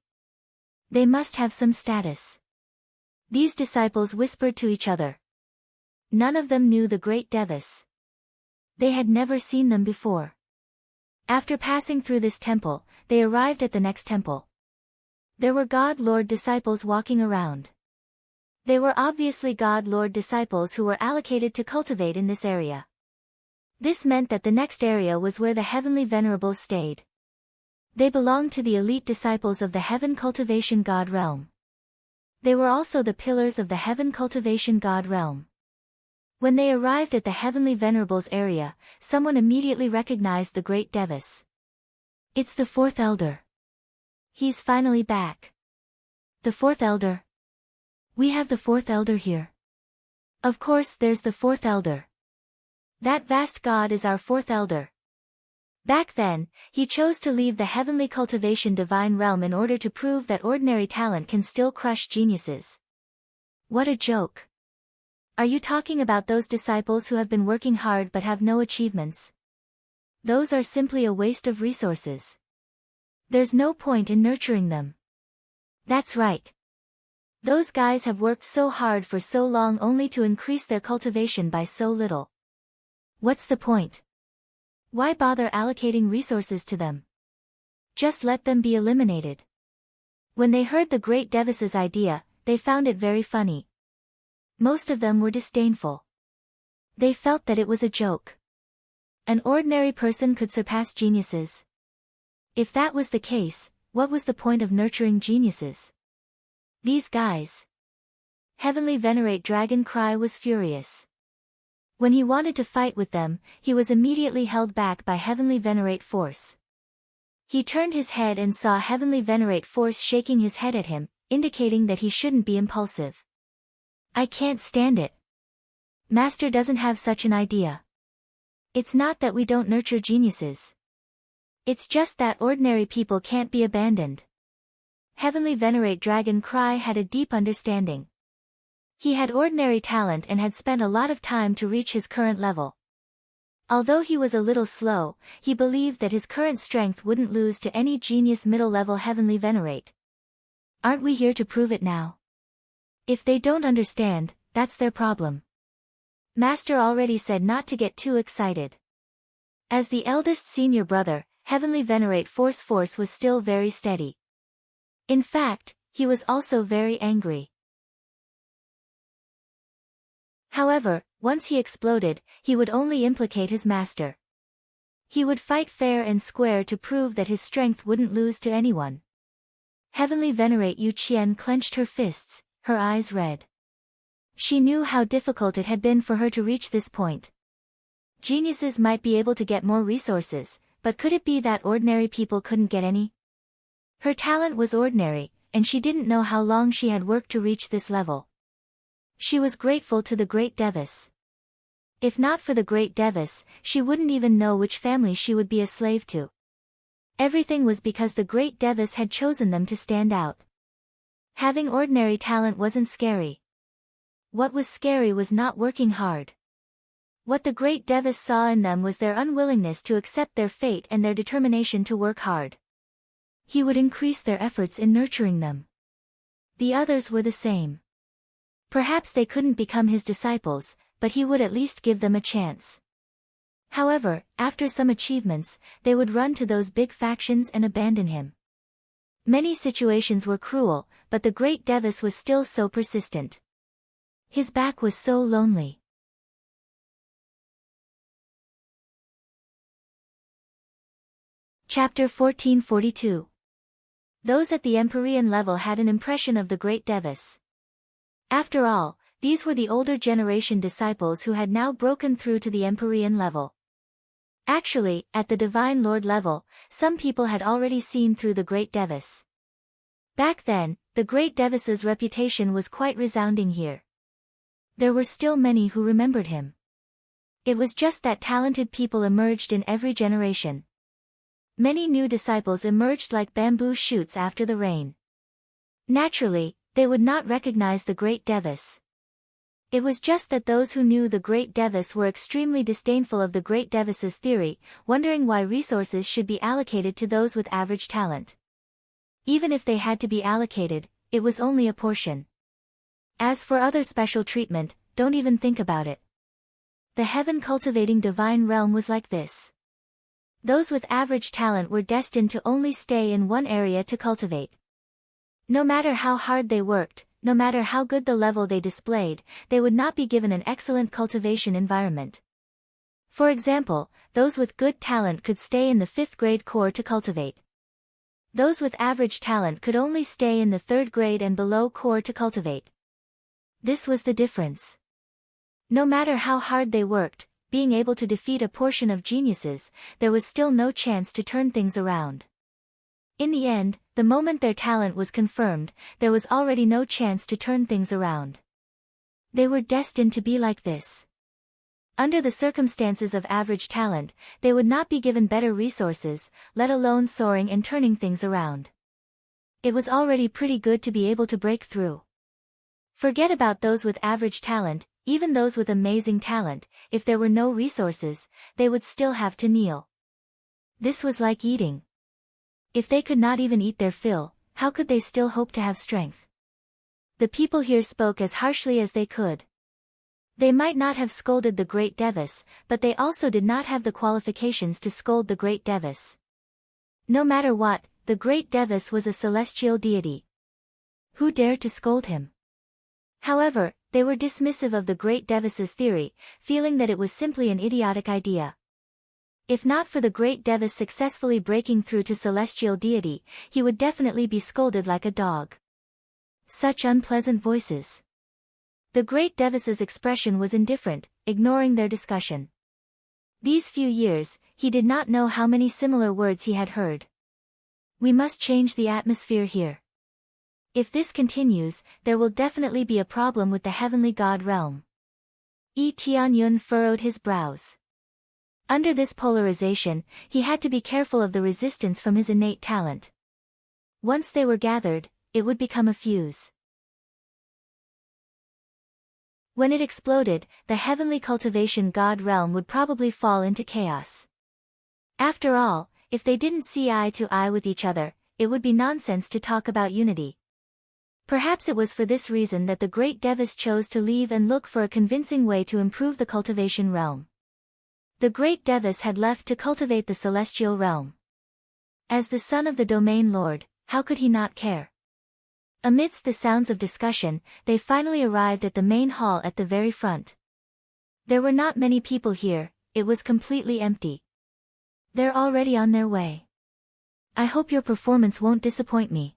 They must have some status. These disciples whispered to each other. None of them knew the great Devis. They had never seen them before. After passing through this temple, they arrived at the next temple. There were God Lord disciples walking around. They were obviously God Lord disciples who were allocated to cultivate in this area. This meant that the next area was where the heavenly venerables stayed. They belonged to the elite disciples of the Heaven Cultivation God Realm. They were also the pillars of the Heaven Cultivation God Realm. When they arrived at the Heavenly Venerables area, someone immediately recognized the great Devis. It's the fourth elder. He's finally back. The fourth elder? We have the fourth elder here. Of course there's the fourth elder. That vast god is our fourth elder. Back then, he chose to leave the Heavenly Cultivation Divine Realm in order to prove that ordinary talent can still crush geniuses. What a joke. Are you talking about those disciples who have been working hard but have no achievements? Those are simply a waste of resources. There's no point in nurturing them. That's right. Those guys have worked so hard for so long only to increase their cultivation by so little. What's the point? Why bother allocating resources to them? Just let them be eliminated. When they heard the great Devis's idea, they found it very funny. Most of them were disdainful. They felt that it was a joke. An ordinary person could surpass geniuses. If that was the case, what was the point of nurturing geniuses? These guys. Heavenly Venerate Dragon Cry was furious. When he wanted to fight with them, he was immediately held back by Heavenly Venerate Force. He turned his head and saw Heavenly Venerate Force shaking his head at him, indicating that he shouldn't be impulsive. I can't stand it. Master doesn't have such an idea. It's not that we don't nurture geniuses. It's just that ordinary people can't be abandoned. Heavenly Venerate Dragon Cry had a deep understanding. He had ordinary talent and had spent a lot of time to reach his current level. Although he was a little slow, he believed that his current strength wouldn't lose to any genius middle-level Heavenly Venerate. Aren't we here to prove it now? If they don't understand, that's their problem. Master already said not to get too excited. As the eldest senior brother, Heavenly Venerate Force was still very steady. In fact, he was also very angry. However, once he exploded, he would only implicate his master. He would fight fair and square to prove that his strength wouldn't lose to anyone. Heavenly Venerate Yu Qian clenched her fists, her eyes red. She knew how difficult it had been for her to reach this point. Geniuses might be able to get more resources, but could it be that ordinary people couldn't get any? Her talent was ordinary, and she didn't know how long she had worked to reach this level. She was grateful to the great Devis. If not for the great Devis, she wouldn't even know which family she would be a slave to. Everything was because the great Devis had chosen them to stand out. Having ordinary talent wasn't scary. What was scary was not working hard. What the great Devas saw in them was their unwillingness to accept their fate and their determination to work hard. He would increase their efforts in nurturing them. The others were the same. Perhaps they couldn't become his disciples, but he would at least give them a chance. However, after some achievements, they would run to those big factions and abandon him. Many situations were cruel, but the great Devas was still so persistent. His back was so lonely. Chapter 1442. Those at the Empyrean level had an impression of the great Devas. After all, these were the older generation disciples who had now broken through to the Empyrean level. Actually, at the Divine Lord level, some people had already seen through the great Devas. Back then, the great Devas's reputation was quite resounding here. There were still many who remembered him. It was just that talented people emerged in every generation. Many new disciples emerged like bamboo shoots after the rain. Naturally, they would not recognize the great Devas. It was just that those who knew the great Devas were extremely disdainful of the great Devas's theory, wondering why resources should be allocated to those with average talent. Even if they had to be allocated, it was only a portion. As for other special treatment, don't even think about it. The heaven-cultivating divine realm was like this. Those with average talent were destined to only stay in one area to cultivate. No matter how hard they worked, no matter how good the level they displayed, they would not be given an excellent cultivation environment. For example, those with good talent could stay in the 5th grade core to cultivate. Those with average talent could only stay in the 3rd grade and below core to cultivate. This was the difference. No matter how hard they worked, being able to defeat a portion of geniuses, there was still no chance to turn things around. In the end, the moment their talent was confirmed, there was already no chance to turn things around. They were destined to be like this. Under the circumstances of average talent, they would not be given better resources, let alone soaring and turning things around. It was already pretty good to be able to break through. Forget about those with average talent, even those with amazing talent, if there were no resources, they would still have to kneel. This was like eating. If they could not even eat their fill, how could they still hope to have strength? The people here spoke as harshly as they could. They might not have scolded the great Devas, but they also did not have the qualifications to scold the great Devas. No matter what, the great Devas was a celestial deity. Who dared to scold him? However, they were dismissive of the great Devas's theory, feeling that it was simply an idiotic idea. If not for the great Devas successfully breaking through to celestial deity, he would definitely be scolded like a dog. Such unpleasant voices. The great Devas's expression was indifferent, ignoring their discussion. These few years, he did not know how many similar words he had heard. We must change the atmosphere here. If this continues, there will definitely be a problem with the heavenly god realm. Yi Tianyun furrowed his brows. Under this polarization, he had to be careful of the resistance from his innate talent. Once they were gathered, it would become a fuse. When it exploded, the heavenly cultivation god realm would probably fall into chaos. After all, if they didn't see eye to eye with each other, it would be nonsense to talk about unity. Perhaps it was for this reason that the great Devas chose to leave and look for a convincing way to improve the cultivation realm. The great Devas had left to cultivate the celestial realm. As the son of the domain lord, how could he not care? Amidst the sounds of discussion, they finally arrived at the main hall at the very front. There were not many people here, it was completely empty. They're already on their way. I hope your performance won't disappoint me.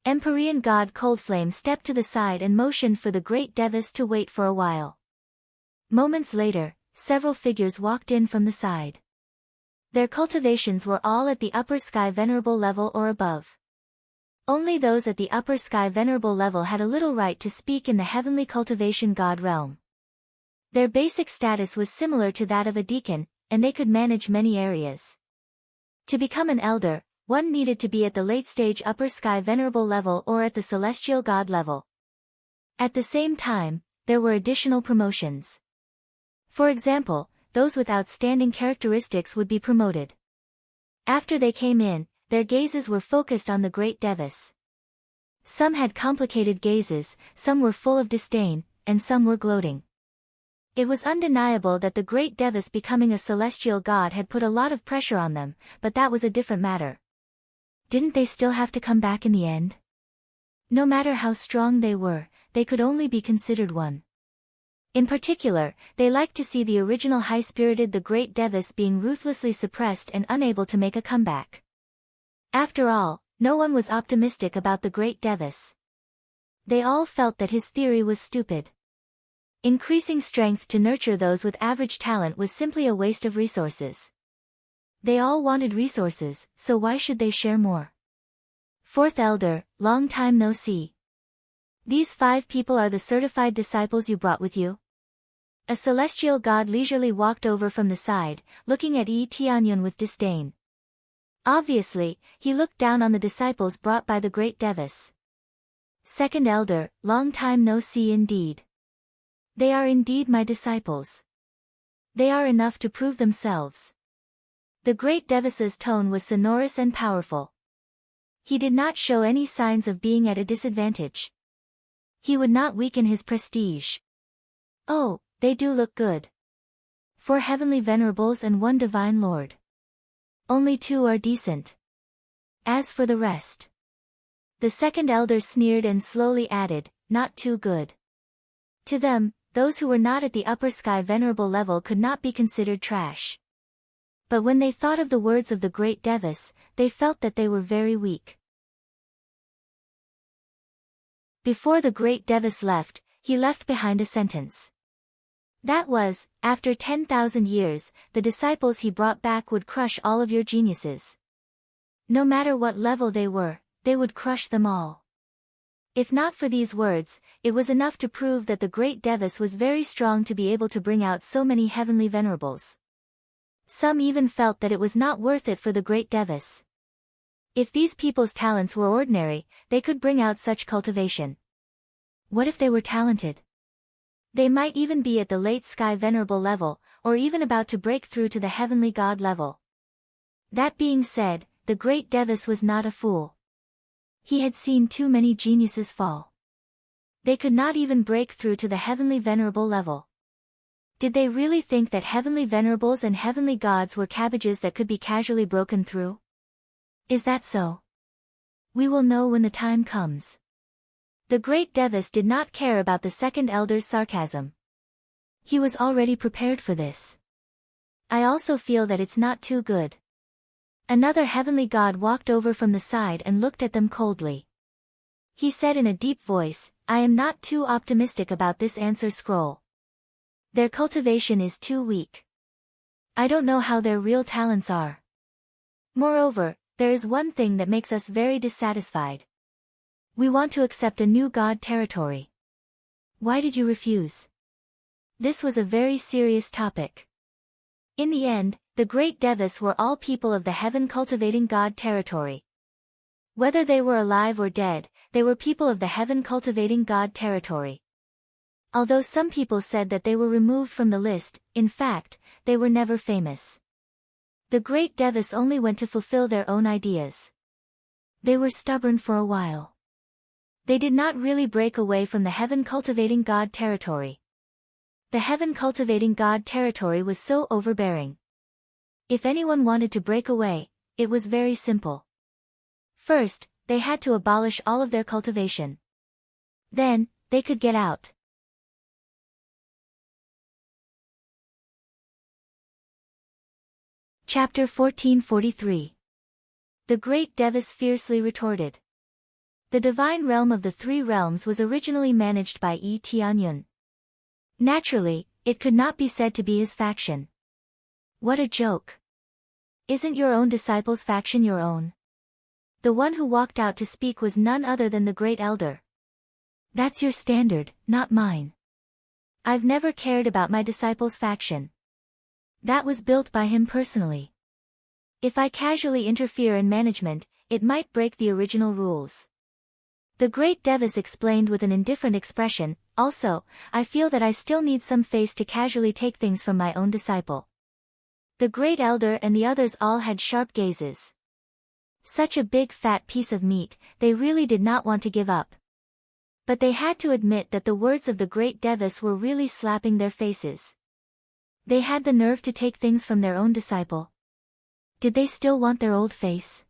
Empyrean god Coldflame stepped to the side and motioned for the great Devas to wait for a while. Moments later, several figures walked in from the side. Their cultivations were all at the upper sky venerable level or above. Only those at the upper sky venerable level had a little right to speak in the heavenly cultivation god realm. Their basic status was similar to that of a deacon, and they could manage many areas. To become an elder, one needed to be at the late stage upper sky venerable level or at the celestial god level. At the same time, there were additional promotions. For example, those with outstanding characteristics would be promoted. After they came in, their gazes were focused on the great Devis. Some had complicated gazes, some were full of disdain, and some were gloating. It was undeniable that the great Devis becoming a celestial god had put a lot of pressure on them, but that was a different matter. Didn't they still have to come back in the end? No matter how strong they were, they could only be considered one. In particular, they liked to see the original high-spirited the great Devis being ruthlessly suppressed and unable to make a comeback. After all, no one was optimistic about the great Devis. They all felt that his theory was stupid. Increasing strength to nurture those with average talent was simply a waste of resources. They all wanted resources, so why should they share more? Fourth Elder, long time no see. These 5 people are the certified disciples you brought with you? A celestial god leisurely walked over from the side, looking at Yi Tianyun with disdain. Obviously, he looked down on the disciples brought by the great Devis. Second Elder, long time no see indeed. They are indeed my disciples. They are enough to prove themselves. The great Devis's tone was sonorous and powerful. He did not show any signs of being at a disadvantage. He would not weaken his prestige. Oh, they do look good. 4 heavenly venerables and 1 divine lord. Only 2 are decent. As for the rest. The second elder sneered and slowly added, not too good. To them, those who were not at the upper sky venerable level could not be considered trash. But when they thought of the words of the great Devis, they felt that they were very weak. Before the great Devis left, he left behind a sentence. That was, after 10,000 years, the disciples he brought back would crush all of your geniuses. No matter what level they were, they would crush them all. If not for these words, it was enough to prove that the great Devis was very strong to be able to bring out so many heavenly venerables. Some even felt that it was not worth it for the great Devis. If these people's talents were ordinary, they could bring out such cultivation. What if they were talented? They might even be at the late sky venerable level, or even about to break through to the heavenly god level. That being said, the great Devis was not a fool. He had seen too many geniuses fall. They could not even break through to the heavenly venerable level. Did they really think that heavenly venerables and heavenly gods were cabbages that could be casually broken through? Is that so? We will know when the time comes. The great Devis did not care about the second elder's sarcasm. He was already prepared for this. I also feel that it's not too good. Another heavenly god walked over from the side and looked at them coldly. He said in a deep voice, I am not too optimistic about this answer scroll. Their cultivation is too weak. I don't know how their real talents are. Moreover, there is one thing that makes us very dissatisfied. We want to accept a new god territory. Why did you refuse? This was a very serious topic. In the end, the great Devis were all people of the heaven cultivating god territory. Whether they were alive or dead, they were people of the heaven cultivating god territory. Although some people said that they were removed from the list, in fact, they were never famous. The great Devis only went to fulfill their own ideas. They were stubborn for a while. They did not really break away from the heaven cultivating god territory. The heaven cultivating god territory was so overbearing. If anyone wanted to break away, it was very simple. First, they had to abolish all of their cultivation. Then, they could get out. Chapter 1443. The great Devis fiercely retorted. The divine realm of the 3 realms was originally managed by Yi Tianyun. Naturally, it could not be said to be his faction. What a joke. Isn't your own disciples' faction your own? The one who walked out to speak was none other than the great elder. That's your standard, not mine. I've never cared about my disciples' faction. That was built by him personally. If I casually interfere in management, it might break the original rules. The great Devis explained with an indifferent expression, also, I feel that I still need some face to casually take things from my own disciple. The great elder and the others all had sharp gazes. Such a big fat piece of meat, they really did not want to give up. But they had to admit that the words of the great Devis were really slapping their faces. They had the nerve to take things from their own disciple. Did they still want their old face?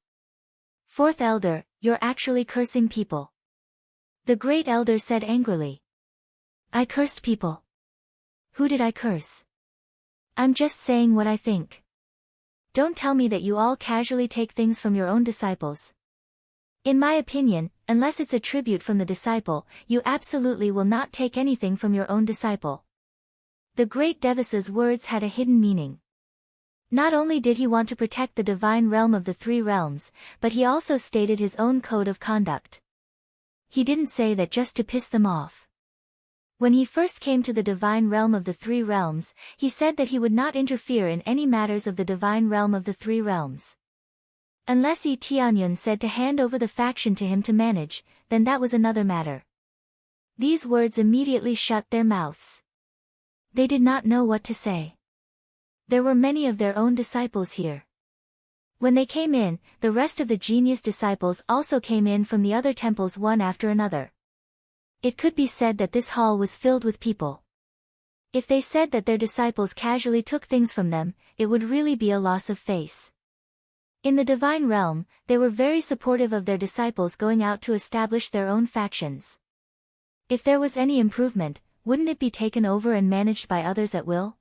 Fourth elder, you're actually cursing people. The great elder said angrily. I cursed people. Who did I curse? I'm just saying what I think. Don't tell me that you all casually take things from your own disciples. In my opinion, unless it's a tribute from the disciple, you absolutely will not take anything from your own disciple. The great Devis's words had a hidden meaning. Not only did he want to protect the divine realm of the three realms, but he also stated his own code of conduct. He didn't say that just to piss them off. When he first came to the divine realm of the three realms, he said that he would not interfere in any matters of the divine realm of the three realms. Unless Yi Tianyun said to hand over the faction to him to manage, then that was another matter. These words immediately shut their mouths. They did not know what to say. There were many of their own disciples here. When they came in, the rest of the genius disciples also came in from the other temples one after another. It could be said that this hall was filled with people. If they said that their disciples casually took things from them, it would really be a loss of face. In the divine realm, they were very supportive of their disciples going out to establish their own factions. If there was any improvement, wouldn't it be taken over and managed by others at will?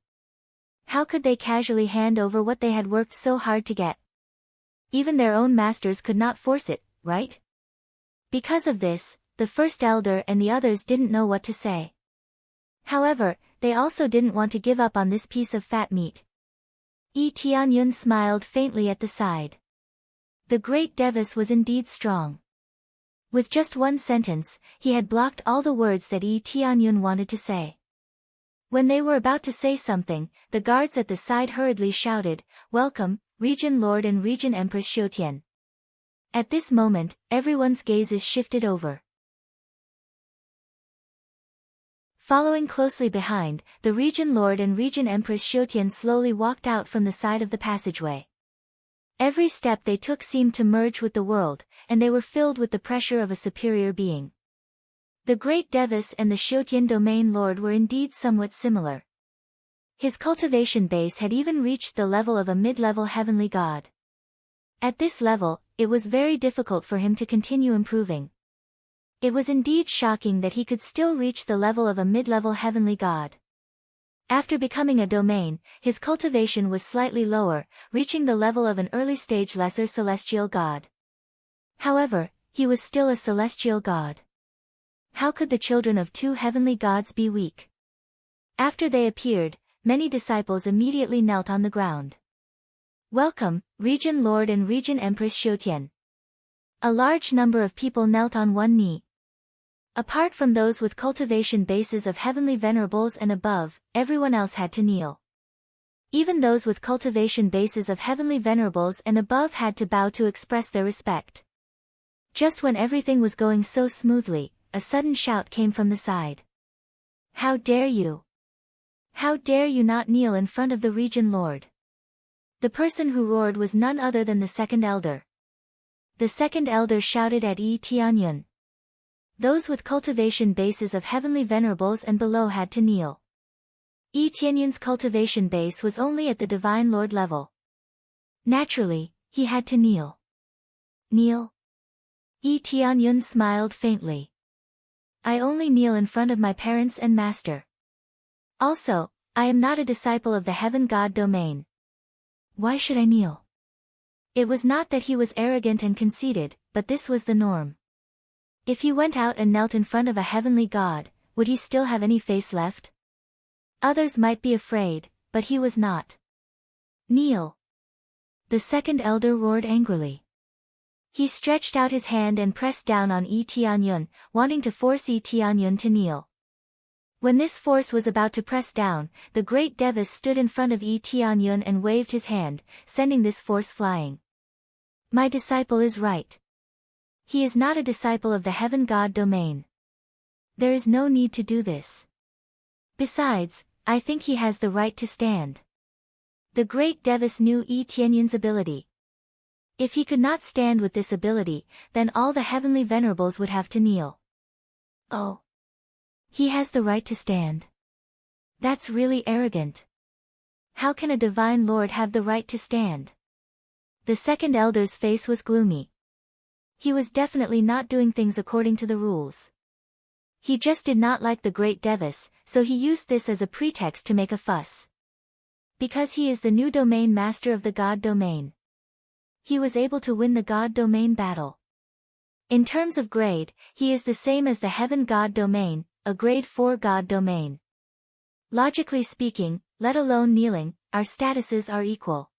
How could they casually hand over what they had worked so hard to get? Even their own masters could not force it, right? Because of this, the first elder and the others didn't know what to say. However, they also didn't want to give up on this piece of fat meat. Yi Tianyun smiled faintly at the side. The great Devis was indeed strong. With just one sentence, he had blocked all the words that Yi Tianyun wanted to say. When they were about to say something, the guards at the side hurriedly shouted, "Welcome, Region Lord and Region Empress Xiutian." At this moment, everyone's gazes shifted over. Following closely behind, the Region Lord and Region Empress Xiutian slowly walked out from the side of the passageway. Every step they took seemed to merge with the world, and they were filled with the pressure of a superior being. The great Devis and the Xiutian domain lord were indeed somewhat similar. His cultivation base had even reached the level of a mid-level heavenly god. At this level, it was very difficult for him to continue improving. It was indeed shocking that he could still reach the level of a mid-level heavenly god. After becoming a domain, his cultivation was slightly lower, reaching the level of an early-stage lesser celestial god. However, he was still a celestial god. How could the children of two heavenly gods be weak? After they appeared, many disciples immediately knelt on the ground. Welcome, Region Lord and Region Empress Xiutian. A large number of people knelt on one knee. Apart from those with cultivation bases of heavenly venerables and above, everyone else had to kneel. Even those with cultivation bases of heavenly venerables and above had to bow to express their respect. Just when everything was going so smoothly, a sudden shout came from the side. How dare you! How dare you not kneel in front of the Region Lord? The person who roared was none other than the second elder. The second elder shouted at Yi Tianyun. Those with cultivation bases of heavenly venerables and below had to kneel. Yi Tianyun's cultivation base was only at the Divine Lord level. Naturally, he had to kneel. Kneel? Yi Tianyun smiled faintly. I only kneel in front of my parents and master. Also, I am not a disciple of the heaven god domain. Why should I kneel? It was not that he was arrogant and conceited, but this was the norm. If he went out and knelt in front of a heavenly god, would he still have any face left? Others might be afraid, but he was not. Kneel! The second elder roared angrily. He stretched out his hand and pressed down on Yi Tianyun, wanting to force Yi Tianyun to kneel. When this force was about to press down, the great Devis stood in front of Yi Tianyun and waved his hand, sending this force flying. My disciple is right. He is not a disciple of the heaven god domain. There is no need to do this. Besides, I think he has the right to stand. The great Devis knew Yi Tianyan's ability. If he could not stand with this ability, then all the heavenly venerables would have to kneel. Oh. He has the right to stand. That's really arrogant. How can a divine lord have the right to stand? The second elder's face was gloomy. He was definitely not doing things according to the rules. He just did not like the great Devis, so he used this as a pretext to make a fuss. Because he is the new domain master of the god domain, he was able to win the god domain battle. In terms of grade, he is the same as the heaven god domain, a grade 4 god domain. Logically speaking, let alone kneeling, our statuses are equal.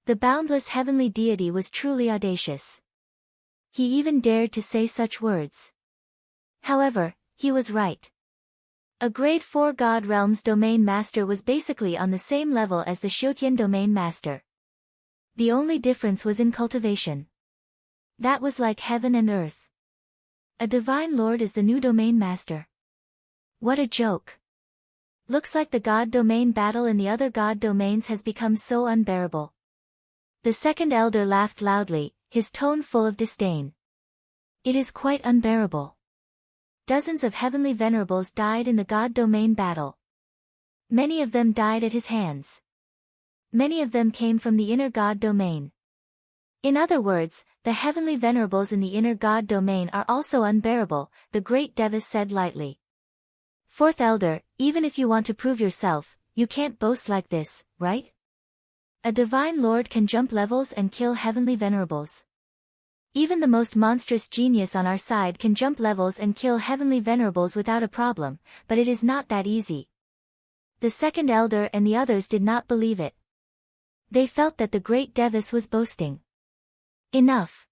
The boundless heavenly deity was truly audacious. He even dared to say such words. However, he was right. A grade 4 God Realms domain master was basically on the same level as the Xiutian domain master. The only difference was in cultivation. That was like heaven and earth. A divine lord is the new domain master. What a joke. Looks like the god domain battle in the other god domains has become so unbearable. The second elder laughed loudly, his tone full of disdain. It is quite unbearable. Dozens of heavenly venerables died in the god domain battle. Many of them died at his hands. Many of them came from the inner god domain. In other words, the heavenly venerables in the inner god domain are also unbearable, the great Devis said lightly. Fourth elder, even if you want to prove yourself, you can't boast like this, right? A divine lord can jump levels and kill heavenly venerables. Even the most monstrous genius on our side can jump levels and kill heavenly venerables without a problem, but it is not that easy. The second elder and the others did not believe it. They felt that the great Devis was boasting. Enough.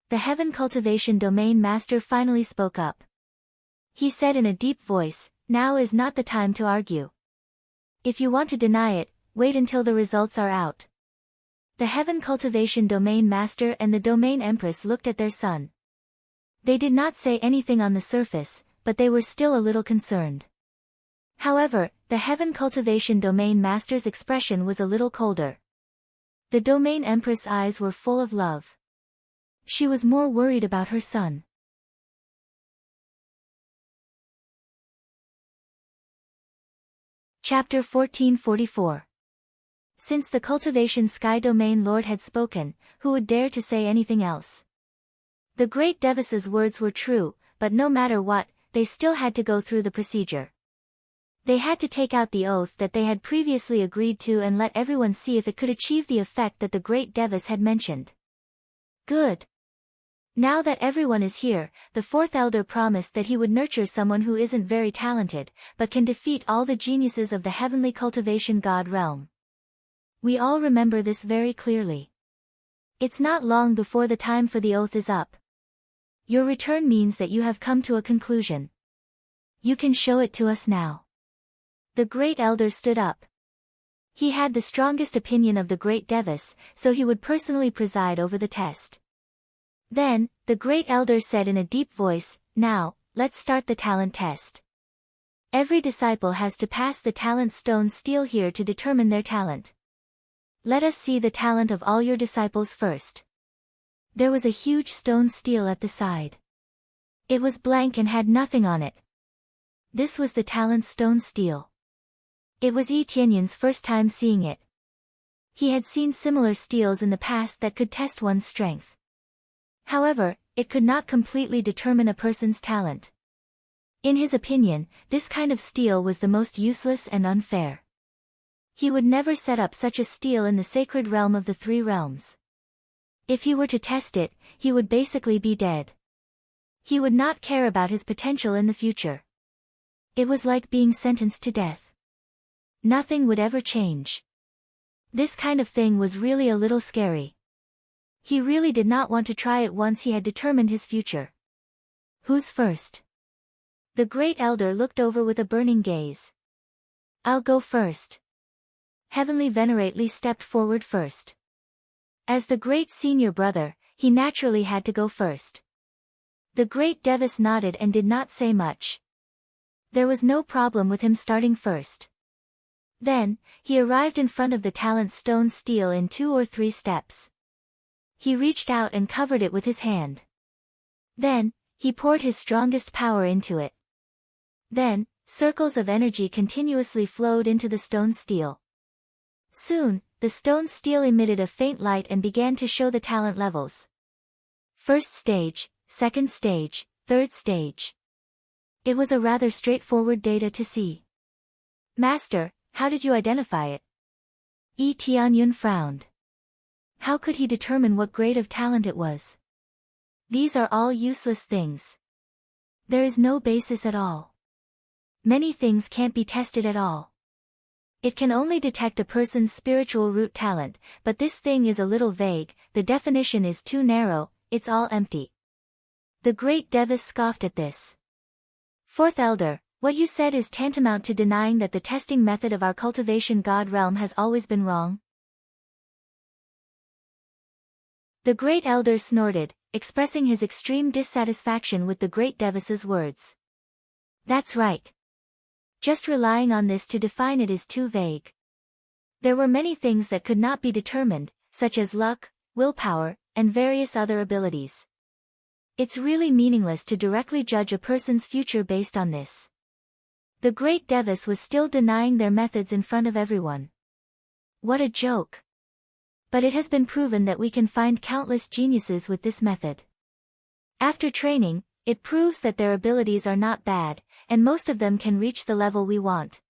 The heaven cultivation domain master finally spoke up. He said in a deep voice, now is not the time to argue. If you want to deny it, wait until the results are out. The heaven cultivation domain master and the domain empress looked at their son. They did not say anything on the surface, but they were still a little concerned. However, the heaven cultivation domain master's expression was a little colder. The domain empress' eyes were full of love. She was more worried about her son. Chapter 1444. Since the cultivation sky domain lord had spoken, who would dare to say anything else? The great Devis's words were true, but no matter what, they still had to go through the procedure. They had to take out the oath that they had previously agreed to and let everyone see if it could achieve the effect that the great Devis had mentioned. Good. Now that everyone is here, the fourth elder promised that he would nurture someone who isn't very talented, but can defeat all the geniuses of the heavenly cultivation god realm. We all remember this very clearly. It's not long before the time for the oath is up. Your return means that you have come to a conclusion. You can show it to us now. The great elder stood up. He had the strongest opinion of the great Devis, so he would personally preside over the test. Then, the great elder said in a deep voice, now, let's start the talent test. Every disciple has to pass the talent stone stele here to determine their talent. Let us see the talent of all your disciples first. There was a huge stone stele at the side. It was blank and had nothing on it. This was the talent stone stele. It was Yi Tianyan's first time seeing it. He had seen similar steles in the past that could test one's strength. However, it could not completely determine a person's talent. In his opinion, this kind of stele was the most useless and unfair. He would never set up such a stele in the sacred realm of the three realms. If he were to test it, he would basically be dead. He would not care about his potential in the future. It was like being sentenced to death. Nothing would ever change. This kind of thing was really a little scary. He really did not want to try it once he had determined his future. Who's first? The great elder looked over with a burning gaze. I'll go first. Heavenly Venerately stepped forward first. As the great senior brother, he naturally had to go first. The great Devis nodded and did not say much. There was no problem with him starting first. Then, he arrived in front of the talent stone steel in 2 or 3 steps. He reached out and covered it with his hand. Then, he poured his strongest power into it. Then, circles of energy continuously flowed into the stone steel. Soon, the stone steel emitted a faint light and began to show the talent levels. First stage, second stage, third stage. It was a rather straightforward data to see. Master, how did you identify it? Tianyun frowned. How could he determine what grade of talent it was? These are all useless things. There is no basis at all. Many things can't be tested at all. It can only detect a person's spiritual root talent, but this thing is a little vague, the definition is too narrow, it's all empty. The great Devis scoffed at this. Fourth Elder, what you said is tantamount to denying that the testing method of our cultivation god realm has always been wrong. The great Elder snorted, expressing his extreme dissatisfaction with the great Devis's words. That's right. Just relying on this to define it is too vague. There were many things that could not be determined, such as luck, willpower, and various other abilities. It's really meaningless to directly judge a person's future based on this. The great Devis was still denying their methods in front of everyone. What a joke. But it has been proven that we can find countless geniuses with this method. After training, it proves that their abilities are not bad, and most of them can reach the level we want.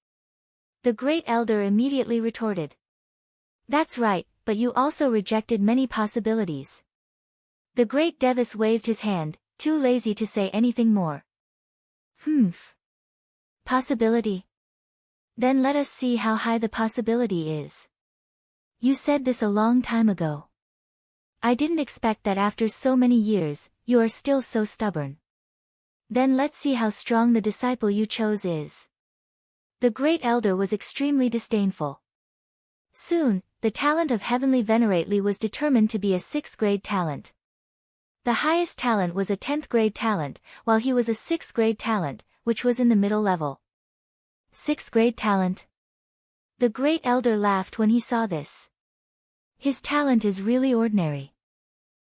The great Elder immediately retorted. That's right, but you also rejected many possibilities. The great Devis waved his hand, too lazy to say anything more. Possibility? Then let us see how high the possibility is. You said this a long time ago. I didn't expect that after so many years, you are still so stubborn. Then let's see how strong the disciple you chose is. The great Elder was extremely disdainful. Soon, the talent of Heavenly Venerately was determined to be a 6th grade talent. The highest talent was a 10th grade talent, while he was a 6th grade talent, which was in the middle level. 6th grade talent. The great Elder laughed when he saw this. His talent is really ordinary.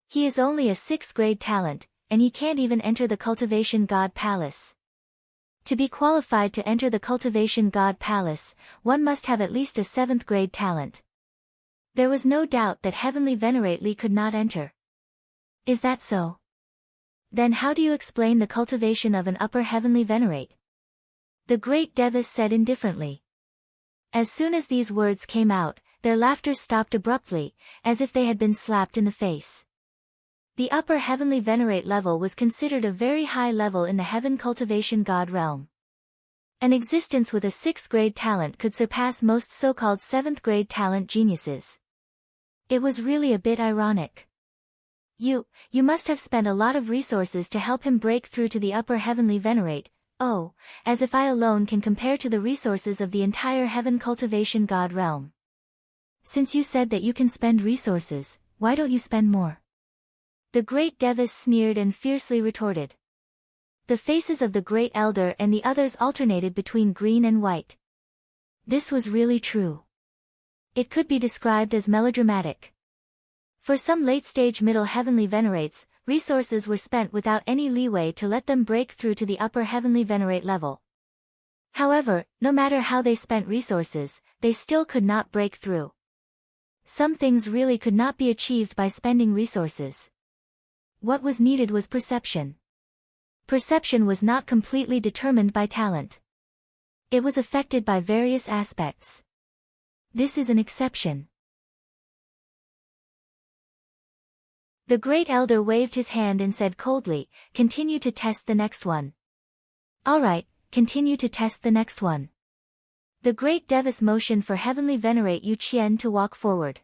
He is only a 6th grade talent, and he can't even enter the Cultivation God Palace. To be qualified to enter the Cultivation God Palace, one must have at least a 7th grade talent. There was no doubt that Heavenly Venerately could not enter. Is that so? Then how do you explain the cultivation of an upper Heavenly Venerate? The great Devis said indifferently. As soon as these words came out, their laughter stopped abruptly, as if they had been slapped in the face. The upper Heavenly Venerate level was considered a very high level in the Heaven Cultivation God realm. An existence with a 6th grade talent could surpass most so-called 7th grade talent geniuses. It was really a bit ironic. You must have spent a lot of resources to help him break through to the upper Heavenly Venerate. Oh, as if I alone can compare to the resources of the entire Heaven Cultivation God realm. Since you said that you can spend resources, why don't you spend more? The great Devis sneered and fiercely retorted. The faces of the great Elder and the others alternated between green and white. This was really true. It could be described as melodramatic. For some late-stage middle Heavenly Venerates, resources were spent without any leeway to let them break through to the upper Heavenly Venerate level. However, no matter how they spent resources, they still could not break through. Some things really could not be achieved by spending resources. What was needed was perception. Perception was not completely determined by talent. It was affected by various aspects. This is an exception. The great Elder waved his hand and said coldly, "Continue to test the next one." "Alright, continue to test the next one." The great Devis motioned for Heavenly Venerate Yu Qian to walk forward.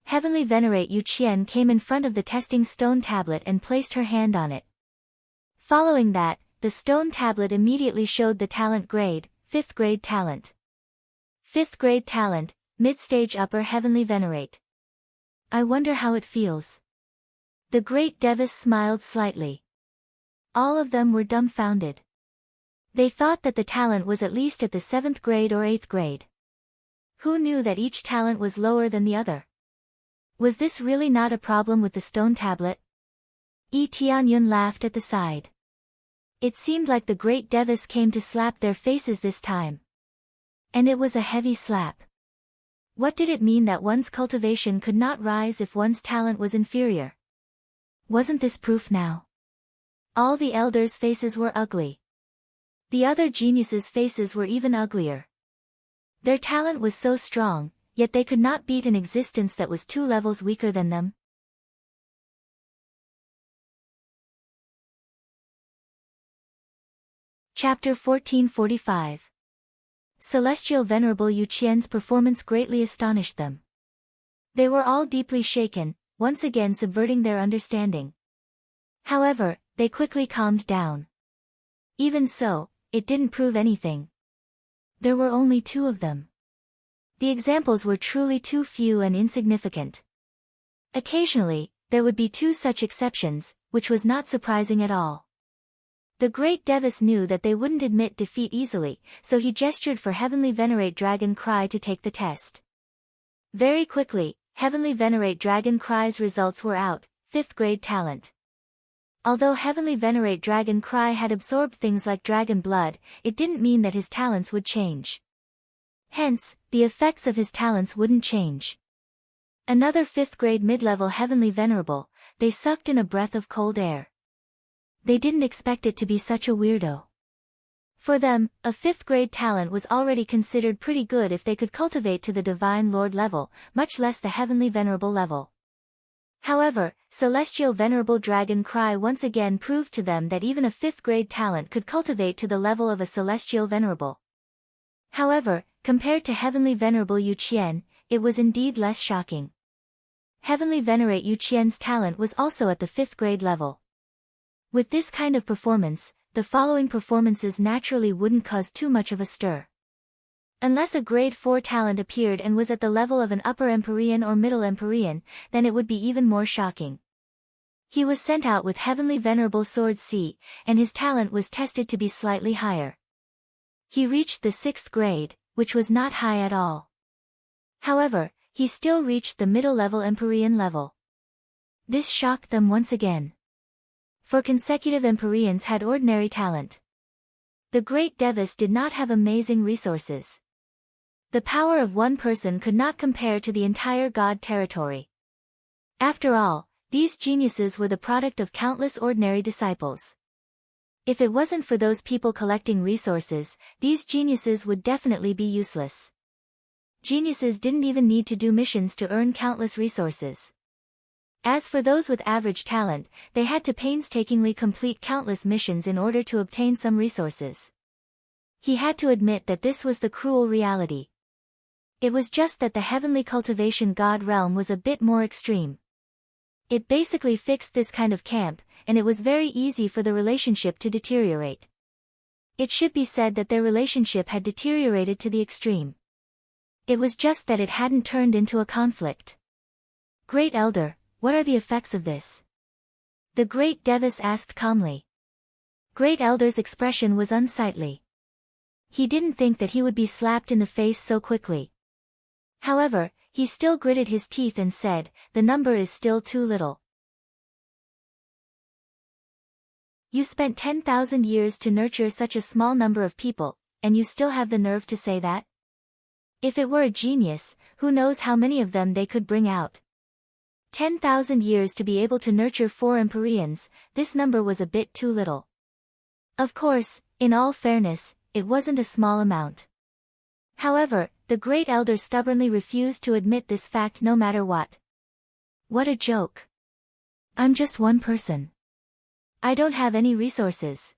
Heavenly Venerate Yu Qian came in front of the testing stone tablet and placed her hand on it. Following that, the stone tablet immediately showed the talent grade, 5th grade talent. 5th grade talent, mid-stage upper Heavenly Venerate. I wonder how it feels. The great Devis smiled slightly. All of them were dumbfounded. They thought that the talent was at least at the 7th grade or 8th grade. Who knew that each talent was lower than the other? Was this really not a problem with the stone tablet? Tianyun laughed at the side. It seemed like the great Devis came to slap their faces this time. And it was a heavy slap. What did it mean that one's cultivation could not rise if one's talent was inferior? Wasn't this proof now? All the elders' faces were ugly. The other geniuses' faces were even uglier. Their talent was so strong, yet they could not beat an existence that was 2 levels weaker than them. Chapter 1445. Celestial Venerable Yu Qian's performance greatly astonished them. They were all deeply shaken, once again subverting their understanding. However, they quickly calmed down. Even so, it didn't prove anything. There were only 2 of them. The examples were truly too few and insignificant. Occasionally, there would be 2 such exceptions, which was not surprising at all. The great Devis knew that they wouldn't admit defeat easily, so he gestured for Heavenly Venerate Dragon Cry to take the test. Very quickly, Heavenly Venerate Dragon Cry's results were out, 5th grade talent. Although Heavenly Venerate Dragon Cry had absorbed things like dragon blood, it didn't mean that his talents would change. Hence, the effects of his talents wouldn't change. Another 5th grade mid-level Heavenly Venerable, they sucked in a breath of cold air. They didn't expect it to be such a weirdo. For them, a 5th grade talent was already considered pretty good if they could cultivate to the Divine Lord level, much less the Heavenly Venerable level. However, Celestial Venerable Dragon Cry once again proved to them that even a 5th grade talent could cultivate to the level of a Celestial Venerable. However, compared to Heavenly Venerable Yu Qian, it was indeed less shocking. Heavenly Venerate Yu Qian's talent was also at the 5th grade level. With this kind of performance, the following performances naturally wouldn't cause too much of a stir. Unless a grade 4 talent appeared and was at the level of an upper Empyrean or middle Empyrean, then it would be even more shocking. He was sent out with Heavenly Venerable Sword C, and his talent was tested to be slightly higher. He reached the 6th grade, which was not high at all. However, he still reached the middle-level Empyrean level. This shocked them once again. For consecutive Empyreans had ordinary talent. The great Devis did not have amazing resources. The power of one person could not compare to the entire God territory. After all, these geniuses were the product of countless ordinary disciples. If it wasn't for those people collecting resources, these geniuses would definitely be useless. Geniuses didn't even need to do missions to earn countless resources. As for those with average talent, they had to painstakingly complete countless missions in order to obtain some resources. He had to admit that this was the cruel reality. It was just that the heavenly cultivation god realm was a bit more extreme. It basically fixed this kind of camp, and it was very easy for the relationship to deteriorate. It should be said that their relationship had deteriorated to the extreme. It was just that it hadn't turned into a conflict. Great Elder, what are the effects of this? The great Devis asked calmly. Great Elder's expression was unsightly. He didn't think that he would be slapped in the face so quickly. However, he still gritted his teeth and said, the number is still too little. You spent 10,000 years to nurture such a small number of people, and you still have the nerve to say that? If it were a genius, who knows how many of them they could bring out. 10,000 years to be able to nurture 4 Empyreans, this number was a bit too little. Of course, in all fairness, it wasn't a small amount. However, the great elder stubbornly refused to admit this fact no matter what. What a joke. I'm just one person. I don't have any resources.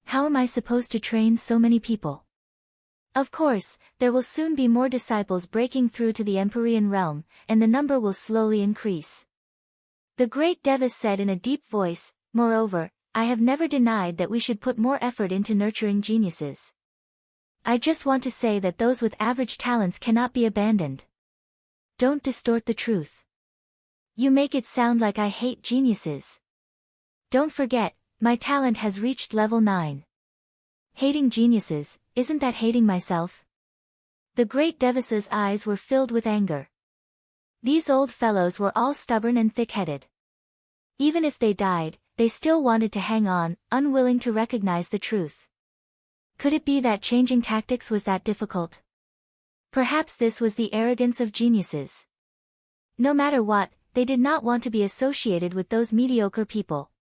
How am I supposed to train so many people? Of course, there will soon be more disciples breaking through to the Empyrean realm, and the number will slowly increase. The great Devis said in a deep voice, moreover, I have never denied that we should put more effort into nurturing geniuses. I just want to say that those with average talents cannot be abandoned. Don't distort the truth. You make it sound like I hate geniuses. Don't forget, my talent has reached level 9. Hating geniuses, isn't that hating myself? The great Devasa's eyes were filled with anger. These old fellows were all stubborn and thick-headed. Even if they died, they still wanted to hang on, unwilling to recognize the truth. Could it be that changing tactics was that difficult? Perhaps this was the arrogance of geniuses. No matter what, they did not want to be associated with those mediocre people.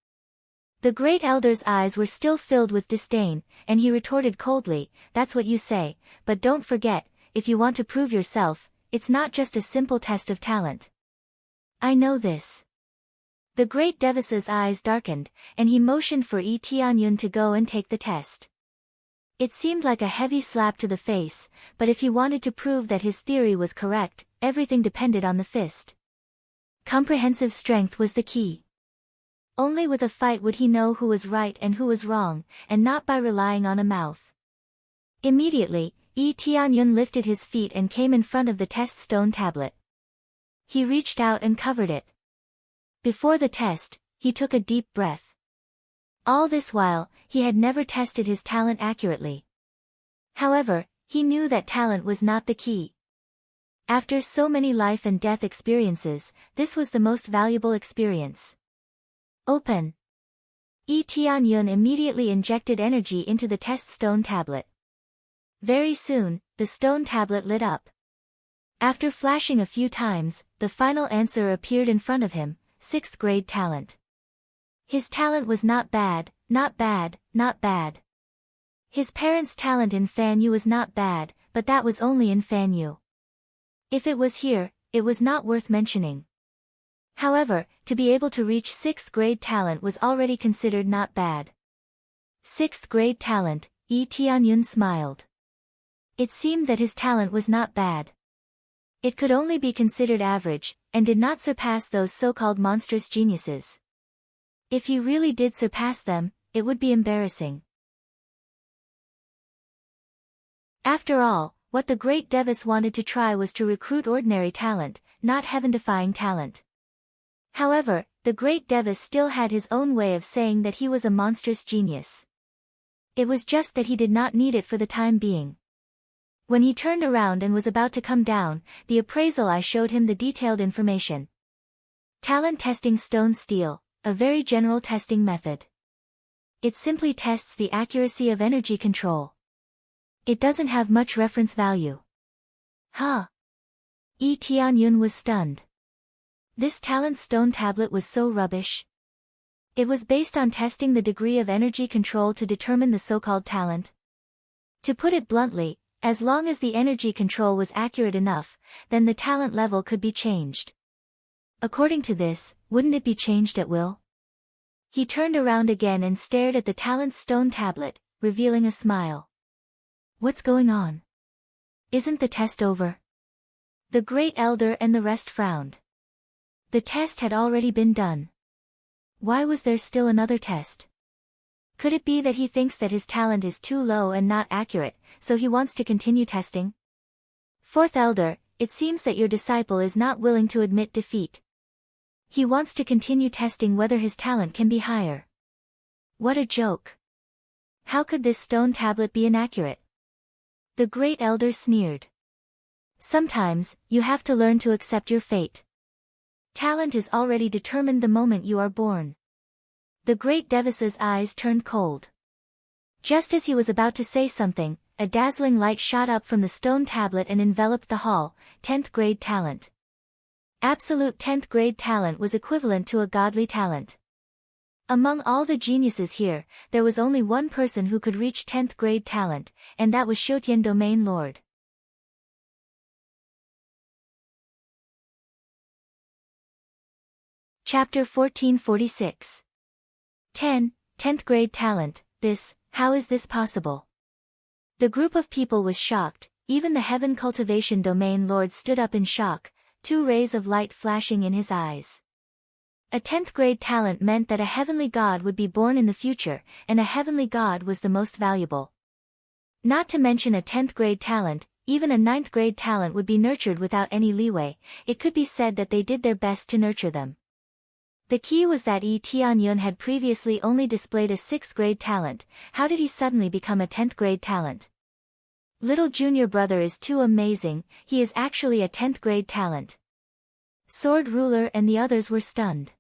The great elder's eyes were still filled with disdain, and he retorted coldly, "That's what you say, but don't forget, if you want to prove yourself, it's not just a simple test of talent." "I know this." The great Devasa's eyes darkened, and he motioned for Tianyun to go and take the test. It seemed like a heavy slap to the face, but if he wanted to prove that his theory was correct, everything depended on the fist. Comprehensive strength was the key. Only with a fight would he know who was right and who was wrong, and not by relying on a mouth. Immediately, Tianyun lifted his feet and came in front of the test stone tablet. He reached out and covered it. Before the test, he took a deep breath. All this while, he had never tested his talent accurately. However, he knew that talent was not the key. After so many life and death experiences, this was the most valuable experience. Open. Tianyun immediately injected energy into the test stone tablet. Very soon, the stone tablet lit up. After flashing a few times, the final answer appeared in front of him, 6th grade talent. His talent was not bad, not bad, not bad. His parents' talent in Fanyu was not bad, but that was only in Fanyu. If it was here, it was not worth mentioning. However, to be able to reach 6th grade talent was already considered not bad. 6th grade talent, Tianyun smiled. It seemed that his talent was not bad. It could only be considered average, and did not surpass those so-called monstrous geniuses. If he really did surpass them, it would be embarrassing. After all, what the great Devas wanted to try was to recruit ordinary talent, not heaven-defying talent. However, the great Devas still had his own way of saying that he was a monstrous genius. It was just that he did not need it for the time being. When he turned around and was about to come down, the appraisal eye showed him the detailed information. Talent testing stone steel, a very general testing method. It simply tests the accuracy of energy control. It doesn't have much reference value. Huh? Tianyun was stunned. This talent stone tablet was so rubbish. It was based on testing the degree of energy control to determine the so-called talent. To put it bluntly, as long as the energy control was accurate enough, then the talent level could be changed. According to this, wouldn't it be changed at will? He turned around again and stared at the talent's stone tablet, revealing a smile. What's going on? Isn't the test over? The great elder and the rest frowned. The test had already been done. Why was there still another test? Could it be that he thinks that his talent is too low and not accurate, so he wants to continue testing? Fourth elder, it seems that your disciple is not willing to admit defeat. He wants to continue testing whether his talent can be higher. What a joke. How could this stone tablet be inaccurate? The great elder sneered. Sometimes, you have to learn to accept your fate. Talent is already determined the moment you are born. The great Devasa's eyes turned cold. Just as he was about to say something, a dazzling light shot up from the stone tablet and enveloped the hall, 10th grade talent. Absolute 10th grade talent was equivalent to a godly talent. Among all the geniuses here, there was only one person who could reach 10th grade talent, and that was Shotian Domain Lord. Chapter 1446. 10th grade talent, how is this possible? The group of people was shocked, even the Heaven Cultivation Domain Lord stood up in shock, 2 rays of light flashing in his eyes. A 10th grade talent meant that a heavenly god would be born in the future, and a heavenly god was the most valuable. Not to mention a 10th grade talent, even a ninth-grade talent would be nurtured without any leeway. It could be said that they did their best to nurture them. The key was that Yi Tianyun had previously only displayed a 6th-grade talent. How did he suddenly become a 10th-grade talent? Little junior brother is too amazing, he is actually a 10th-grade talent. Sword Ruler and the others were stunned.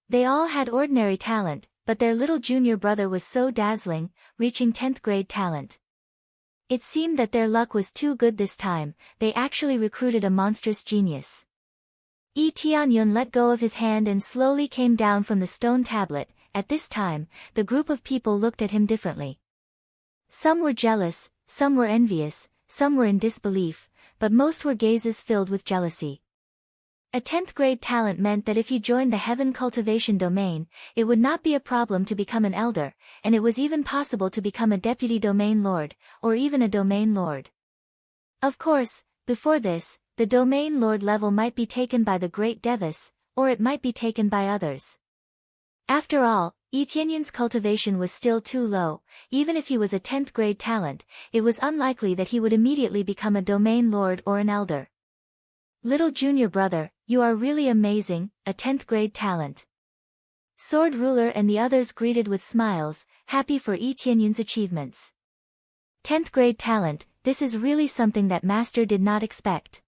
They all had ordinary talent, but their little junior brother was so dazzling, reaching 10th-grade talent. It seemed that their luck was too good this time. They actually recruited a monstrous genius. Yi Tianyun let go of his hand and slowly came down from the stone tablet. At this time, the group of people looked at him differently. Some were jealous, some were envious, some were in disbelief, but most were gazes filled with jealousy. A 10th-grade talent meant that if he joined the heaven cultivation domain, it would not be a problem to become an elder, and it was even possible to become a deputy domain lord, or even a domain lord. Of course, before this, the domain lord level might be taken by the great Devas, or it might be taken by others. After all, Yi Tianyun's cultivation was still too low. Even if he was a 10th-grade talent, it was unlikely that he would immediately become a domain lord or an elder. Little junior brother, you are really amazing, a 10th-grade talent. Sword Ruler and the others greeted with smiles, happy for Yi Tianyun's achievements. 10th-grade talent, this is really something that Master did not expect.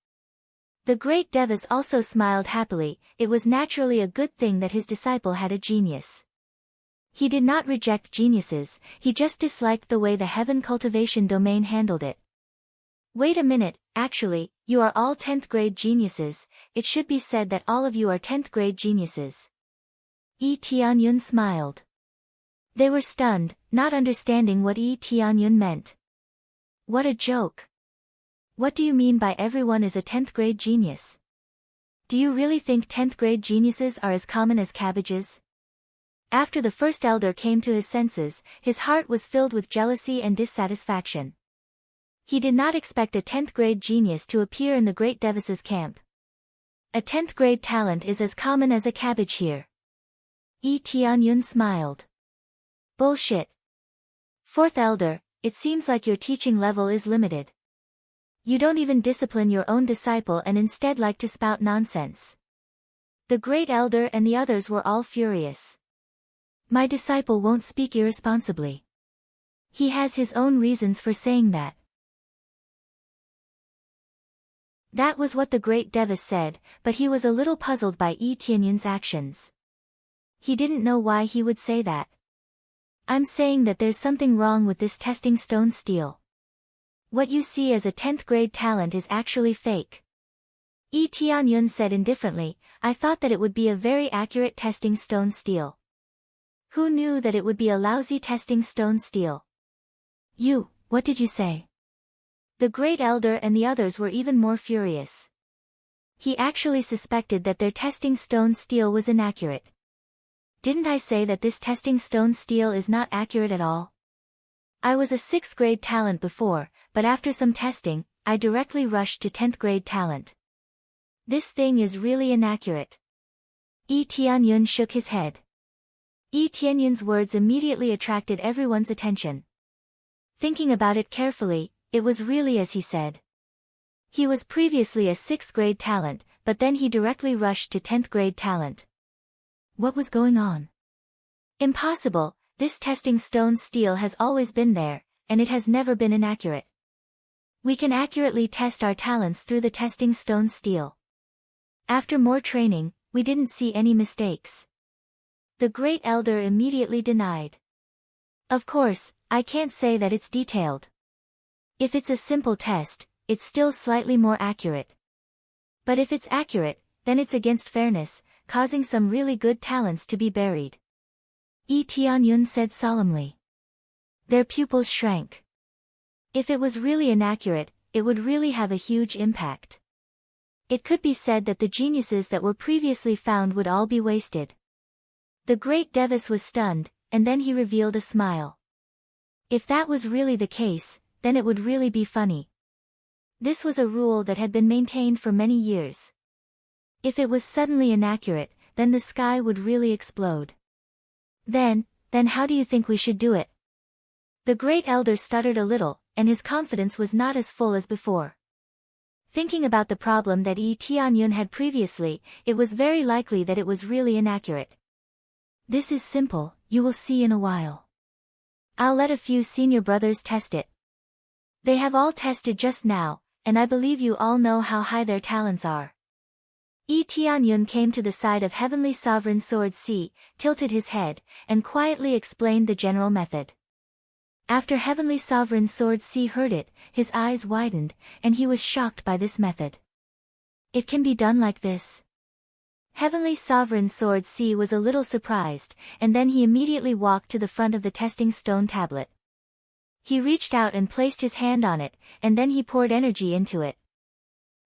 The great Devas also smiled happily. It was naturally a good thing that his disciple had a genius. He did not reject geniuses, he just disliked the way the heaven cultivation domain handled it. Wait a minute, actually, you are all 10th-grade geniuses. It should be said that all of you are 10th-grade geniuses. Yi Tianyun smiled. They were stunned, not understanding what Yi Tianyun meant. What a joke. What do you mean by everyone is a 10th-grade genius? Do you really think 10th-grade geniuses are as common as cabbages? After the first elder came to his senses, his heart was filled with jealousy and dissatisfaction. He did not expect a 10th-grade genius to appear in the great Devas's camp. A 10th-grade talent is as common as a cabbage here. Yi Tianyun smiled. Bullshit. 4th elder, it seems like your teaching level is limited. You don't even discipline your own disciple and instead like to spout nonsense. The great elder and the others were all furious. My disciple won't speak irresponsibly. He has his own reasons for saying that. That was what the great Devas said, but he was a little puzzled by Yi Tianyun's actions. He didn't know why he would say that. I'm saying that there's something wrong with this testing stone steel. What you see as a 10th-grade talent is actually fake. Yi Tianyun said indifferently, I thought that it would be a very accurate testing stone steel. Who knew that it would be a lousy testing stone steel? What did you say? The great elder and the others were even more furious. He actually suspected that their testing stone steel was inaccurate. Didn't I say that this testing stone steel is not accurate at all? I was a 6th-grade talent before, but after some testing, I directly rushed to 10th-grade talent. This thing is really inaccurate. Yi Tianyun shook his head. Yi Tianyun's words immediately attracted everyone's attention. Thinking about it carefully, it was really as he said. He was previously a 6th-grade talent, but then he directly rushed to 10th-grade talent. What was going on? Impossible, this testing stone steel has always been there, and it has never been inaccurate. We can accurately test our talents through the testing stone steel. After more training, we didn't see any mistakes. The great elder immediately denied. Of course, I can't say that it's detailed. If it's a simple test, it's still slightly more accurate. But if it's accurate, then it's against fairness, causing some really good talents to be buried. Yi Tianyun said solemnly. Their pupils shrank. If it was really inaccurate, it would really have a huge impact. It could be said that the geniuses that were previously found would all be wasted. The great Devas was stunned, and then he revealed a smile. If that was really the case, then it would really be funny. This was a rule that had been maintained for many years. If it was suddenly inaccurate, then the sky would really explode. Then how do you think we should do it? The great elder stuttered a little, and his confidence was not as full as before. Thinking about the problem that Tianyun had previously, it was very likely that it was really inaccurate. This is simple, you will see in a while. I'll let a few senior brothers test it. They have all tested just now, and I believe you all know how high their talents are. Tianyun came to the side of Heavenly Sovereign Sword C, tilted his head, and quietly explained the general method. After Heavenly Sovereign Sword C heard it, his eyes widened, and he was shocked by this method. It can be done like this? Heavenly Sovereign Sword C was a little surprised, and then he immediately walked to the front of the testing stone tablet. He reached out and placed his hand on it, and then he poured energy into it.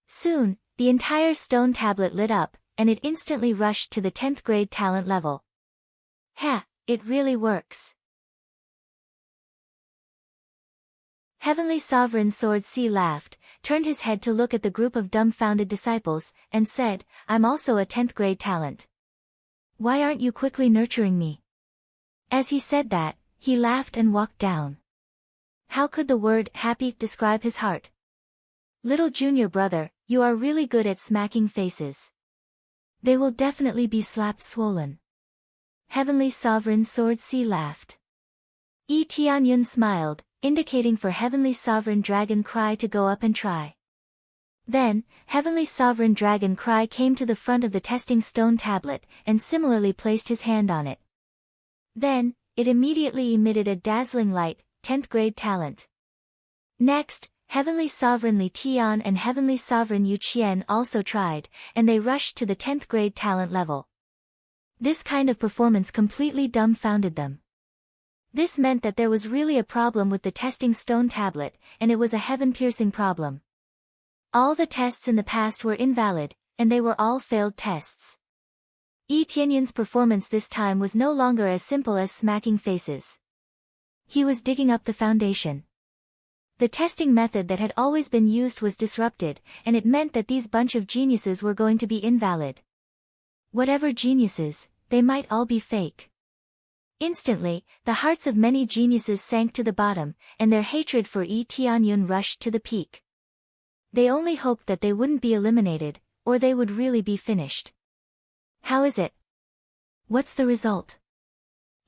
Soon, the entire stone tablet lit up, and it instantly rushed to the 10th grade talent level. Ha! It really works. Heavenly Sovereign Sword C laughed, turned his head to look at the group of dumbfounded disciples, and said, I'm also a 10th grade talent. Why aren't you quickly nurturing me? As he said that, he laughed and walked down. How could the word happy describe his heart? Little junior brother, you are really good at smacking faces. They will definitely be slap swollen. Heavenly Sovereign Sword C laughed. Tianyun smiled, indicating for Heavenly Sovereign Dragon Cry to go up and try. Then, Heavenly Sovereign Dragon Cry came to the front of the testing stone tablet, and similarly placed his hand on it. Then, it immediately emitted a dazzling light, 10th grade talent. Next, Heavenly Sovereign Li Tian and Heavenly Sovereign Yu Qian also tried, and they rushed to the 10th grade talent level. This kind of performance completely dumbfounded them. This meant that there was really a problem with the testing stone tablet, and it was a heaven-piercing problem. All the tests in the past were invalid, and they were all failed tests. Tianyun's performance this time was no longer as simple as smacking faces. He was digging up the foundation. The testing method that had always been used was disrupted, and it meant that these bunch of geniuses were going to be invalid. Whatever geniuses, they might all be fake. Instantly, the hearts of many geniuses sank to the bottom, and their hatred for Tianyun rushed to the peak. They only hoped that they wouldn't be eliminated, or they would really be finished. How is it? What's the result?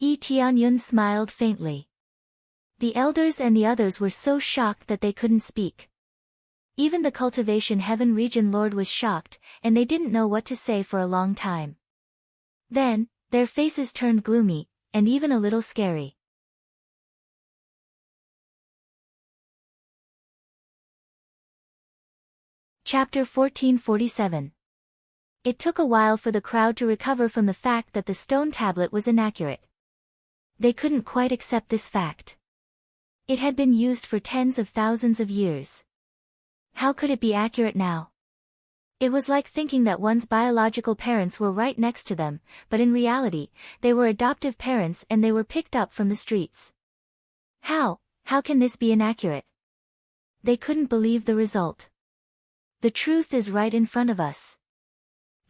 Tianyun smiled faintly. The elders and the others were so shocked that they couldn't speak. Even the Cultivation Heaven Region Lord was shocked, and they didn't know what to say for a long time. Then, their faces turned gloomy, and even a little scary. Chapter 1447. It took a while for the crowd to recover from the fact that the stone tablet was inaccurate. They couldn't quite accept this fact. It had been used for tens of thousands of years. How could it be accurate now? It was like thinking that one's biological parents were right next to them, but in reality, they were adoptive parents and they were picked up from the streets. How can this be inaccurate? They couldn't believe the result. The truth is right in front of us.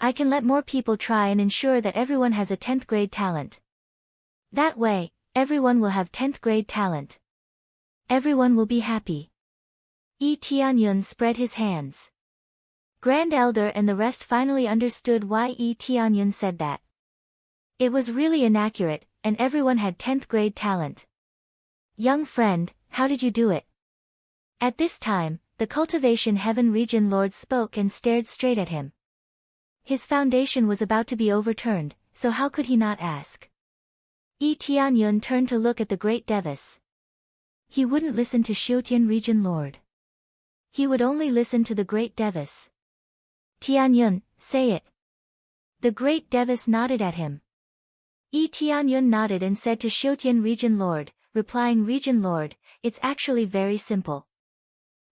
I can let more people try and ensure that everyone has a 10th grade talent. That way, everyone will have 10th grade talent. Everyone will be happy. Tianyun spread his hands. Grand Elder and the rest finally understood why Tianyun said that. It was really inaccurate, and everyone had 10th grade talent. Young friend, how did you do it? At this time, the Cultivation Heaven Region Lord spoke and stared straight at him. His foundation was about to be overturned, so how could he not ask? Tianyun turned to look at the great Devis. He wouldn't listen to Xiutian Region Lord. He would only listen to the great Devis. Tianyun, say it. The great Devis nodded at him. Tianyun nodded and said to Xiutian Region Lord, replying Region Lord, it's actually very simple.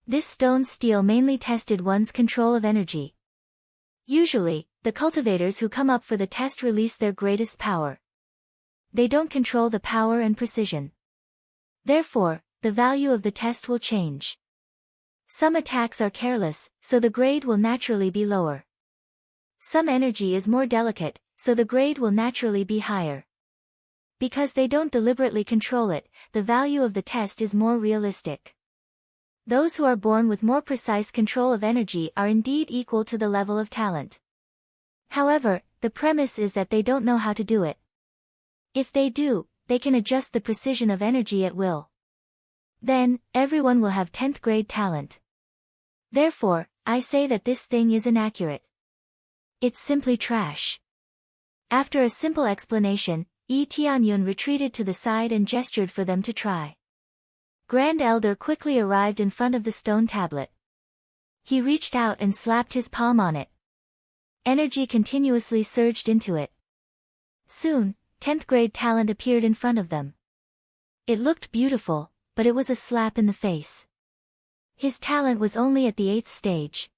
This stone steel mainly tested one's control of energy. Usually, the cultivators who come up for the test release their greatest power. They don't control the power and precision. Therefore, the value of the test will change. Some attacks are careless, so the grade will naturally be lower. Some energy is more delicate, so the grade will naturally be higher. Because they don't deliberately control it, the value of the test is more realistic. Those who are born with more precise control of energy are indeed equal to the level of talent. However, the premise is that they don't know how to do it. If they do, they can adjust the precision of energy at will. Then, everyone will have 10th grade talent. Therefore, I say that this thing is inaccurate. It's simply trash. After a simple explanation, Tianyun retreated to the side and gestured for them to try. Grand Elder quickly arrived in front of the stone tablet. He reached out and slapped his palm on it. Energy continuously surged into it. Soon, 10th grade talent appeared in front of them. It looked beautiful, but it was a slap in the face. His talent was only at the 8th stage.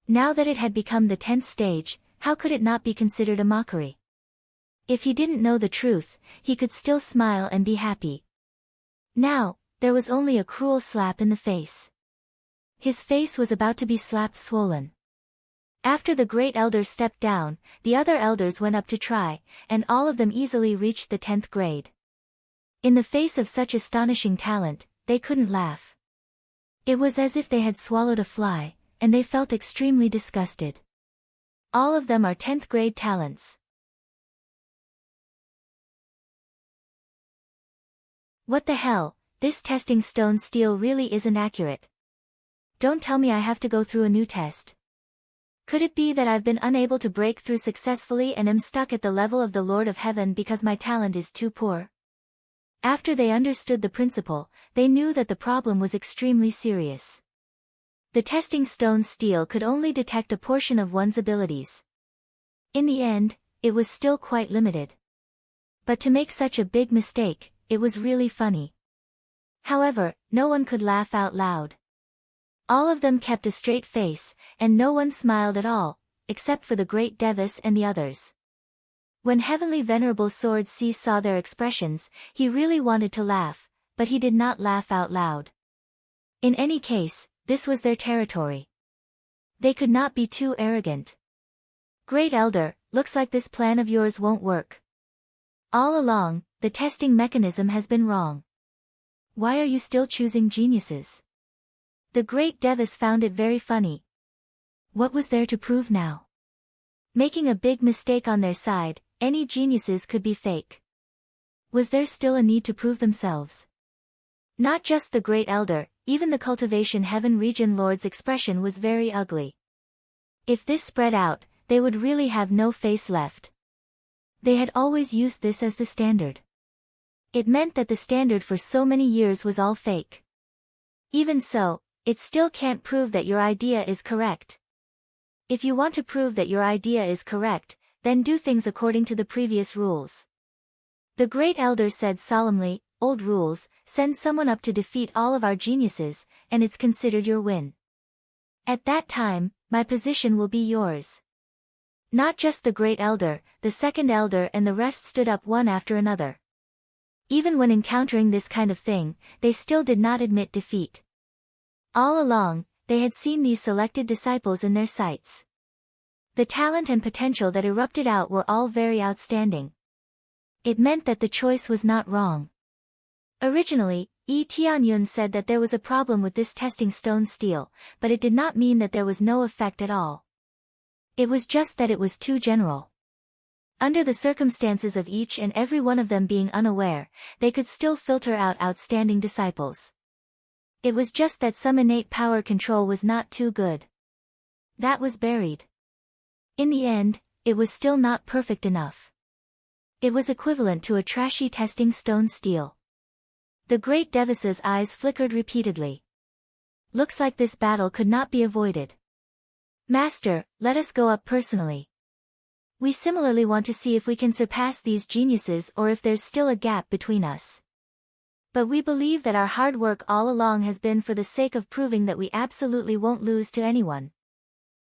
Now that it had become the 10th stage, how could it not be considered a mockery? If he didn't know the truth, he could still smile and be happy. Now, there was only a cruel slap in the face. His face was about to be slapped swollen. After the great elder stepped down, the other elders went up to try, and all of them easily reached the 10th grade. In the face of such astonishing talent, they couldn't laugh. It was as if they had swallowed a fly, and they felt extremely disgusted. All of them are 10th grade talents. What the hell, this testing stone steel really isn't accurate. Don't tell me I have to go through a new test. Could it be that I've been unable to break through successfully and am stuck at the level of the Lord of Heaven because my talent is too poor? After they understood the principle, they knew that the problem was extremely serious. The testing stone steel could only detect a portion of one's abilities. In the end, it was still quite limited. But to make such a big mistake, it was really funny. However, no one could laugh out loud. All of them kept a straight face, and no one smiled at all, except for the great Devis and the others. When Heavenly Venerable Sword C saw their expressions, he really wanted to laugh, but he did not laugh out loud. In any case, this was their territory. They could not be too arrogant. Great Elder, looks like this plan of yours won't work. All along, the testing mechanism has been wrong. Why are you still choosing geniuses? The great Devis found it very funny. What was there to prove now? Making a big mistake on their side, any geniuses could be fake. Was there still a need to prove themselves? Not just the great elder, even the cultivation heaven region lord's expression was very ugly. If this spread out, they would really have no face left. They had always used this as the standard. It meant that the standard for so many years was all fake. Even so, it still can't prove that your idea is correct. If you want to prove that your idea is correct, then do things according to the previous rules. The great elder said solemnly, old rules, send someone up to defeat all of our geniuses, and it's considered your win. At that time, my position will be yours. Not just the great elder, the second elder and the rest stood up one after another. Even when encountering this kind of thing, they still did not admit defeat. All along, they had seen these selected disciples in their sights. The talent and potential that erupted out were all very outstanding. It meant that the choice was not wrong. Originally, Tianyun said that there was a problem with this testing stone steel, but it did not mean that there was no effect at all. It was just that it was too general. Under the circumstances of each and every one of them being unaware, they could still filter out outstanding disciples. It was just that some innate power control was not too good. That was buried. In the end, it was still not perfect enough. It was equivalent to a trashy testing stone steel. The great Devis's eyes flickered repeatedly. Looks like this battle could not be avoided. Master, let us go up personally. We similarly want to see if we can surpass these geniuses or if there's still a gap between us. But we believe that our hard work all along has been for the sake of proving that we absolutely won't lose to anyone.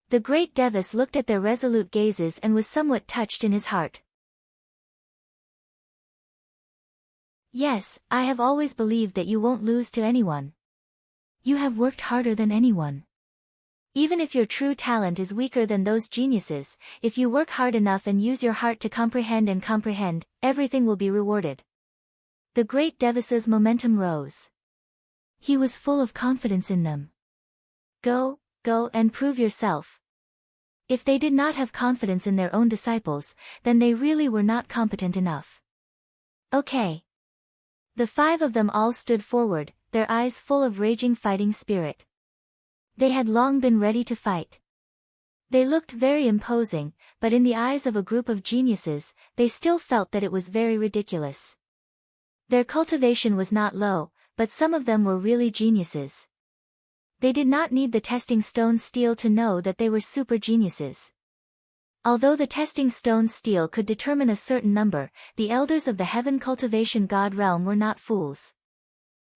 The great Devis looked at their resolute gazes and was somewhat touched in his heart. Yes, I have always believed that you won't lose to anyone. You have worked harder than anyone. Even if your true talent is weaker than those geniuses, if you work hard enough and use your heart to comprehend, everything will be rewarded. The great Devis's momentum rose. He was full of confidence in them. Go and prove yourself. If they did not have confidence in their own disciples, then they really were not competent enough. Okay. The 5 of them all stood forward, their eyes full of raging fighting spirit. They had long been ready to fight. They looked very imposing, but in the eyes of a group of geniuses, they still felt that it was very ridiculous. Their cultivation was not low, but some of them were really geniuses. They did not need the testing stone steel to know that they were super geniuses. Although the testing stone steel could determine a certain number, the elders of the heaven cultivation god realm were not fools.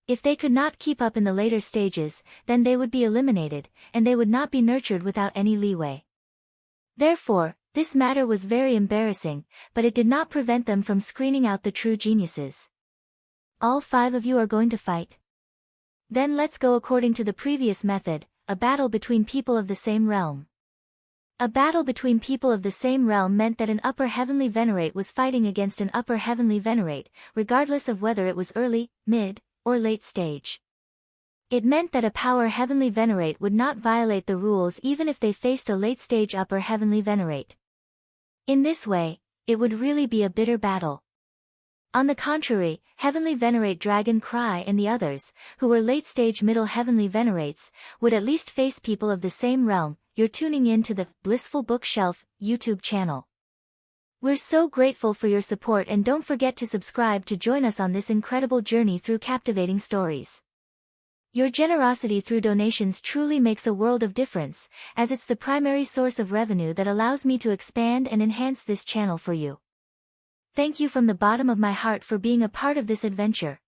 If they could not keep up in the later stages, then they would be eliminated, and they would not be nurtured without any leeway. Therefore, this matter was very embarrassing, but it did not prevent them from screening out the true geniuses. All 5 of you are going to fight? Then let's go according to the previous method, a battle between people of the same realm. A battle between people of the same realm meant that an upper heavenly venerate was fighting against an upper heavenly venerate, regardless of whether it was early, mid, or late stage. It meant that a power heavenly venerate would not violate the rules even if they faced a late stage upper heavenly venerate. In this way, it would really be a bitter battle. On the contrary, Heavenly Venerate Dragon Cry and the others, who were late-stage middle heavenly venerates, would at least face people of the same realm. You're tuning in to the Blissful Bookshelf YouTube channel. We're so grateful for your support, and don't forget to subscribe to join us on this incredible journey through captivating stories. Your generosity through donations truly makes a world of difference, as it's the primary source of revenue that allows me to expand and enhance this channel for you. Thank you from the bottom of my heart for being a part of this adventure.